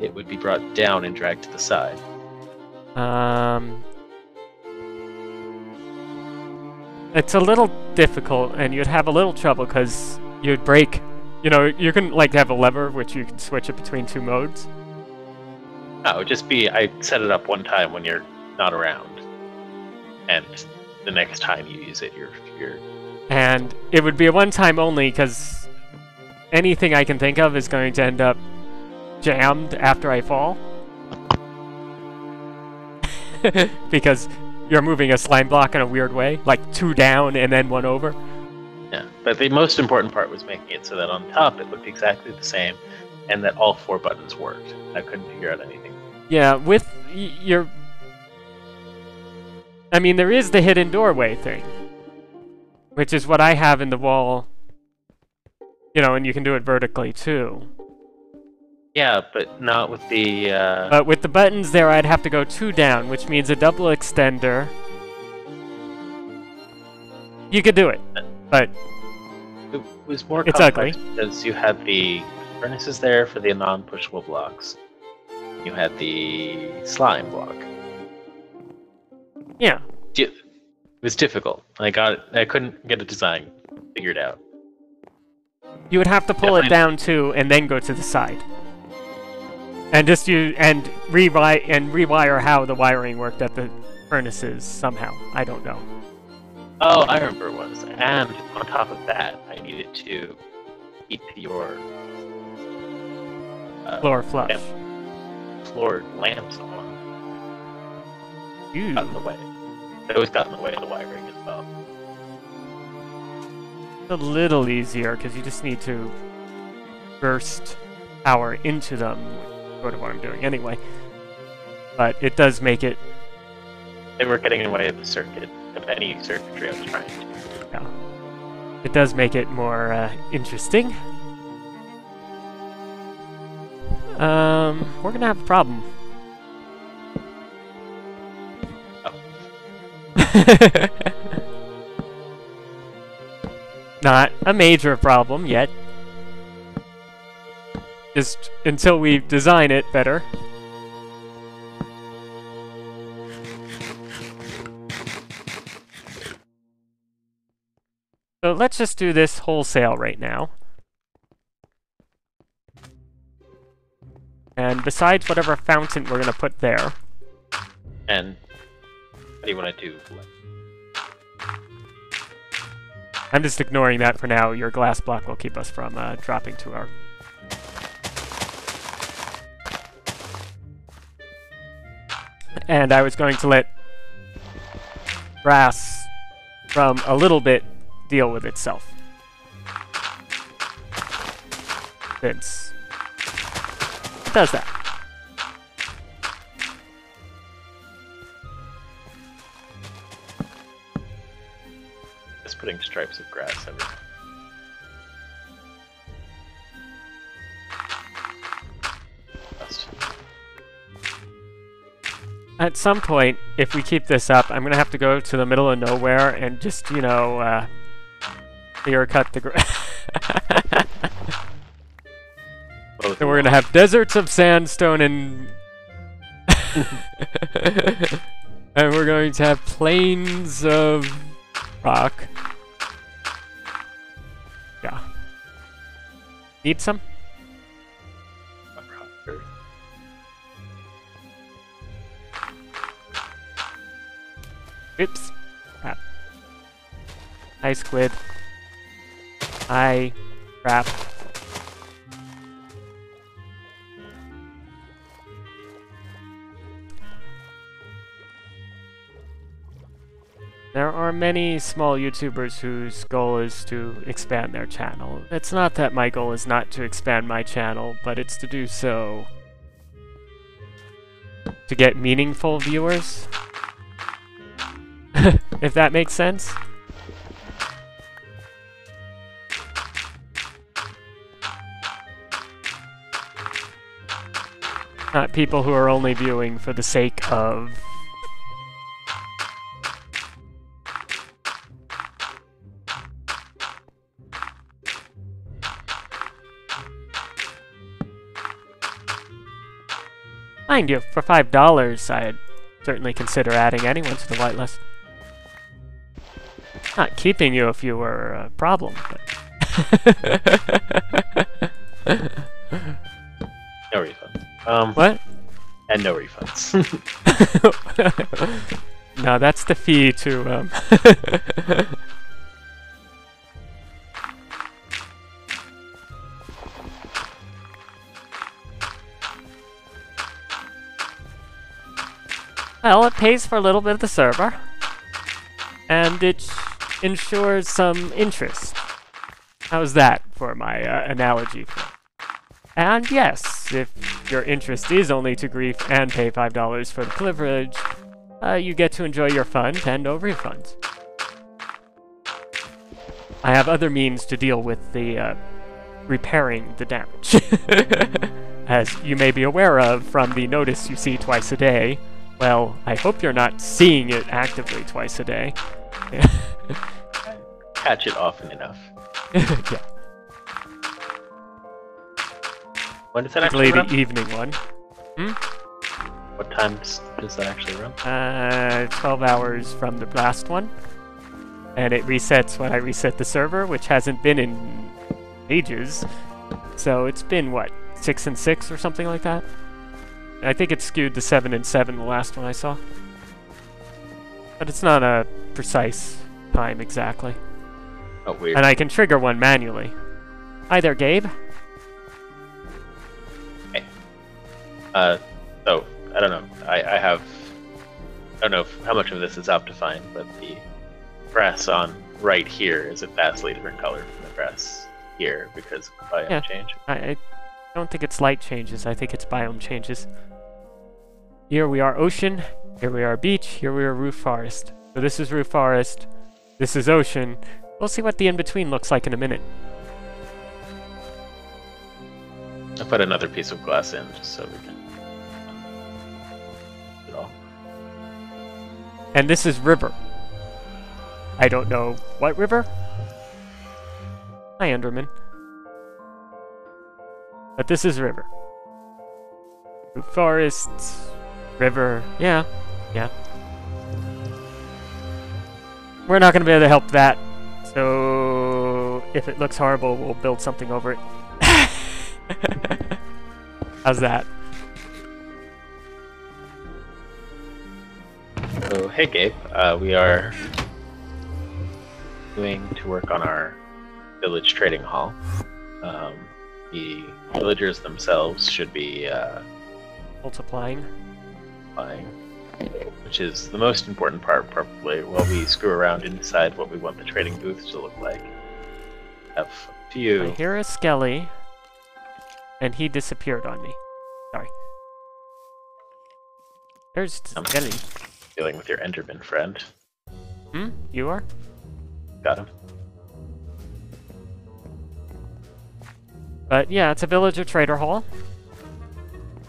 it would be brought down and dragged to the side. It's a little difficult, and you'd have a little trouble because you'd break. You can have a lever which you can switch it between 2 modes. No, it would just be I set it up one time when you're not around, and the next time you use it, you're... And it would be a one-time only because anything I can think of is going to end up jammed after I fall. Because you're moving a slime block in a weird way, like 2 down and then 1 over. Yeah, but the most important part was making it so that on top it looked exactly the same, and that all 4 buttons worked. I couldn't figure out anything. Yeah, with your... I mean, there is the hidden doorway thing, which is what I have in the wall, and you can do it vertically too. Yeah, but not with the... But with the buttons there, I'd have to go 2 down, which means a double extender. You could do it, but... It was more it's complex ugly. because you had the furnaces there for the non-pushable blocks. You had the slime block. Yeah. It was difficult. I couldn't get a design figured out. You would have to pull it down too, and then go to the side. And just rewire how the wiring worked at the furnaces somehow. I don't know. Oh, I remember it was. And on top of that, I needed to keep your Floor flush. Floor lamps on. Ooh. Got in the way. It always got in the way of the wiring as well. A little easier because you just need to burst power into them, sort of what I'm doing anyway. But it does make it... They were getting in the way of the circuit, of any circuitry I was trying to. Yeah. It does make it more interesting. We're gonna have a problem. Oh. Not a major problem yet. Just until we design it better. So let's just do this wholesale right now. And besides whatever fountain we're going to put there. And what do you want to do? I'm just ignoring that for now. Your glass block will keep us from dropping to our... And I was going to let brass from a little bit deal with itself. Since it does that. Just putting stripes of grass everywhere. At some point, if we keep this up, I'm gonna have to go to the middle of nowhere and just, clear cut the grass. And we're gonna have deserts of sandstone and... and we're going to have plains of rock. Yeah. Need some? Oops. Crap. Hi, squid. Hi. Crap. There are many small YouTubers whose goal is to expand their channel. It's not that my goal is not to expand my channel, but it's to do so to get meaningful viewers. If that makes sense. Not people who are only viewing for the sake of mind you, for $5, I'd certainly consider adding anyone to the whitelist. Not keeping you if you were a problem, but... No refunds. What? And no refunds. No, that's the fee to, Well, it pays for a little bit of the server, and it ensures some interest. How's that for my analogy? And yes, if your interest is only to grief and pay $5 for the privilege, you get to enjoy your fun and no refunds. I have other means to deal with the repairing the damage. As you may be aware of from the notice you see twice a day. Well, I hope you're not seeing it actively twice a day. Catch it often enough. Yeah. When does that actually run? The evening one. What time does that actually run? 12 hours from the last one. And it resets when I reset the server, which hasn't been in ages. So it's been, what, 6 and 6 or something like that? I think it skewed to 7 and 7, the last one I saw. But it's not a precise time exactly. Oh, weird. And I can trigger one manually. Hi there, Gabe. Hey. So, I don't know. I don't know how much of this is out-defined, but the grass on right here is a vastly different color from the grass here because of biome change. I don't think it's light changes, I think it's biome changes. Here we are ocean, here we are beach, here we are roof forest. So this is roof forest, this is ocean. We'll see what the in-between looks like in a minute. I'll put another piece of glass in just so we can... it all. And this is river. I don't know what river? Hi, Enderman. But this is river. Roof forest, river, yeah. We're not going to be able to help that, so if it looks horrible, we'll build something over it. How's that? So, hey Gabe, we are doing to work on our village trading hall. The villagers themselves should be Multiplying. Which is the most important part, probably, while we screw around and decide what we want the trading booths to look like. Have a few... I hear a skelly, and he disappeared on me. Sorry. There's skelly. Dealing with your Enderman friend. You are? Got him. But yeah, it's a villager trader hall.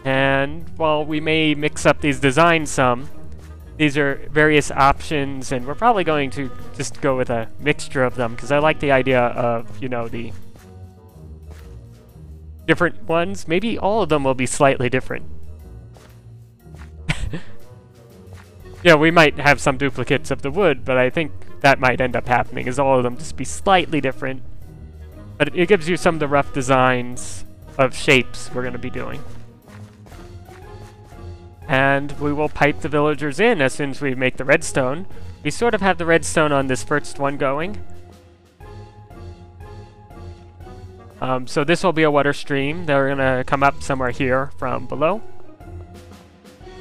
And while we may mix up these designs some, these are various options, and we're probably going to just go with a mixture of them, because I like the idea of, you know, the different ones. Maybe all of them will be slightly different. Yeah, we might have some duplicates of the wood, but I think that might end up happening, is all of them just be slightly different. But it gives you some of the rough designs of shapes we're going to be doing. And we will pipe the villagers in as soon as we make the redstone. We sort of have the redstone on this first one going. So this will be a water stream. They're going to come up somewhere here from below.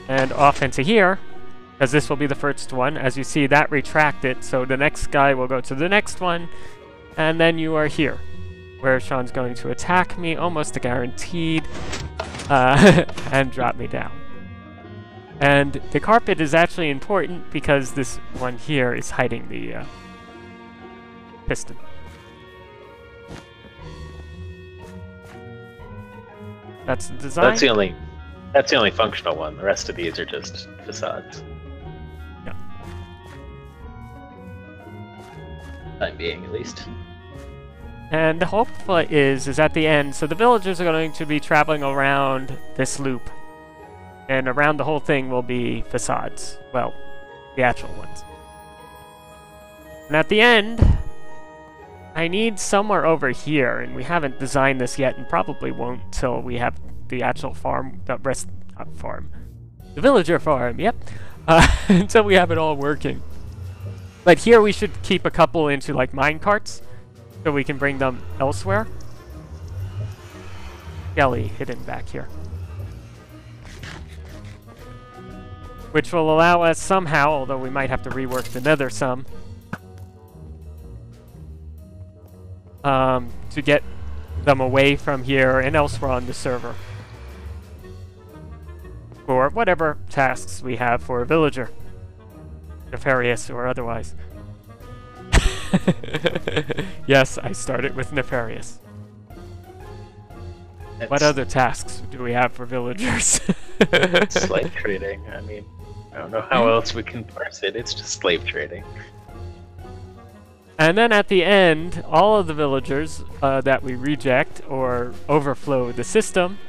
And off into here. because this will be the first one. As you see, that retracted, so the next guy will go to the next one, and then you are here, where Sean's going to attack me, almost guaranteed, and drop me down. And the carpet is actually important because this one here is hiding the piston. That's the design. That's the only functional one. The rest of these are just facades. Yeah. Time being, at least. And the hope is at the end, so the villagers are going to be traveling around this loop. And around the whole thing will be facades. Well, the actual ones. And at the end, I need somewhere over here, and we haven't designed this yet, and probably won't till we have the actual farm, not farm, the villager farm, yep, until we have it all working. But here we should keep a couple into like mine carts, so we can bring them elsewhere. Skelly hidden back here. Which will allow us somehow, although we might have to rework the nether some, to get them away from here and elsewhere on the server. For whatever tasks we have for a villager. Nefarious or otherwise. Yes, I started with nefarious. What other tasks do we have for villagers? Slave trading. I mean, I don't know how else we can parse it. It's just slave trading. And then at the end, all of the villagers that we reject or overflow the system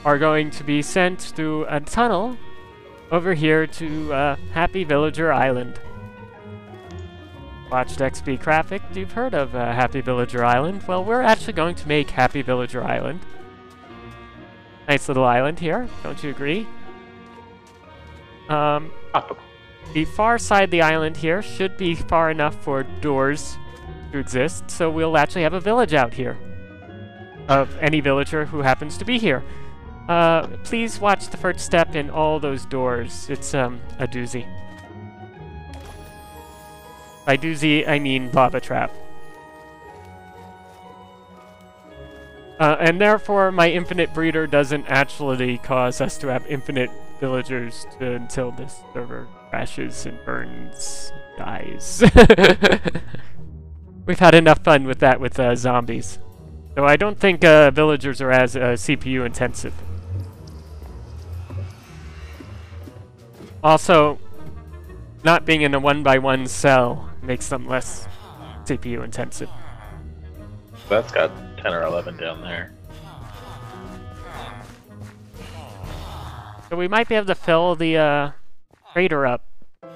are going to be sent through a tunnel over here to Happy Villager Island. Watched XP Graphic, you've heard of Happy Villager Island. Well, we're actually going to make Happy Villager Island. Nice little island here, don't you agree? The far side of the island here should be far enough for doors to exist, so we'll actually have a village out here of any villager who happens to be here. Please watch the first step in all those doors. It's a doozy. By doozy, I mean lava trap. And therefore, my infinite breeder doesn't actually cause us to have infinite villagers until this server crashes and burns, dies. We've had enough fun with that with zombies. So I don't think villagers are as CPU intensive. Also, not being in a 1x1 cell makes them less CPU intensive. That's got 10 or 11 down there. So we might be able to fill the trader up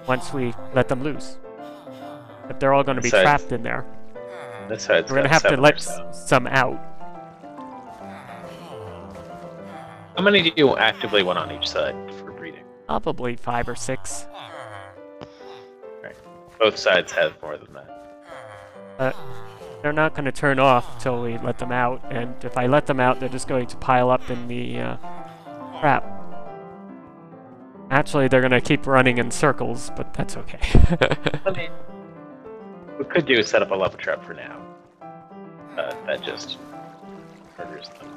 once we let them loose. If they're all going to be trapped in there. This side's we're going to have to let some out. How many do you actively want on each side for breeding? Probably 5 or 6. Right. Both sides have more than that. But they're not going to turn off till we let them out, and if I let them out, they're just going to pile up in the trap. Actually, they're going to keep running in circles, but that's okay. I mean, we could do is set up a lava trap for now. That just murders them.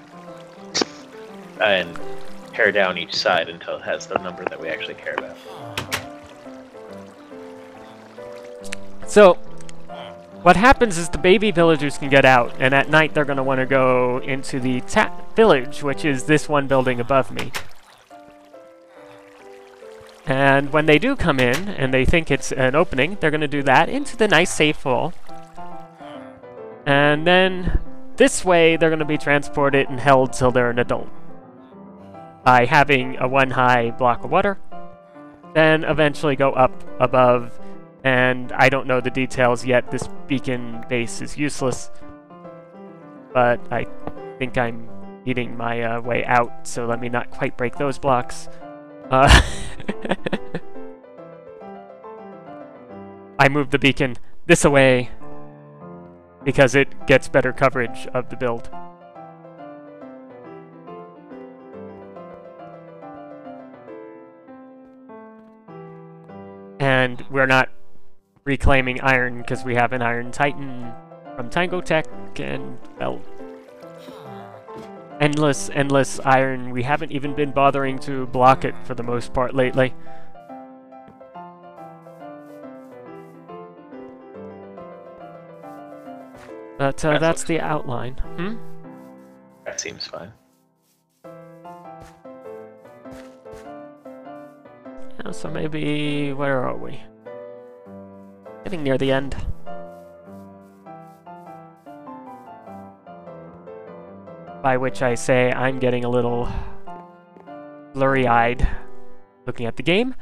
And tear down each side until it has the number that we actually care about. So, what happens is the baby villagers can get out, and at night they're going to want to go into the village, which is this one building above me. And when they do come in, and they think it's an opening, they're going to do that into the nice safe hole. And then, this way, they're going to be transported and held till they're an adult. By having a 1 high block of water. Then eventually go up above, and I don't know the details yet. This beacon base is useless. But I think I'm eating my way out, so let me not quite break those blocks. I moved the beacon this away because it gets better coverage of the build. and we're not reclaiming iron because we have an Iron Titan from Tango Tech, and, well, endless iron. We haven't even been bothering to block it for the most part lately. But that's the outline. That seems fine. Yeah, so maybe, where are we? Getting near the end. By which I say I'm getting a little blurry-eyed looking at the game.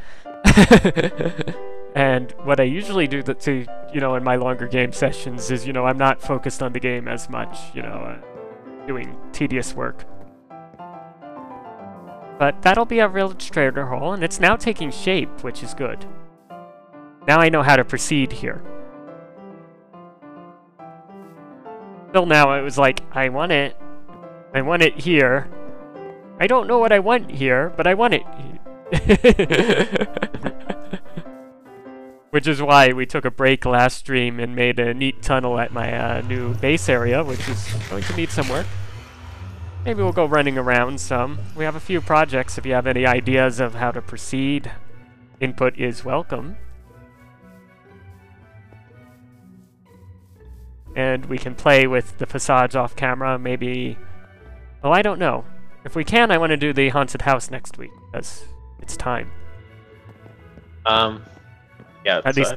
And what I usually do to, you know, in my longer game sessions is, you know, I'm not focused on the game as much, you know, doing tedious work. But that'll be our illustrator hole, and it's now taking shape, which is good. Now I know how to proceed here. Till now it was like, I want it here. I don't know what I want here, but I want it here. Which is why we took a break last stream and made a neat tunnel at my new base area, which is going to need some work. Maybe we'll go running around some. We have a few projects. If you have any ideas of how to proceed, input is welcome. And we can play with the facades off camera, maybe... Oh, I don't know. If we can, I want to do the haunted house next week, because it's time. Yeah, at least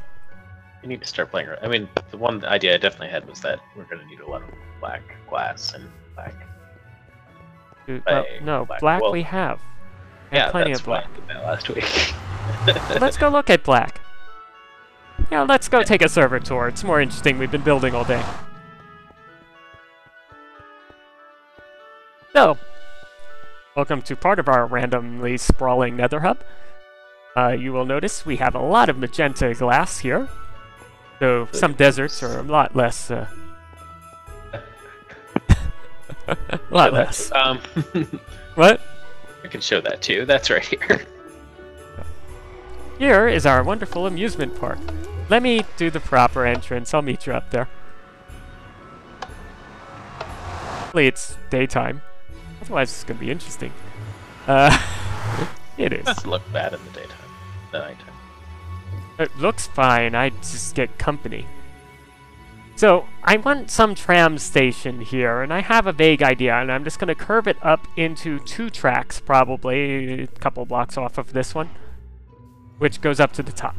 you need to start playing. I mean, the one idea I definitely had was that we're going to need a lot of black glass and black. No, black well, we have. Yeah, plenty that's of black. why I did that last week. Let's go look at black. Yeah, let's go take a server tour. It's more interesting. We've been building all day. So, welcome to part of our randomly sprawling nether hub. You will notice we have a lot of magenta glass here. So some deserts are a lot less. A lot less. What? I can show that too. That's right here. Here is our wonderful amusement park. Let me do the proper entrance. I'll meet you up there. Hopefully it's daytime. Otherwise it's going to be interesting. It is. It doesn't look bad in the daytime. The nighttime. It looks fine. I just get company. So, I want some tram station here, and I have a vague idea, and I'm just going to curve it up into 2 tracks, probably a couple blocks off of this one, which goes up to the top.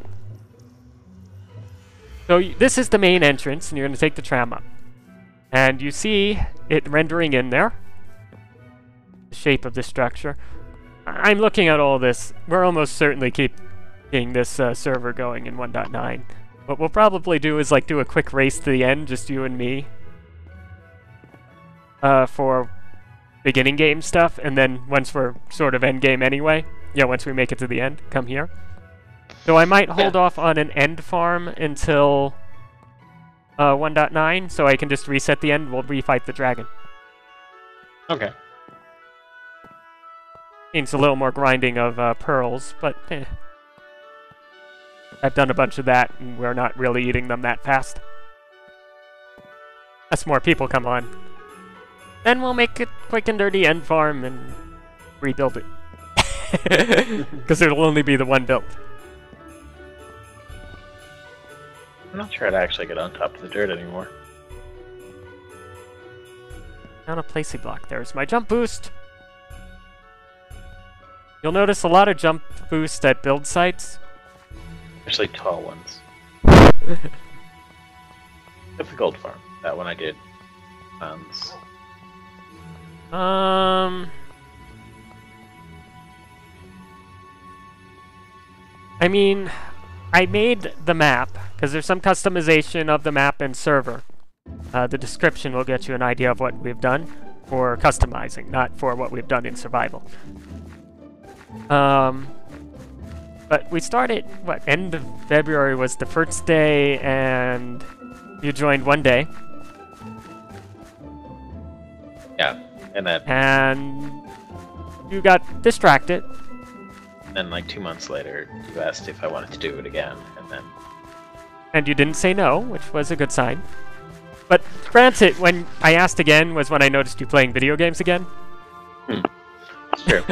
So, this is the main entrance, and you're going to take the tram up. And you see it rendering in there, the shape of the structure. I'm looking at all this. We're almost certainly keeping this server going in 1.9. What we'll probably do is like do a quick race to the end, just you and me, for beginning game stuff, and then once we're sort of end game anyway, yeah, once we make it to the end, come here. So I might hold off on an end farm until 1.9, so I can just reset the end. We'll refight the dragon. Okay. Means a little more grinding of pearls, but I've done a bunch of that, and we're not really eating them that fast. As more people come on. Then we'll make a quick and dirty end farm and rebuild it. Because it'll only be the one build. I'm not sure how to actually get on top of the dirt anymore. Down a placey block. There's my jump boost. You'll notice a lot of jump boost at build sites. Especially tall ones. Except the gold farm. That one I did. I mean, I made the map, because there's some customization of the map and server. The description will get you an idea of what we've done for customizing, not for what we've done in survival. But we started, what, end of February was the first day, and you joined one day. Yeah, and that... And you got distracted. then like 2 months later, you asked if I wanted to do it again, and then... And you didn't say no, which was a good sign. But granted, when I asked again was when I noticed you playing video games again. It's true.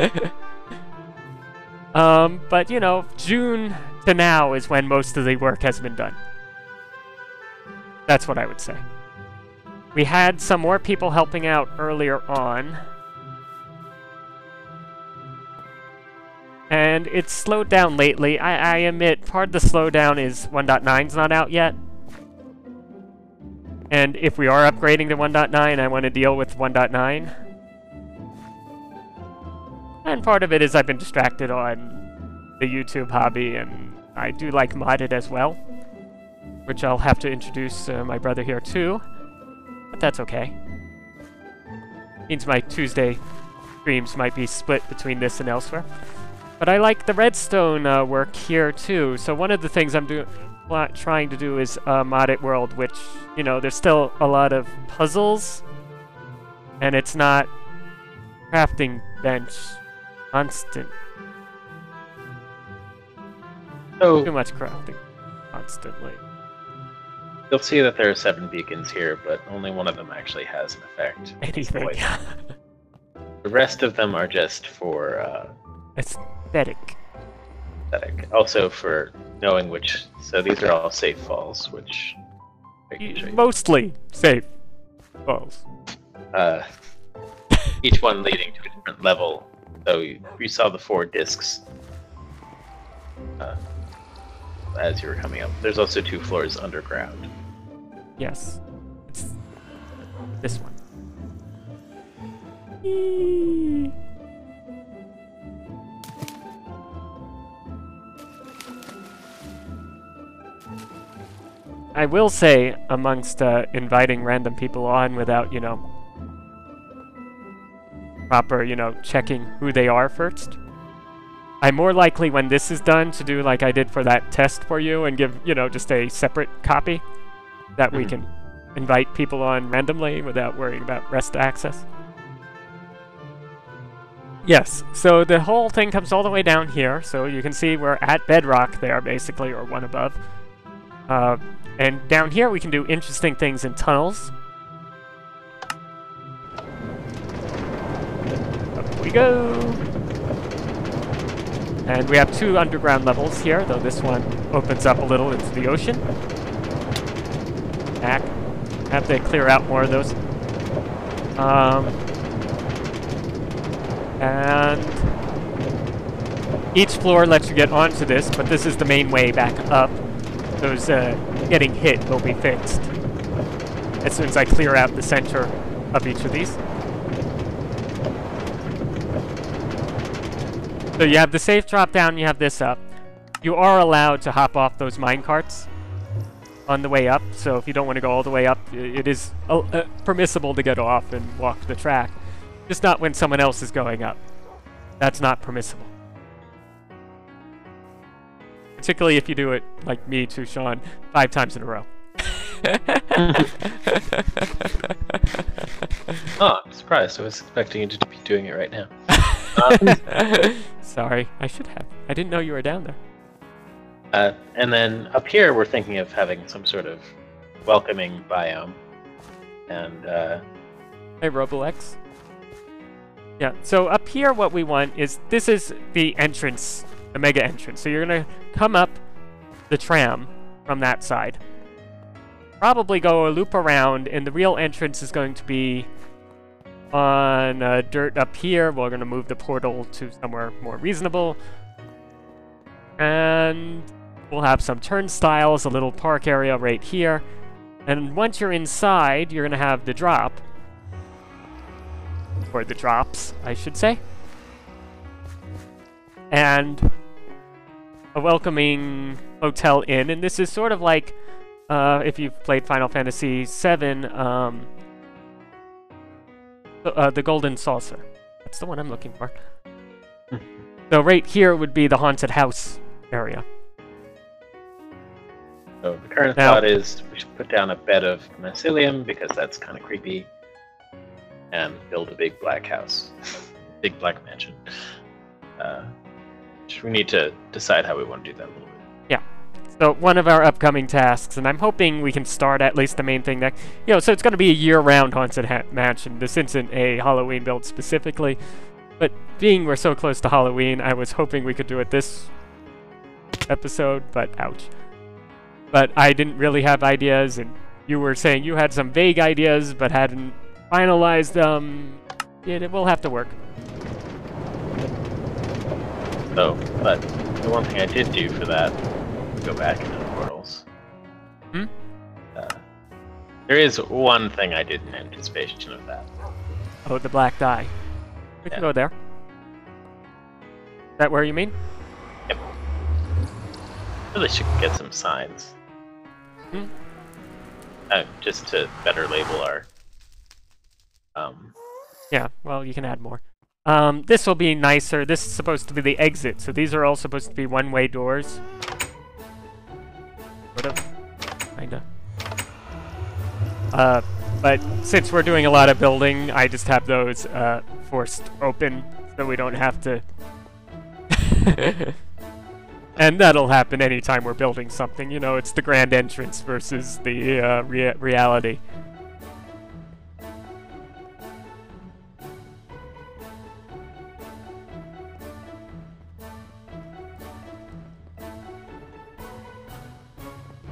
But, you know, June to now is when most of the work has been done. That's what I would say. We had some more people helping out earlier on. And it's slowed down lately. I admit, part of the slowdown is 1.9's not out yet. And if we are upgrading to 1.9, I want to deal with 1.9. And part of it is I've been distracted on the YouTube hobby, and I do like modded as well. Which I'll have to introduce my brother here too. But that's okay. Means my Tuesday streams might be split between this and elsewhere. But I like the redstone work here too. So one of the things I'm trying to do is a modded world, which, you know, there's still a lot of puzzles. And it's not crafting bench constant. So Too much crafting constantly. you'll see that there are 7 beacons here, but only one of them actually has an effect. Anything. The rest of them are just for Aesthetic. aesthetic. Also for knowing which... So these are all safe falls, which... I can show you. Mostly safe falls. Each one leading to a different level. So you saw the 4 discs as you were coming up. There's also 2 floors underground. Yes. It's this one. Eee. I will say, amongst inviting random people on without, you know, proper, you know, checking who they are first, I'm more likely when this is done to do like I did for that test for you and give, you know, just a separate copy that we can invite people on randomly without worrying about rest access. Yes, so the whole thing comes all the way down here, so you can see we're at bedrock there, basically, or one above. And down here we can do interesting things in tunnels. Up we go! And we have 2 underground levels here, though this one opens up a little into the ocean. Back. Have to clear out more of those. And each floor lets you get onto this, but this is the main way back up. Those getting hit will be fixed as soon as I clear out the center of each of these. So you have the safe drop down, you have this up. You are allowed to hop off those minecarts on the way up, so if you don't want to go all the way up, it is permissible to get off and walk the track. Just not when someone else is going up. That's not permissible. Particularly if you do it, like me too, Sean, 5 times in a row. Oh, I'm surprised. I was expecting you to be doing it right now. Sorry, I should have. I didn't know you were down there. And then up here, we're thinking of having some sort of welcoming biome. And, Hey, Robolex. Yeah, so up here what we want is, this is the entrance, the mega entrance. So you're going to come up the tram from that side. Probably go a loop around, and the real entrance is going to be on dirt up here. We're going to move the portal to somewhere more reasonable. And we'll have some turnstiles, a little park area right here. And once you're inside, you're going to have the drop. Or the drops, I should say. And a welcoming hotel inn. And this is sort of like, if you've played Final Fantasy VII, the Golden Saucer. That's the one I'm looking for. So right here would be the haunted house area. So the current thought is we should put down a bed of mycelium because that's kind of creepy. And build a big black house. Big black mansion. which we need to decide how we want to do that a little bit. Yeah. So one of our upcoming tasks, and I'm hoping we can start at least the main thing next. So it's going to be a year-round Haunted Mansion. This isn't a Halloween build specifically, but being we're so close to Halloween, I was hoping we could do it this episode, but ouch. But I didn't really have ideas, and you were saying you had some vague ideas, but hadn't finalized them. It will have to work. So, but the one thing I did do for that, go back into the portals. There is one thing I did in anticipation of that. Oh, the black dye. We can go there. Is that where you mean? Yep. Really should get some signs. Just to better label our... Yeah, well, you can add more. This will be nicer. This is supposed to be the exit, so these are all supposed to be one-way doors. Sort of. Kinda. But since we're doing a lot of building, I just have those forced open, so we don't have to... And that'll happen anytime we're building something. You know, it's the grand entrance versus the reality.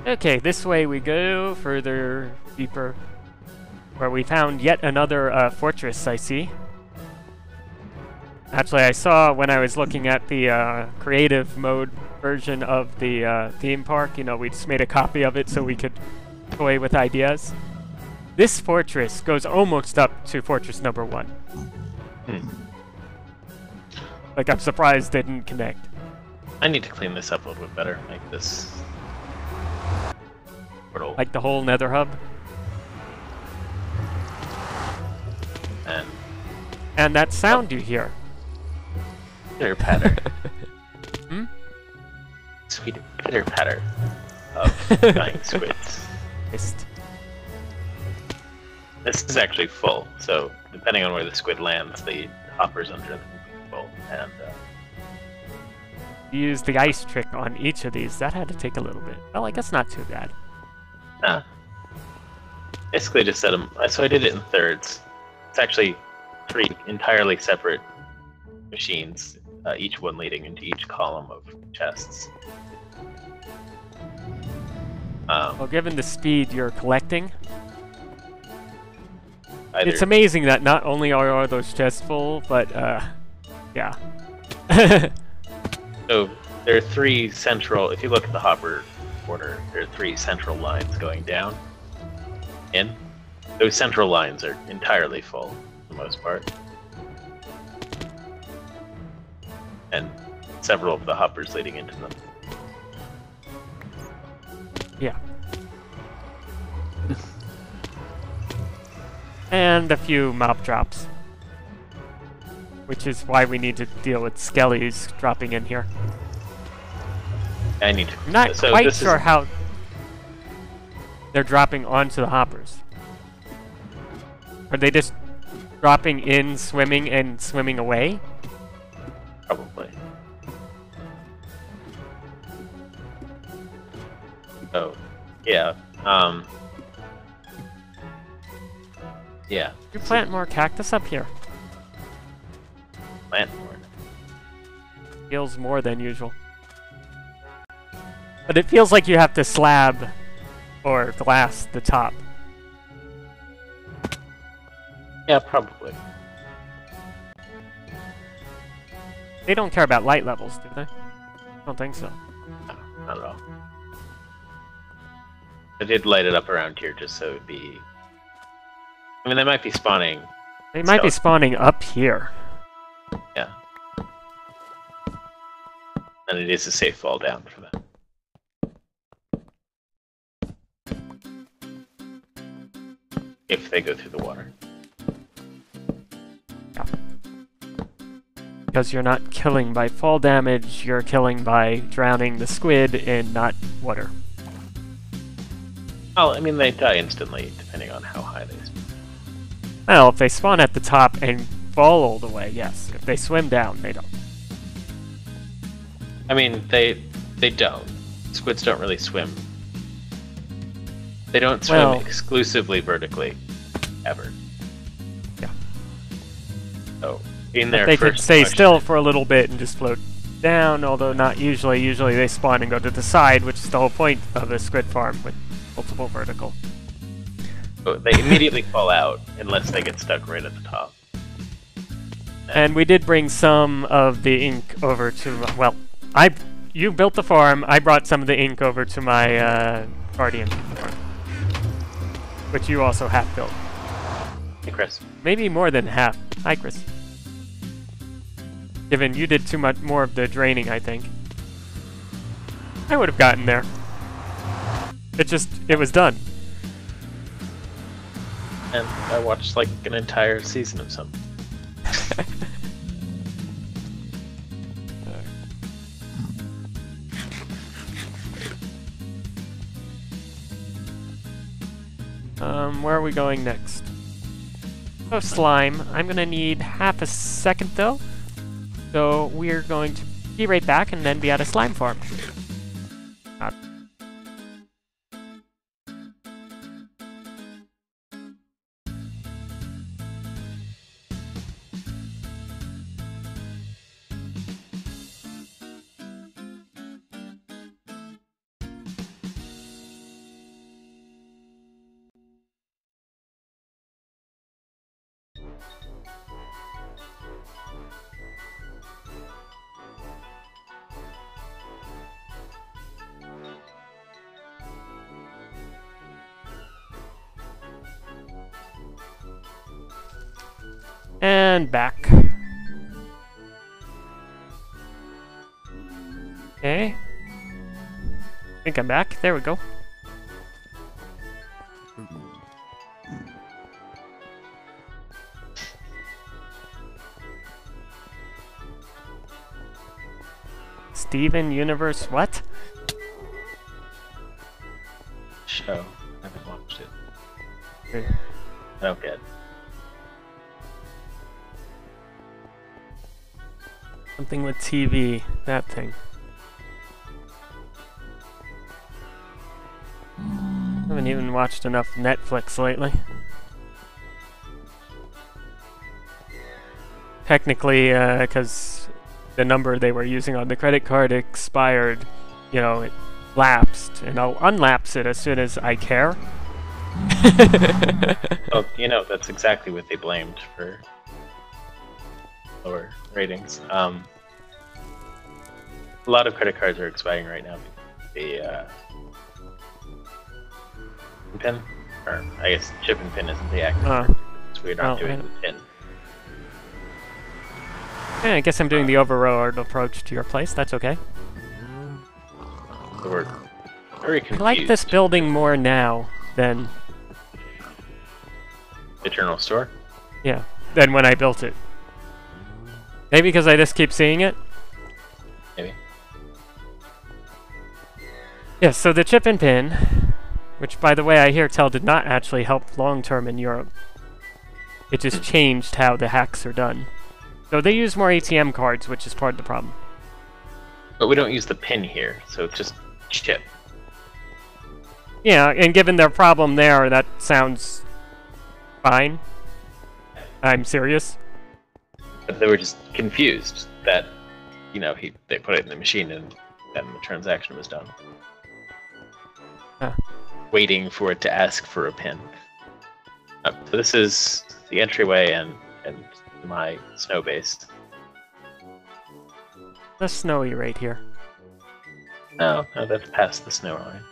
Okay, this way we go, further, deeper, where we found yet another fortress, I see. Actually, I saw when I was looking at the creative mode version of the theme park, we just made a copy of it so we could toy with ideas. This fortress goes almost up to fortress number 1. Like, I'm surprised they didn't connect. I need to clean this up a little bit better, make this... portal. Like the whole nether hub? And that sound you hear. Pitter patter. Sweet pitter patter of dying squids. Mist. This is actually full, so depending on where the squid lands, the hoppers under them will be full. And use the ice trick on each of these. That had to take a little bit. Well, I guess not too bad. Basically just set them. So I did it in thirds. It's actually 3 entirely separate machines, each one leading into each column of chests. Well, given the speed you're collecting, It's amazing that not only are those chests full, but, yeah. So, there are 3 central, if you look at the hopper order, there are 3 central lines going down, in. Those central lines are entirely full, for the most part. And several of the hoppers leading into them. Yeah. And a few mob drops. Which is why we need to deal with skellies dropping in here. I need to... I'm not quite sure how they're dropping onto the hoppers. Are they just dropping in, swimming, and swimming away? Probably. Oh, yeah. Yeah. You plant more cactus up here. Plant more. Feels more than usual. But it feels like you have to slab or glass the top. Yeah, probably. They don't care about light levels, do they? I don't think so. No, not at all. I did light it up around here just so it would be... I mean, they might be spawning... They might be spawning up here. Yeah. And it is a safe fall down for them. If they go through the water. Yeah. Because you're not killing by fall damage, you're killing by drowning the squid in not water. Well, I mean, they die instantly, depending on how high they spawn. Well, if they spawn at the top and fall all the way, yes. If they swim down, they don't. I mean, they don't. Squids don't really swim. They don't swim exclusively vertically, ever. Yeah. So in their they first could stay motion, still for a little bit and just float down, although not usually. Usually they spawn and go to the side, which is the whole point of a squid farm with multiple vertical. they immediately fall out unless they get stuck right at the top. And we did bring some of the ink over to, well, you built the farm, I brought some of the ink over to my Guardian farm, which you also half built. Hey, Chris. Maybe more than half. Hi, Chris. Given you did too much more of the draining, I think. I would have gotten there. It was done. And I watched like an entire season of something. Where are we going next? Oh, slime. I'm gonna need half a second though. So we're going to be right back and then be at a slime farm. And back. Okay. I think I'm back. There we go. Steven Universe, what? Show. I haven't watched it. Okay. I don't get it. Something with TV, that thing. Haven't even watched enough Netflix lately. Technically, because the number they were using on the credit card expired, you know, it lapsed, and I'll unlapse it as soon as I care. Well, you know, that's exactly what they blamed for lower ratings. A lot of credit cards are expiring right now. The pin, or I guess chip and pin isn't the active. So we're not doing the pin. Yeah, I guess I'm doing the overroad approach to your place. That's okay. So we're very confused. I like this building more now than the General Store? Yeah, than when I built it. Maybe because I just keep seeing it? Maybe. Yeah, so the chip and pin, which by the way I hear tell did not actually help long-term in Europe. It just changed how the hacks are done. So they use more ATM cards, which is part of the problem. But we don't use the pin here, so it's just chip. Yeah, and given their problem there, that sounds fine. I'm serious. But they were just confused that, you know, they put it in the machine and then the transaction was done. Waiting for it to ask for a pin. So this is the entryway and my snow base. That's snowy right here. No, that's past the snow line.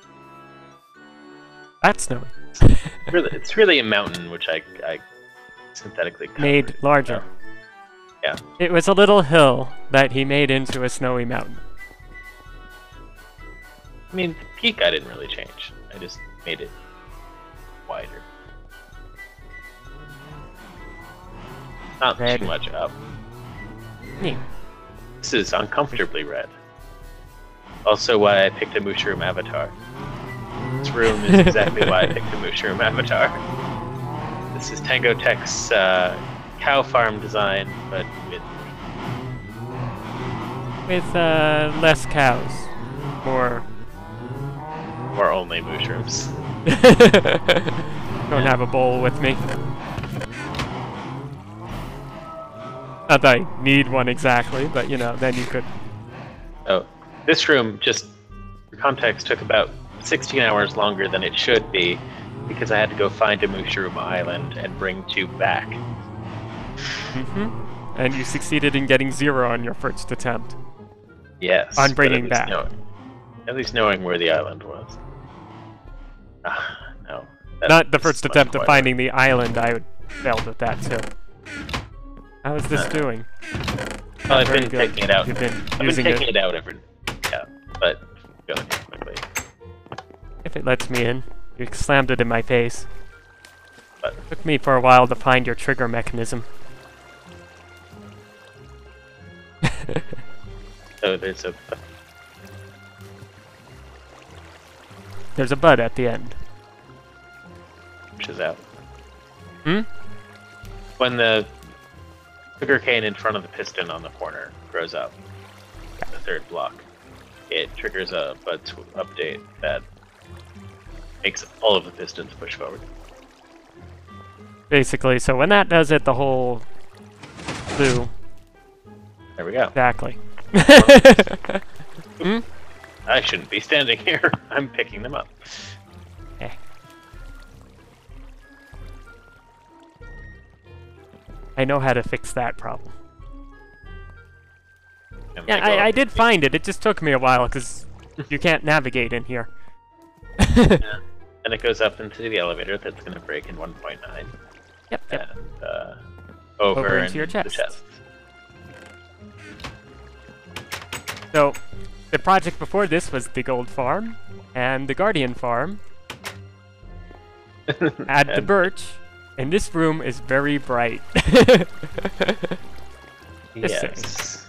That's snowy. It's really a mountain, which I synthetically covered. Made larger. So, yeah. It was a little hill that he made into a snowy mountain. I mean, the peak I didn't really change. I just made it wider. Not Red. too much up. Neat. This is uncomfortably red. Also why I picked a mushroom avatar. This room is exactly why I picked a mushroom avatar. This is Tango Tech's cow farm design, but with... With less cows. More. Or only mushrooms. Don't have a bowl with me. Not that I need one exactly, but you know, then you could. Oh, this room, just for context, took about 16 hours longer than it should be because I had to go find a mushroom island and bring 2 back. Mm-hmm. And you succeeded in getting 0 on your first attempt. Yes. On bringing back. At least knowing where the island was. No. Not the first attempt of finding the island, I would failed at that too. How is this doing? Well, I've been taking it out. You've been I've been using taking it out every... Yeah, but going quickly. If it lets me in. You slammed it in my face. But It took me for a while to find your trigger mechanism. so there's a... There's a bud at the end. Which is out. Hmm? When the sugarcane in front of the piston on the corner grows up, the 3rd block, it triggers a bud update that makes all of the pistons push forward. Basically, so when that does it, the whole blue. There we go. Exactly. Hmm? I shouldn't be standing here. I'm picking them up. Okay. I know how to fix that problem. And Yeah, they go I up. did find it. It just took me a while because you can't navigate in here. Yeah. And it goes up into the elevator that's going to break in 1.9. Yep, yep. And over into your the chest. So, the project before this was the gold farm and the guardian farm. Add the birch, and this room is very bright. Yes.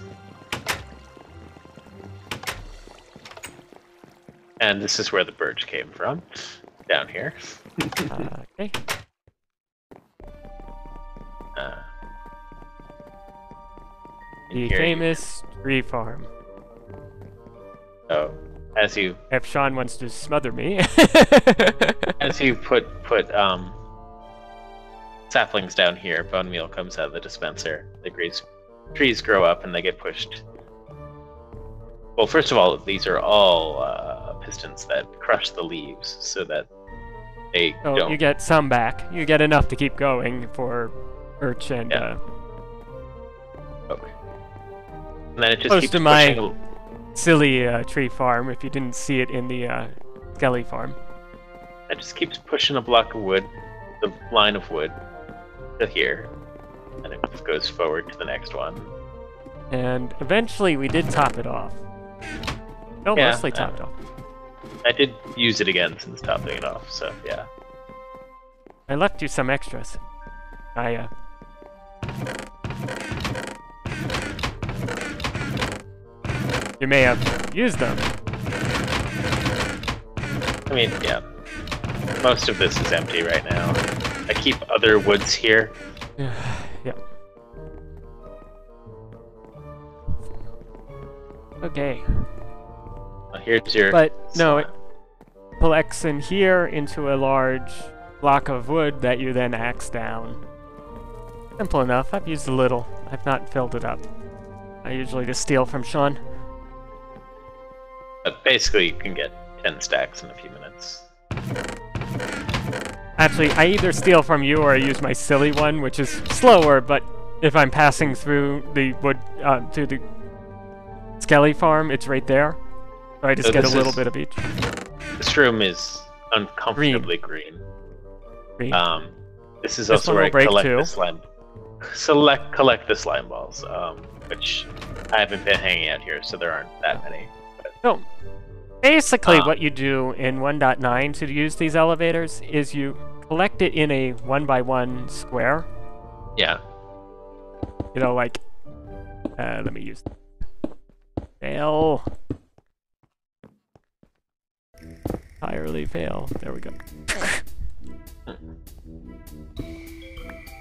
And this is where the birch came from, down here. Okay. The here famous tree farm. So, as you If Sean wants to smother me. put saplings down here, bone meal comes out of the dispenser. The trees grow up and they get pushed. Well, first of all, these are all pistons that crush the leaves so that they So don't. you get some back. You get enough to keep going for birch and Yeah. Okay. And then it just Close keeps to my- pushing. silly tree farm if you didn't see it in the Skelly farm. It just keeps pushing a block of wood, the line of wood, to here, and it just goes forward to the next one. And eventually we did top it off. No, Yeah, mostly topped off. I did use it again since topping it off, so yeah. I left you some extras. You may have used them. I mean, yeah. Most of this is empty right now. I keep other woods here. Yeah. Okay. Well, here's your... But no, it collects in here into a large block of wood that you then axe down. Simple enough. I've used a little. I've not filled it up. I usually just steal from Sean. But basically, you can get 10 stacks in a few minutes. Actually, I either steal from you or I use my silly one, which is slower, but if I'm passing through the wood, through the Skelly farm, it's right there. So I just So get a this little is- bit of each. This room is uncomfortably green. Green. This is This also one where will I break collect too. the slime. Collect the slime balls, which I haven't been hanging out here, so there aren't that many. But, So, basically what you do in 1.9 to use these elevators is you collect it in a 1x1 square. yeah. You know, like, let me use fail. Entirely fail. There we go.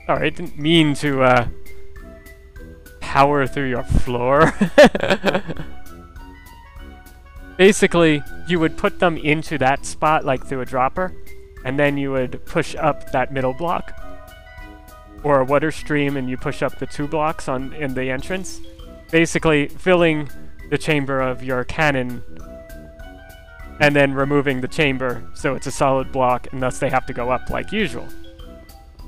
Sorry, I didn't mean to power through your floor. Basically, you would put them into that spot, like through a dropper, and then you would push up that middle block. Or a water stream, and you push up the 2 blocks in the entrance. Basically, filling the chamber of your cannon, and then removing the chamber, so it's a solid block, and thus they have to go up like usual.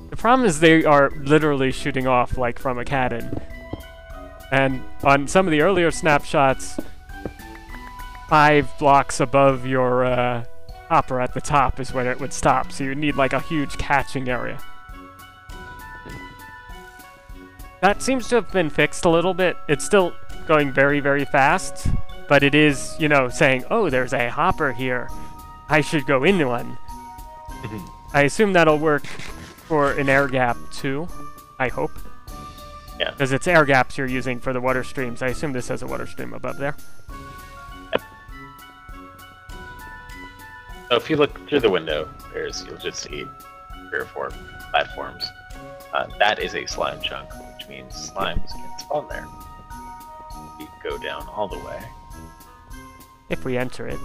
The problem is they are literally shooting off, like, from a cannon. And on some of the earlier snapshots, 5 blocks above your hopper at the top is where it would stop, so you need, like, a huge catching area. That seems to have been fixed a little bit. It's still going very, very fast, but it is, you know, saying, oh, there's a hopper here. I should go into one. I assume that'll work for an air gap, too. I hope. Yeah. Because it's air gaps you're using for the water streams. I assume this has a water stream above there. So if you look through the window, you'll just see 3 or 4 platforms. That is a slime chunk, which means slimes can spawn there. We go down all the way. If we enter it.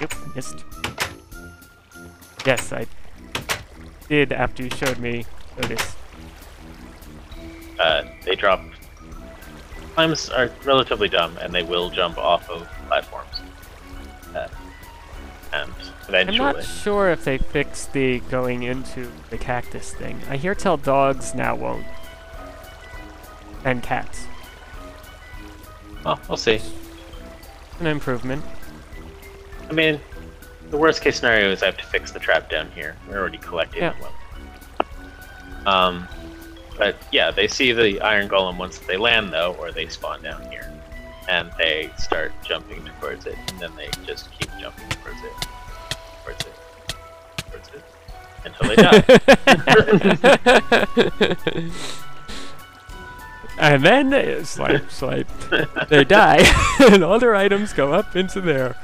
Yep, missed. Yes, I did, after you showed me, notice. They drop... Slimes are relatively dumb, and they will jump off of platforms. And eventually... I'm not sure if they fixed the going into the cactus thing. I hear tell dogs now won't. And cats. Well, we'll see. An improvement. I mean, the worst case scenario is I have to fix the trap down here. We're already collecting one. But yeah, they see the iron golem once they land though, or they spawn down here. And they start jumping towards it, and then they just keep jumping towards it, until they die. And then, swipe, swipe, they die, and all their items go up into there.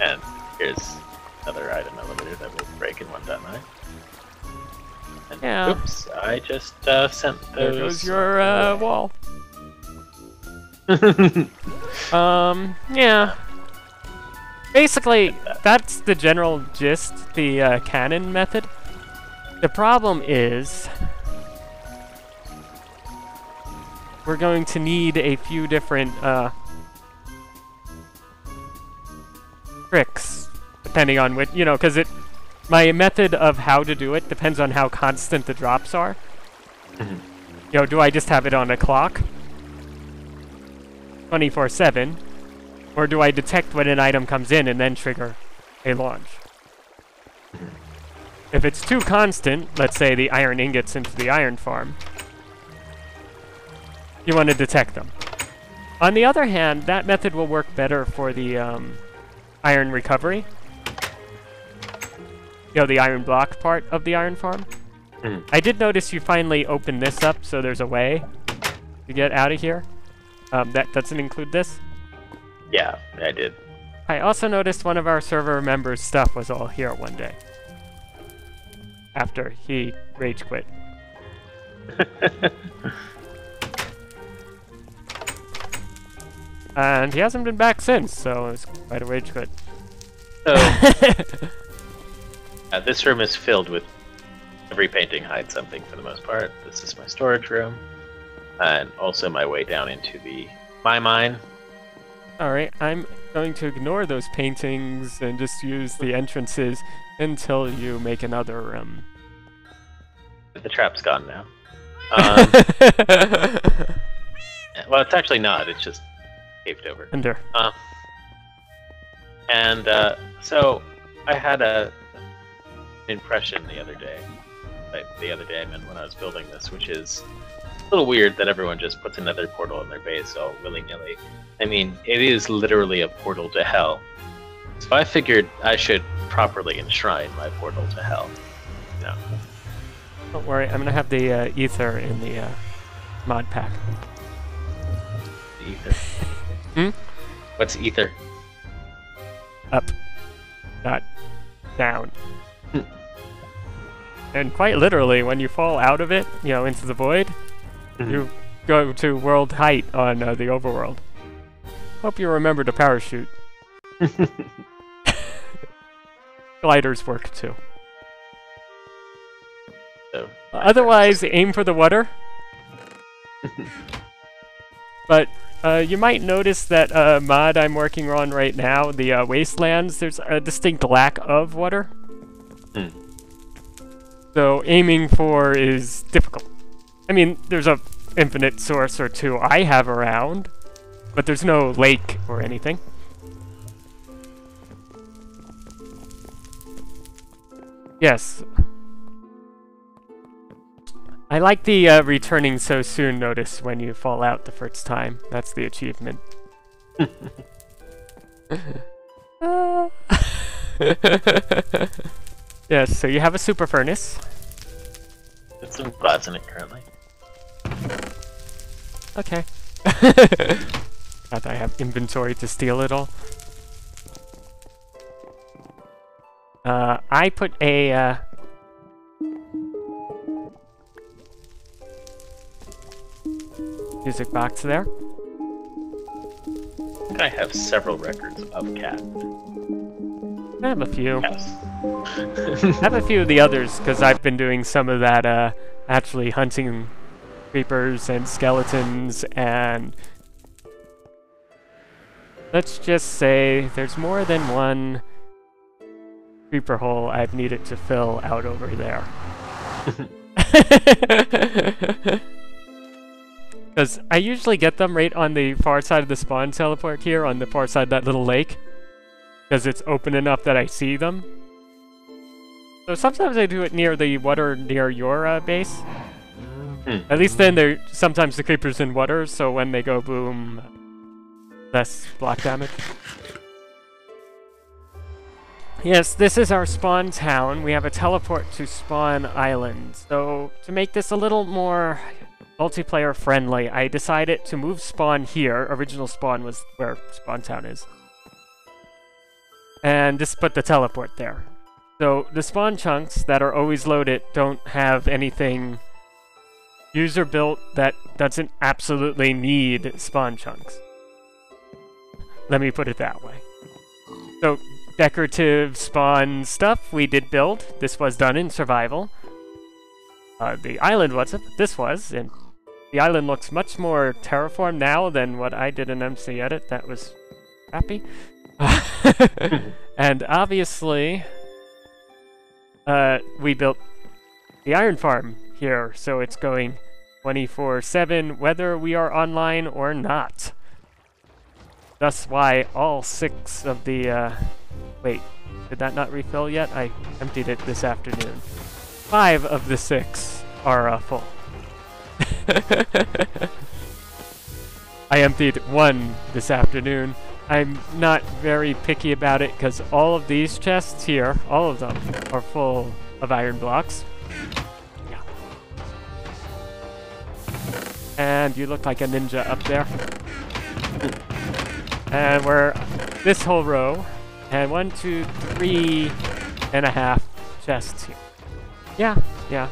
And here's another item elevator that will break in 1.9. And Yeah. Oops, I just sent those. There goes your wall. Yeah. Basically, that's the general gist, the cannon method. The problem is we're going to need a few different tricks, depending on which, you know, because my method of how to do it depends on how constant the drops are. You know, do I just have it on a clock 24/7, or do I detect when an item comes in and then trigger a launch? If it's too constant, let's say the iron ingots into the iron farm, you want to detect them. On the other hand, that method will work better for the iron recovery. You know, the iron block part of the iron farm. I did notice you finally opened this up, so there's a way to get out of here. That doesn't include this. Yeah, I did. I also noticed one of our server members' stuff was all here one day. After he rage quit. And he hasn't been back since, so it's quite a rage quit. So, this room is filled with every painting hides something for the most part. This is my storage room, and also my way down into my mine. Alright, I'm going to ignore those paintings and just use the entrances until you make another, The trap's gone now. Well, it's actually not, it's just caved over. Under. So, I had an impression the other day. The other day I meant when I was building this, which is a little weird that everyone just puts another portal in their base all willy-nilly. I mean, it is literally a portal to hell. So I figured I should properly enshrine my portal to hell. No. Don't worry, I'm gonna have the ether in the mod pack. The ether? What's ether? Up. Not down. And quite literally, when you fall out of it, you know, into the void, you go to world height on the overworld. Hope you remember to parachute. Gliders work too. So, Otherwise, aim for the water. But you might notice that mod I'm working on right now, the Wastelands, there's a distinct lack of water. So aiming for is difficult. I mean, there's a infinite source or two I have around, but there's no lake or anything. Yes. I like the returning so soon notice when you fall out the first time. That's the achievement. Yes, so you have a super furnace. There's some glass in it currently. Okay. Not that I have inventory to steal it all. I put a music box there. I think I have several records of cat. I have a few. Yes. I have a few of the others because I've been doing some of that actually hunting creepers and skeletons, and let's just say there's more than one creeper hole I've needed to fill out over there. Because I usually get them right on the far side of the spawn teleport here, on the far side of that little lake. Because it's open enough that I see them. So sometimes I do it near the water near your base. At least then sometimes the creeper's in water, so when they go boom, less block damage. Yes, this is our spawn town. We have a teleport to Spawn Island. So to make this a little more multiplayer friendly, I decided to move spawn here. Original spawn was where Spawn Town is. And just put the teleport there. So the spawn chunks that are always loaded don't have anything user built that doesn't absolutely need spawn chunks. Let me put it that way. So decorative spawn stuff we did build. This was done in survival. The island wasn't. This was, and the island looks much more terraformed now than what I did in MC Edit. That was crappy. And obviously, we built the iron farm here, so it's going 24/7 whether we are online or not. That's why all 6 of the, wait, did that not refill yet? I emptied it this afternoon. 5 of the 6 are full. I emptied 1 this afternoon. I'm not very picky about it because all of these chests here, all of them, are full of iron blocks. Yeah. And you look like a ninja up there. And we're this whole row, and 1, 2, 3.5 chests here. Yeah, yeah.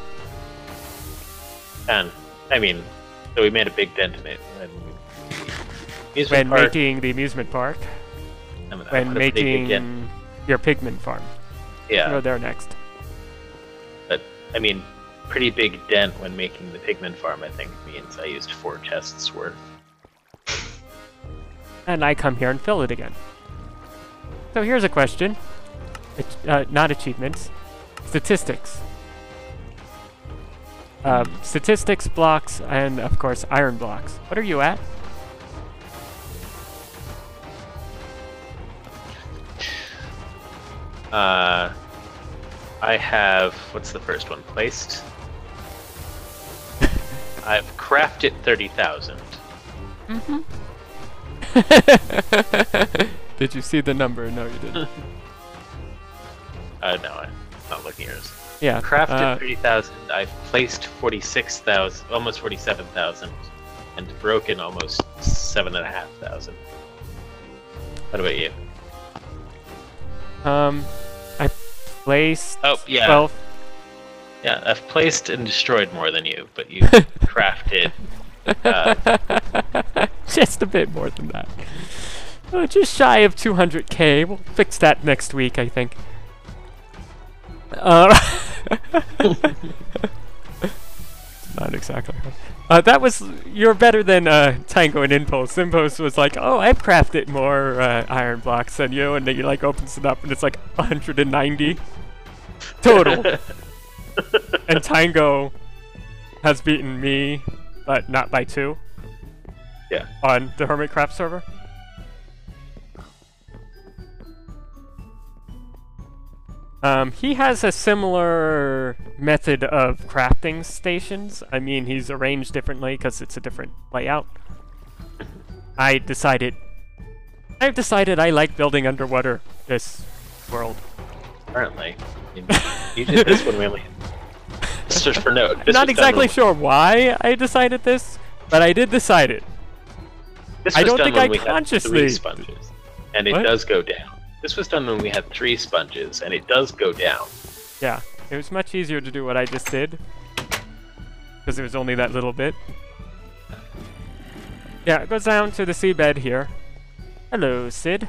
And I mean, so we made a big dent in it when making the amusement park. When making your pigment farm. Yeah. Go there next. But I mean, pretty big dent when making the pigment farm. I think means I used 4 chests worth. And I come here and fill it again. So here's a question. Not achievements. Statistics. Statistics blocks and, of course, iron blocks. What are you at? I have, what's the first one? Placed? I've crafted 30,000. Mm-hmm. Did you see the number? No, you didn't. No, I'm not looking at yours. Yeah. Crafted 30,000. I've placed 46,000, almost 47,000, and broken almost 7,500. What about you? I Placed. Oh, yeah. 12. Yeah, I've placed and destroyed more than you, but you crafted. Just a bit more than that. Oh, just shy of 200k. We'll fix that next week, I think. Not exactly. That was... You're better than Tango and Impulse. Impulse was like, oh, I've crafted more iron blocks than you, and then he like opens it up and it's like 190 total. And Tango has beaten me, but not by 2. Yeah. On the Hermitcraft server. He has a similar method of crafting stations. I mean, he's arranged differently because it's a different layout. I've decided I like building underwater this world. Apparently. You did this when we only... Just for note. I'm not exactly sure why I decided this, but I did decide it. I don't think I consciously... 3 sponges, and it does go down. This was done when we had 3 sponges, and it does go down. Yeah, it was much easier to do what I just did, because it was only that little bit. Yeah, it goes down to the seabed here. Hello, Sid.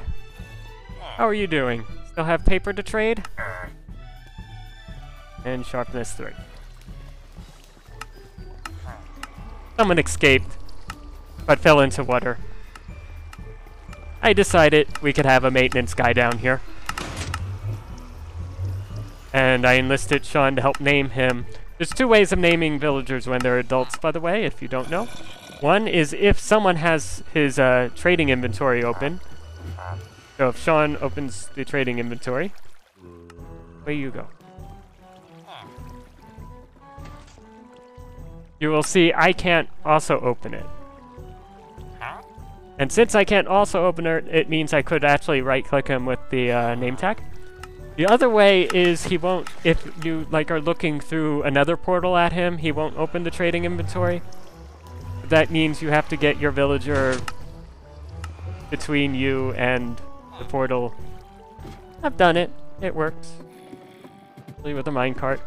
How are you doing? Still have paper to trade? And sharpness 3. Someone escaped, but fell into water. I decided we could have a maintenance guy down here. And I enlisted Sean to help name him. There's 2 ways of naming villagers when they're adults, by the way, if you don't know. One is if someone has his trading inventory open. So if Sean opens the trading inventory, away you go. You will see I can't also open it. And since I can't also open it, it means I could actually right-click him with the name tag. The other way is he won't, if you like are looking through another portal at him, he won't open the trading inventory. That means you have to get your villager between you and the portal. I've done it. It works. Usually with a minecart.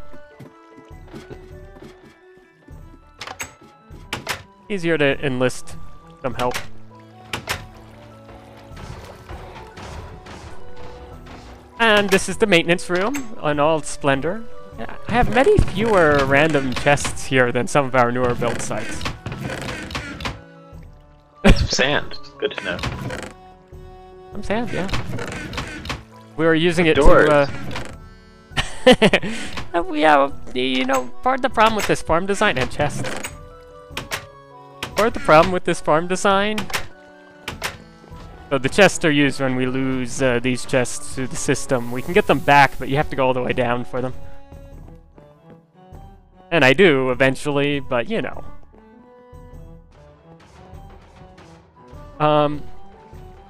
Easier to enlist some help. And this is the maintenance room in all its splendor. Yeah, I have many fewer random chests here than some of our newer build sites. Sand. Good to know. Some sand, yeah. We were using it Doors. to, yeah, you know, part of the problem with this farm design and chest. Part of the problem with this farm design. So the chests are used when we lose these chests to the system. We can get them back, but you have to go all the way down for them. And I do eventually, but you know.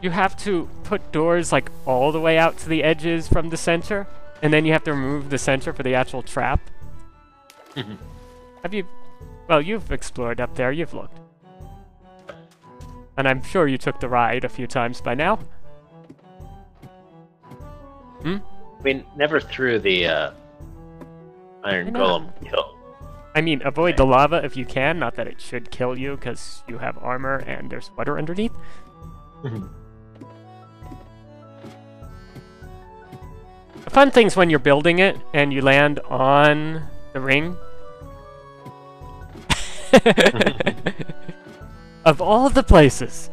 You have to put doors like all the way out to the edges from the center, and then you have to remove the center for the actual trap. Have you? Well, you've explored up there. You've looked. And I'm sure you took the ride a few times by now. Hmm? I mean, never through the iron golem kill. I mean, avoid the lava if you can. Not that it should kill you, because you have armor and there's water underneath. The fun thing's when you're building it and you land on the ring. Of all the places.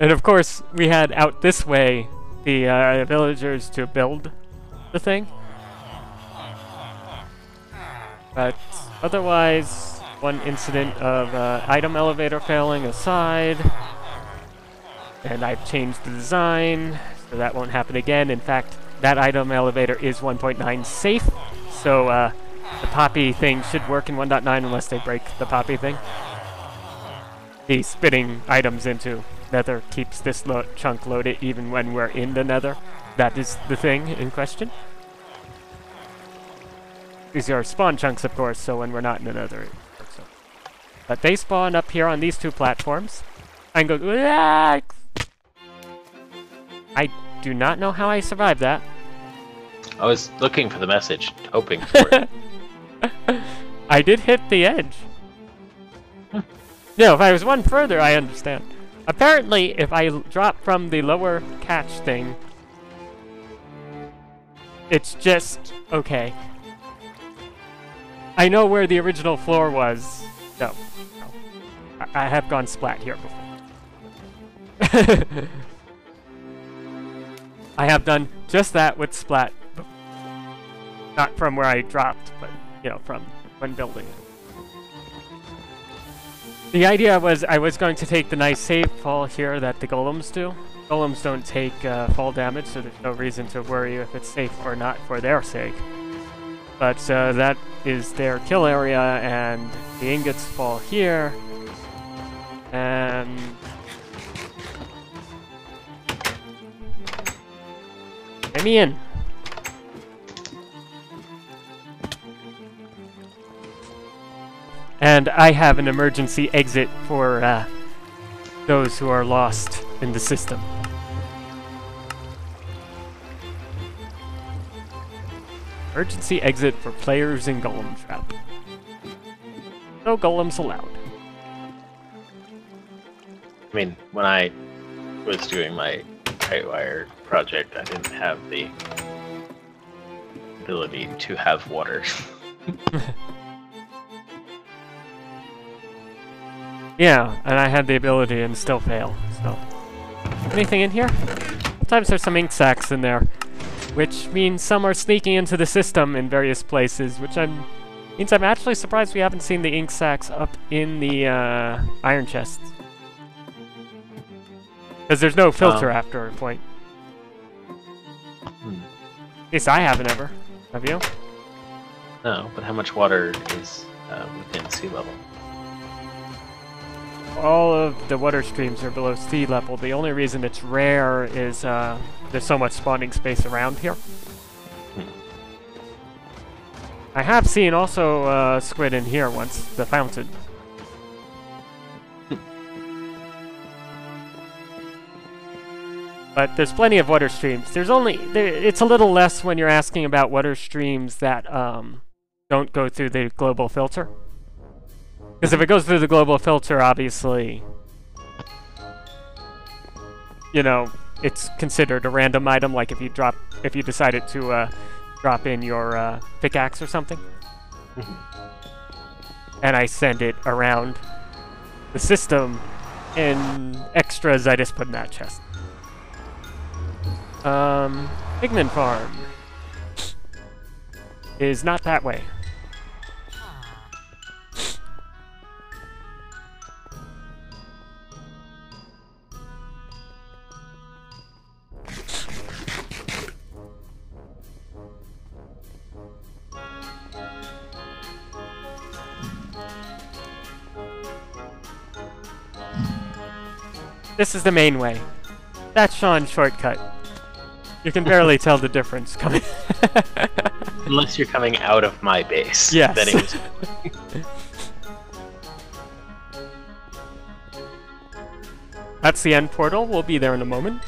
And of course, we had out this way the villagers to build the thing. But otherwise, one incident of item elevator failing aside. And I've changed the design, so that won't happen again. In fact, that item elevator is 1.9 safe, so the poppy thing should work in 1.9 unless they break the poppy thing. The spitting items into nether keeps this chunk loaded even when we're in the nether. That is the thing in question. These are spawn chunks, of course, so when we're not in the nether, it works out. But they spawn up here on these 2 platforms. I can go... Aah! I do not know how I survived that. I was looking for the message, hoping for it. I did hit the edge. No, if I was one further, I understand. Apparently, if I drop from the lower catch thing, it's just okay. I know where the original floor was. No. I have gone splat here before. I have done just that with splat. Not from where I dropped, but, you know, from when building it. The idea was I was going to take the nice safe fall here that the golems do. Golems don't take fall damage, so there's no reason to worry if it's safe or not for their sake. But that is their kill area, and the ingots fall here. And... get me in. And I have an emergency exit for those who are lost in the system. Emergency exit for players in golem trap. No golems allowed. I mean, when I was doing my Tightwire project, I didn't have the ability to have water. Yeah, and I had the ability and still fail, so... anything in here? Sometimes there's some ink sacs in there, which means some are sneaking into the system in various places, which means I'm actually surprised we haven't seen the ink sacs up in the iron chests. Because there's no filter after a point. At least I haven't ever. Have you? No, but how much water is within sea level? All of the water streams are below sea level. The only reason it's rare is there's so much spawning space around here. I have seen also squid in here once, the fountain. But there's plenty of water streams. It's a little less when you're asking about water streams that don't go through the global filter. Because if it goes through the global filter, obviously, you know, it's considered a random item. Like if you decided to drop in your pickaxe or something, and I send it around the system in extras, I just put in that chest. Pigman Farm is not that way. This is the main way. That's Sean's shortcut. You can barely tell the difference coming. Unless you're coming out of my base. Yes. Then it was... That's the end portal. We'll be there in a moment.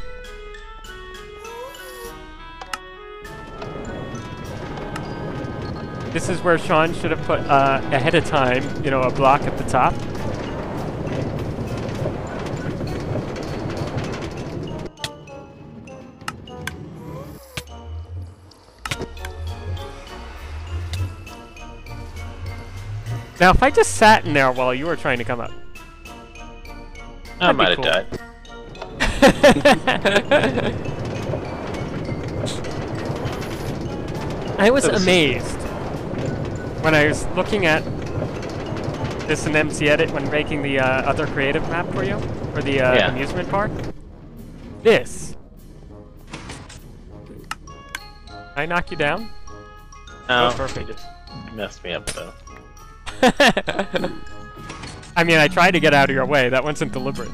This is where Sean should have put ahead of time, you know, a block at the top. Now, if I just sat in there while you were trying to come up, I might have died. I was amazed when I was looking at this in MC Edit when making the other creative map for you, for the amusement park. This. Did I knock you down? No, oh, perfect. You just messed me up though. I mean, I tried to get out of your way. That wasn't deliberate.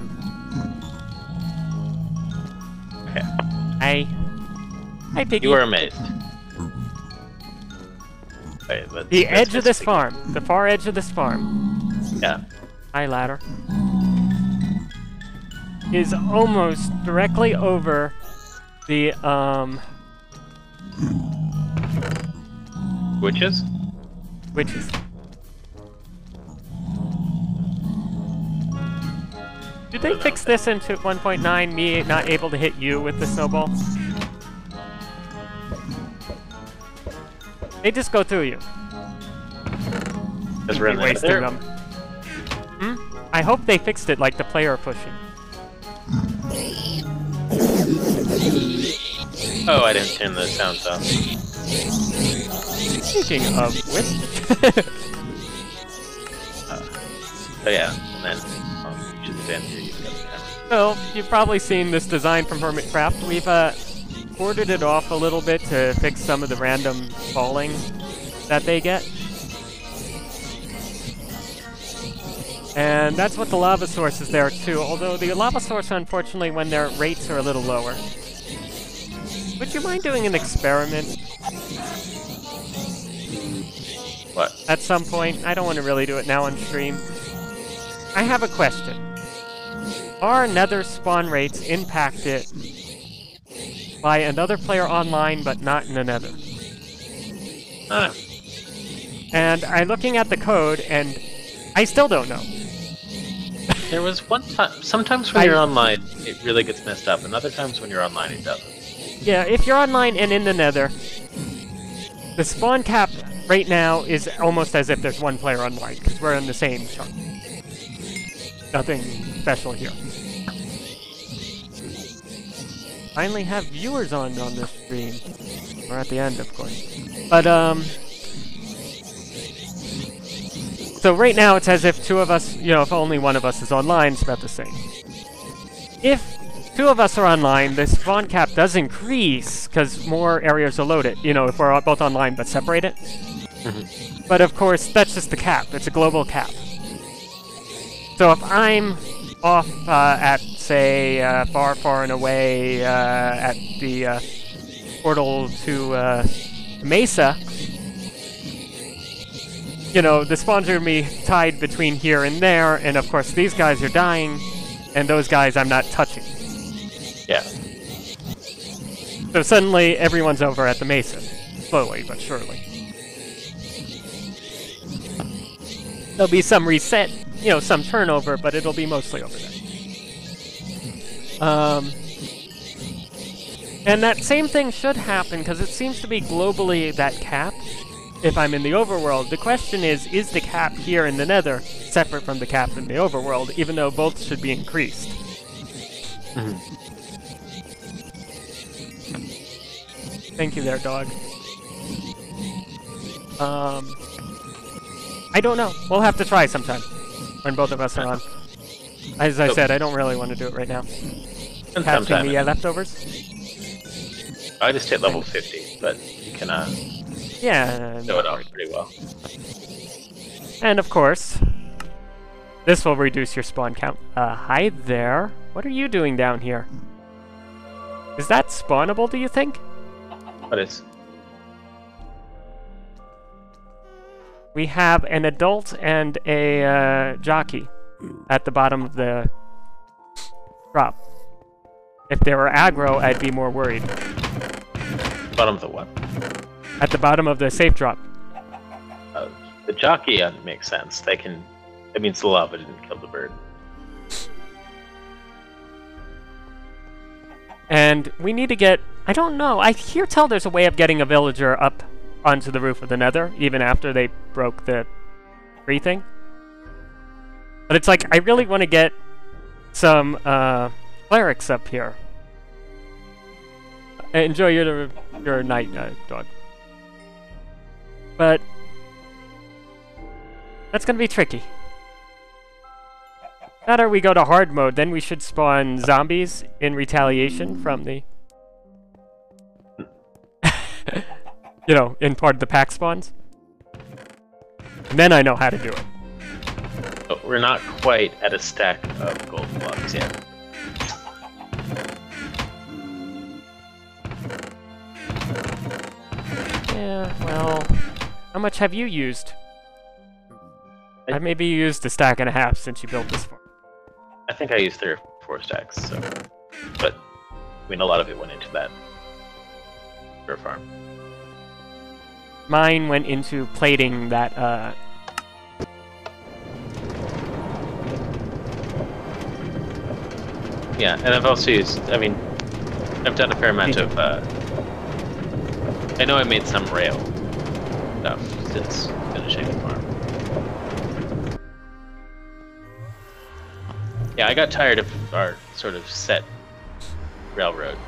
Okay. Hi, Piggy. You were amazed. Wait, the edge of this farm. The far edge of this farm. Yeah. Hi, ladder. Is almost directly over the, Witches? Witches. Did they fix this into 1.9, me not able to hit you with the snowball? They just go through you. Because we're in wasting there. them. I hope they fixed it like the player pushing. Oh, I didn't turn the sounds off. Speaking of which... Oh yeah, and then you should stand here. So, you've probably seen this design from Hermitcraft. We've ordered it off a little bit to fix some of the random falling that they get. And that's what the lava source is there too, although the lava source, unfortunately, when their rates are a little lower. Would you mind doing an experiment? What? At some point? I don't want to really do it now on stream. I have a question. Are nether spawn rates impacted by another player online but not in the nether? And I'm looking at the code and I still don't know. There was one time, sometimes when you're online, it really gets messed up, and other times when you're online, it doesn't. Yeah, if you're online and in the nether, the spawn cap right now is almost as if there's one player online, because we're in the same chart. Nothing special here. Finally have viewers on this stream. We're at the end, of course. But, so right now it's as if two of us, you know, if only one of us is online, it's about the same. If two of us are online, the spawn cap does increase because more areas are loaded, you know, if we're both online but separated. But of course, that's just the cap. It's a global cap. So if I'm off at, say, far, far and away at the portal to Mesa, you know, the spawns are going to be tied between here and there, and of course these guys are dying, and those guys I'm not touching. Yeah. So suddenly everyone's over at the Mesa. Slowly but surely. There'll be some reset, you know, some turnover, but it'll be mostly over there. And that same thing should happen, because it seems to be globally that cap. If I'm in the overworld, the question is the cap here in the nether separate from the cap in the overworld, even though both should be increased? Thank you there, dog. I don't know. We'll have to try sometime when both of us are on. As I said, I don't really want to do it right now. Patching the leftovers? I just hit level 50, but you can yeah, do it off pretty well. And of course, this will reduce your spawn count. Hi there. What are you doing down here? Is that spawnable, do you think? What is? We have an adult and a jockey at the bottom of the drop. If they were aggro, I'd be more worried. Bottom of the what? At the bottom of the safe drop. The jockey makes sense. They can. That means the lava didn't kill the bird. And we need to get. I don't know. I hear tell there's a way of getting a villager up onto the roof of the nether, even after they broke the free thing. But it's like, I really want to get some clerics up here. Enjoy your night, dog. But that's going to be tricky. Better we go to hard mode, then we should spawn zombies in retaliation from the... you know, in part of the pack spawns. And then I know how to do it. But we're not quite at a stack of gold blocks yet. Yeah, well... How much have you used? I maybe used a stack and a half since you built this farm. I think I used 3 or 4 stacks, so... But, I mean, a lot of it went into that for a farm. mine went into plating that, Yeah, and I've also used, I mean, I've done a fair amount of, I know I made some rail stuff since finishing the farm. Yeah, I got tired of our sort of set railroad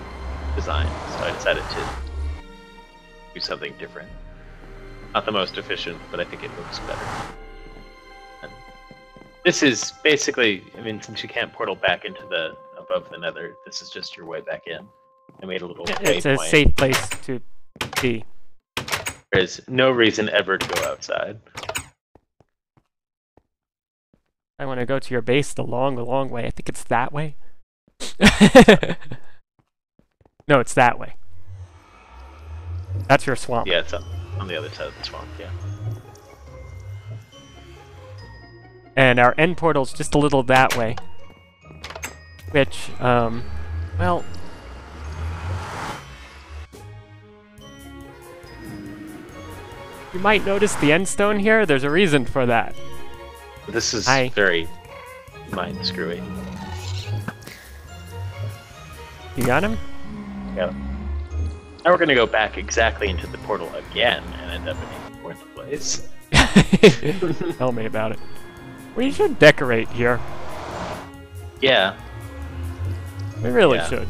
design, so I decided to do something different. Not the most efficient, but I think it looks better. And this is basically, I mean, since you can't portal back into the above the nether, this is just your way back in. I made a little it's a waypoint. safe place to be. There's no reason ever to go outside. I want to go to your base the long way. I think it's that way. No, it's that way. That's your swamp. Yeah, it's on the other side of the swamp, yeah. And our end portal's just a little that way. Which, well... You might notice the end stone here. There's a reason for that. This is very mind-screwy. You got him? Yeah. Now we're gonna go back exactly into the portal again and end up in a fourth place. Tell me about it. We should decorate here. Yeah. We really should.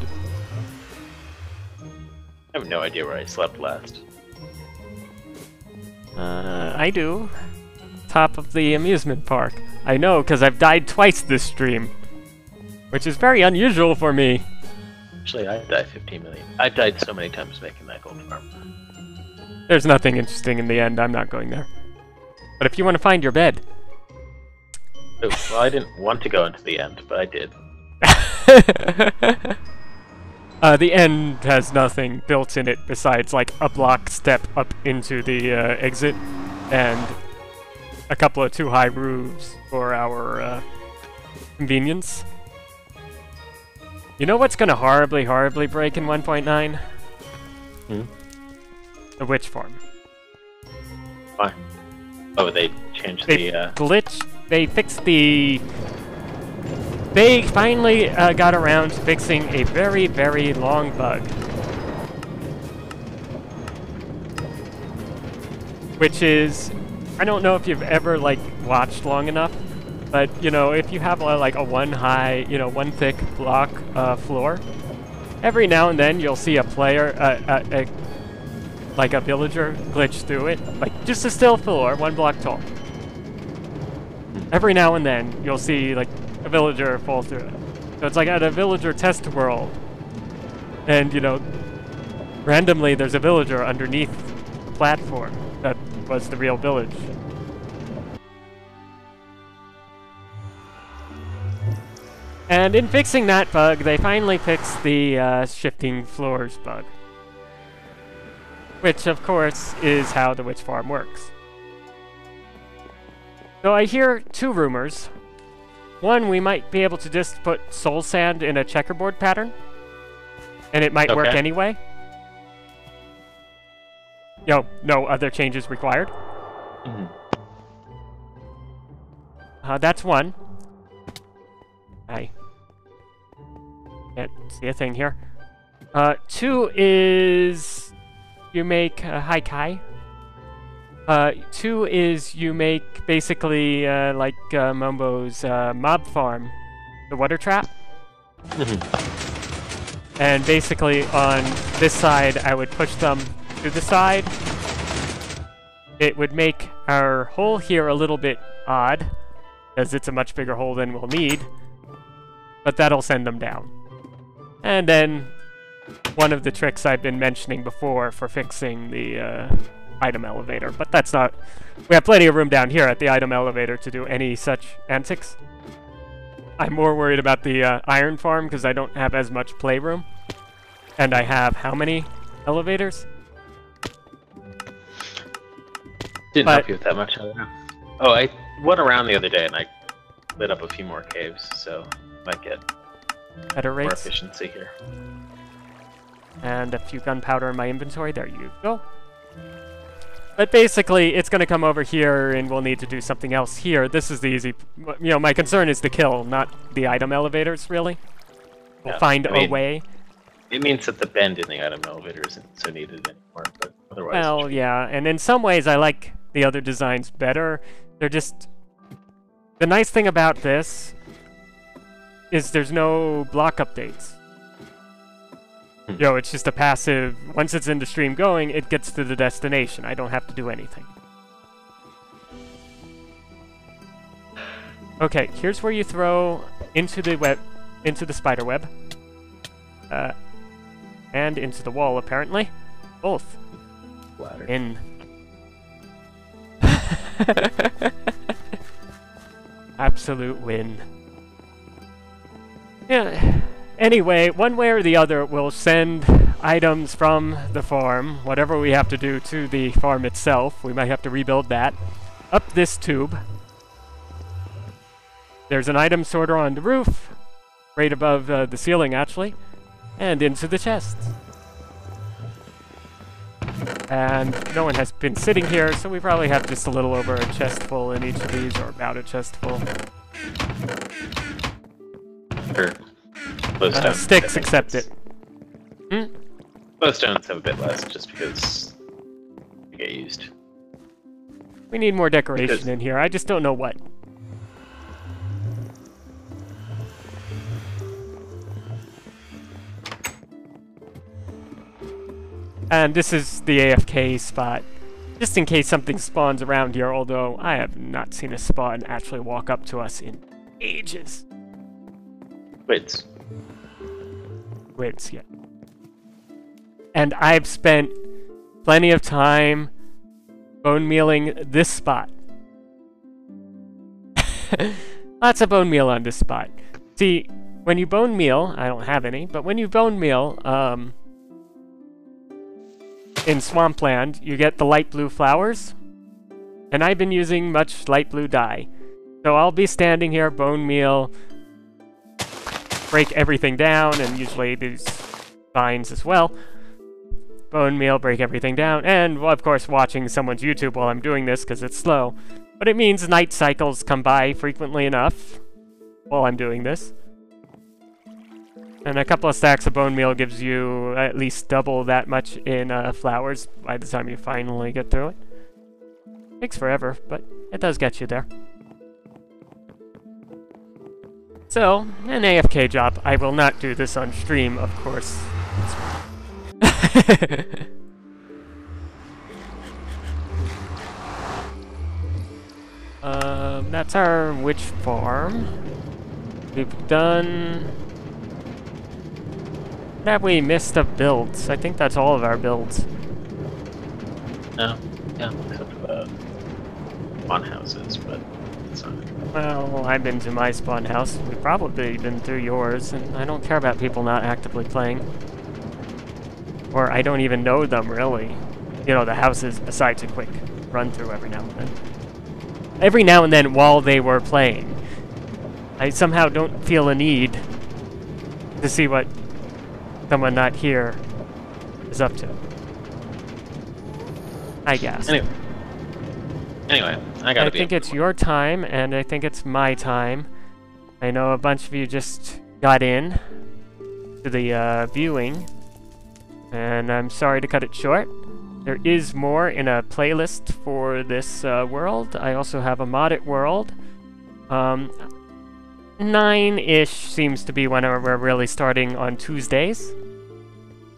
I have no idea where I slept last. I do. Top of the amusement park. I know, because I've died twice this stream. Which is very unusual for me. Actually, I've died 15 million. I've died so many times making that gold farm. There's nothing interesting in the end. I'm not going there. But if you want to find your bed... Oh, well, I didn't want to go into the end, but I did. The end has nothing built in it besides like a block step up into the exit and a couple of too high roofs for our convenience. You know what's gonna horribly break in 1.9? The witch farm. Why? Oh, they changed They the glitched. They fixed the... They finally got around to fixing a very long bug. Which is... I don't know if you've ever, like, watched long enough, but, you know, if you have, like, a one thick block floor, every now and then you'll see a player, like a villager glitch through it. Like, just a still floor, 1 block tall. Every now and then you'll see, like, a villager fall through it. So it's like at a villager test world. And, you know, randomly there's a villager underneath the platform that was the real village. And in fixing that bug, they finally fixed the shifting floors bug. Which, of course, is how the witch farm works. So I hear 2 rumors. One, we might be able to just put soul sand in a checkerboard pattern, and it might work anyway. You know, no other changes required. That's one. I can't see a thing here. 2 is you make hi Kai. 2 is you make basically like Mombo's mob farm, the water trap. And basically on this side I would push them to the side. It would make our hole here a little bit odd, as it's a much bigger hole than we'll need, but that'll send them down. And then one of the tricks I've been mentioning before for fixing the item elevator, but that's not... We have plenty of room down here at the item elevator to do any such antics. I'm more worried about the iron farm because I don't have as much playroom. And I have how many elevators? Didn't help you with that much. Oh, I went around the other day and I lit up a few more caves, so might get better rates. More efficiency here. And a few gunpowder in my inventory. There you go. But basically, it's going to come over here, and we'll need to do something else here. This is the easy... You know, my concern is the kill, not the item elevators, really. We'll find a way. It means that the bend in the item elevator isn't so needed anymore, but otherwise... Well, yeah, and in some ways, I like the other designs better. They're just... The nice thing about this is there's no block updates. You know, it's just a passive, once it's in the stream going, it gets to the destination. I don't have to do anything. Okay, here's where you throw into the web, into the spider web. And into the wall, apparently. Both. Ladder. In. Absolute win. Yeah. Anyway, one way or the other, we'll send items from the farm, whatever we have to do to the farm itself. We might have to rebuild that. Up this tube. There's an item sorter on the roof, right above the ceiling, actually, and into the chest. And no one has been sitting here, so we probably have just a little over a chest full in each of these, or about a chest full. Sure. Sticks, accept it. Both stones have a bit less, just because they get used. We need more decoration in here. I just don't know what. And this is the AFK spot. Just in case something spawns around here, although I have not seen a spawn actually walk up to us in ages. Wait. Wits, yeah. And I've spent plenty of time bone mealing this spot. Lots of bone meal on this spot. See, when you bone meal, I don't have any, but when you bone meal, in Swampland, you get the light blue flowers, and I've been using much light blue dye. So I'll be standing here, bone meal, break everything down, and usually these vines as well. Bone meal, break everything down, and, well, of course, watching someone's YouTube while I'm doing this, because it's slow. But it means night cycles come by frequently enough while I'm doing this. And a couple of stacks of bone meal gives you at least double that much in flowers by the time you finally get through it. Takes forever, but it does get you there. So, an AFK job. I will not do this on stream, of course. That's our witch farm. We've done... What have we missed of builds? I think that's all of our builds. No, yeah, except for the spawn houses, but it's not. Well, I've been to my spawn house. We've probably been through yours, and I don't care about people not actively playing. Or I don't even know them, really. You know, the houses, besides a quick run-through every now and then. Every now and then while they were playing. I somehow don't feel a need to see what someone not here is up to. I guess. Anyway, I think it's your time, and I think it's my time. I know a bunch of you just got in to the viewing, and I'm sorry to cut it short. There is more in a playlist for this world. I also have a modded world. 9-ish seems to be when we're really starting on Tuesdays.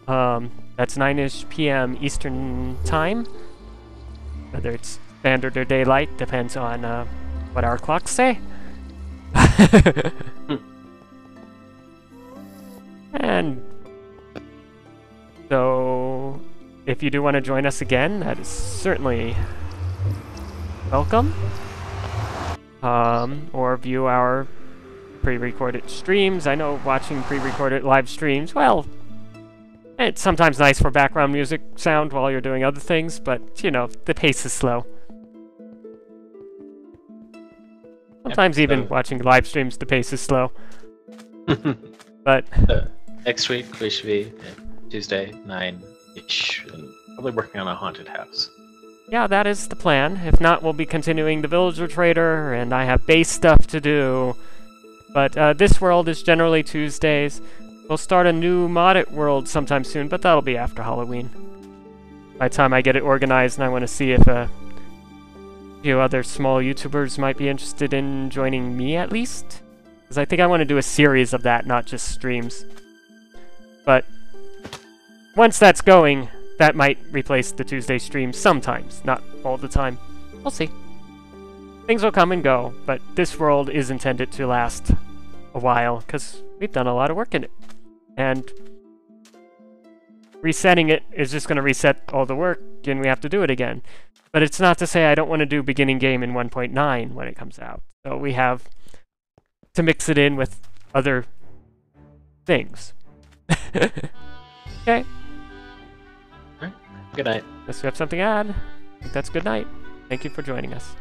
That's 9-ish p.m. Eastern Time. Whether it's standard or daylight, depends on what our clocks say. And so, if you do want to join us again, that is certainly welcome. Or view our pre-recorded streams. I know watching pre-recorded live streams, well, it's sometimes nice for background music sound while you're doing other things, but, you know, the pace is slow. Sometimes even watching live streams, the pace is slow. But next week, we should be Tuesday, 9-ish, and probably working on a haunted house. yeah, that is the plan. If not, we'll be continuing the Villager Trader, and I have base stuff to do. But this world is generally Tuesdays. We'll start a new modded world sometime soon, but that'll be after Halloween. By the time I get it organized, and I want to see if a few other small YouTubers might be interested in joining me at least. Because I think I want to do a series of that, not just streams. But once that's going, that might replace the Tuesday streams sometimes, not all the time. We'll see. Things will come and go, but this world is intended to last a while, because we've done a lot of work in it. And resetting it is just going to reset all the work, and we have to do it again. But it's not to say I don't want to do beginning game in 1.9 when it comes out. So we have to mix it in with other things. Okay. Good night. Unless you have something to add, I think that's good night. Thank you for joining us.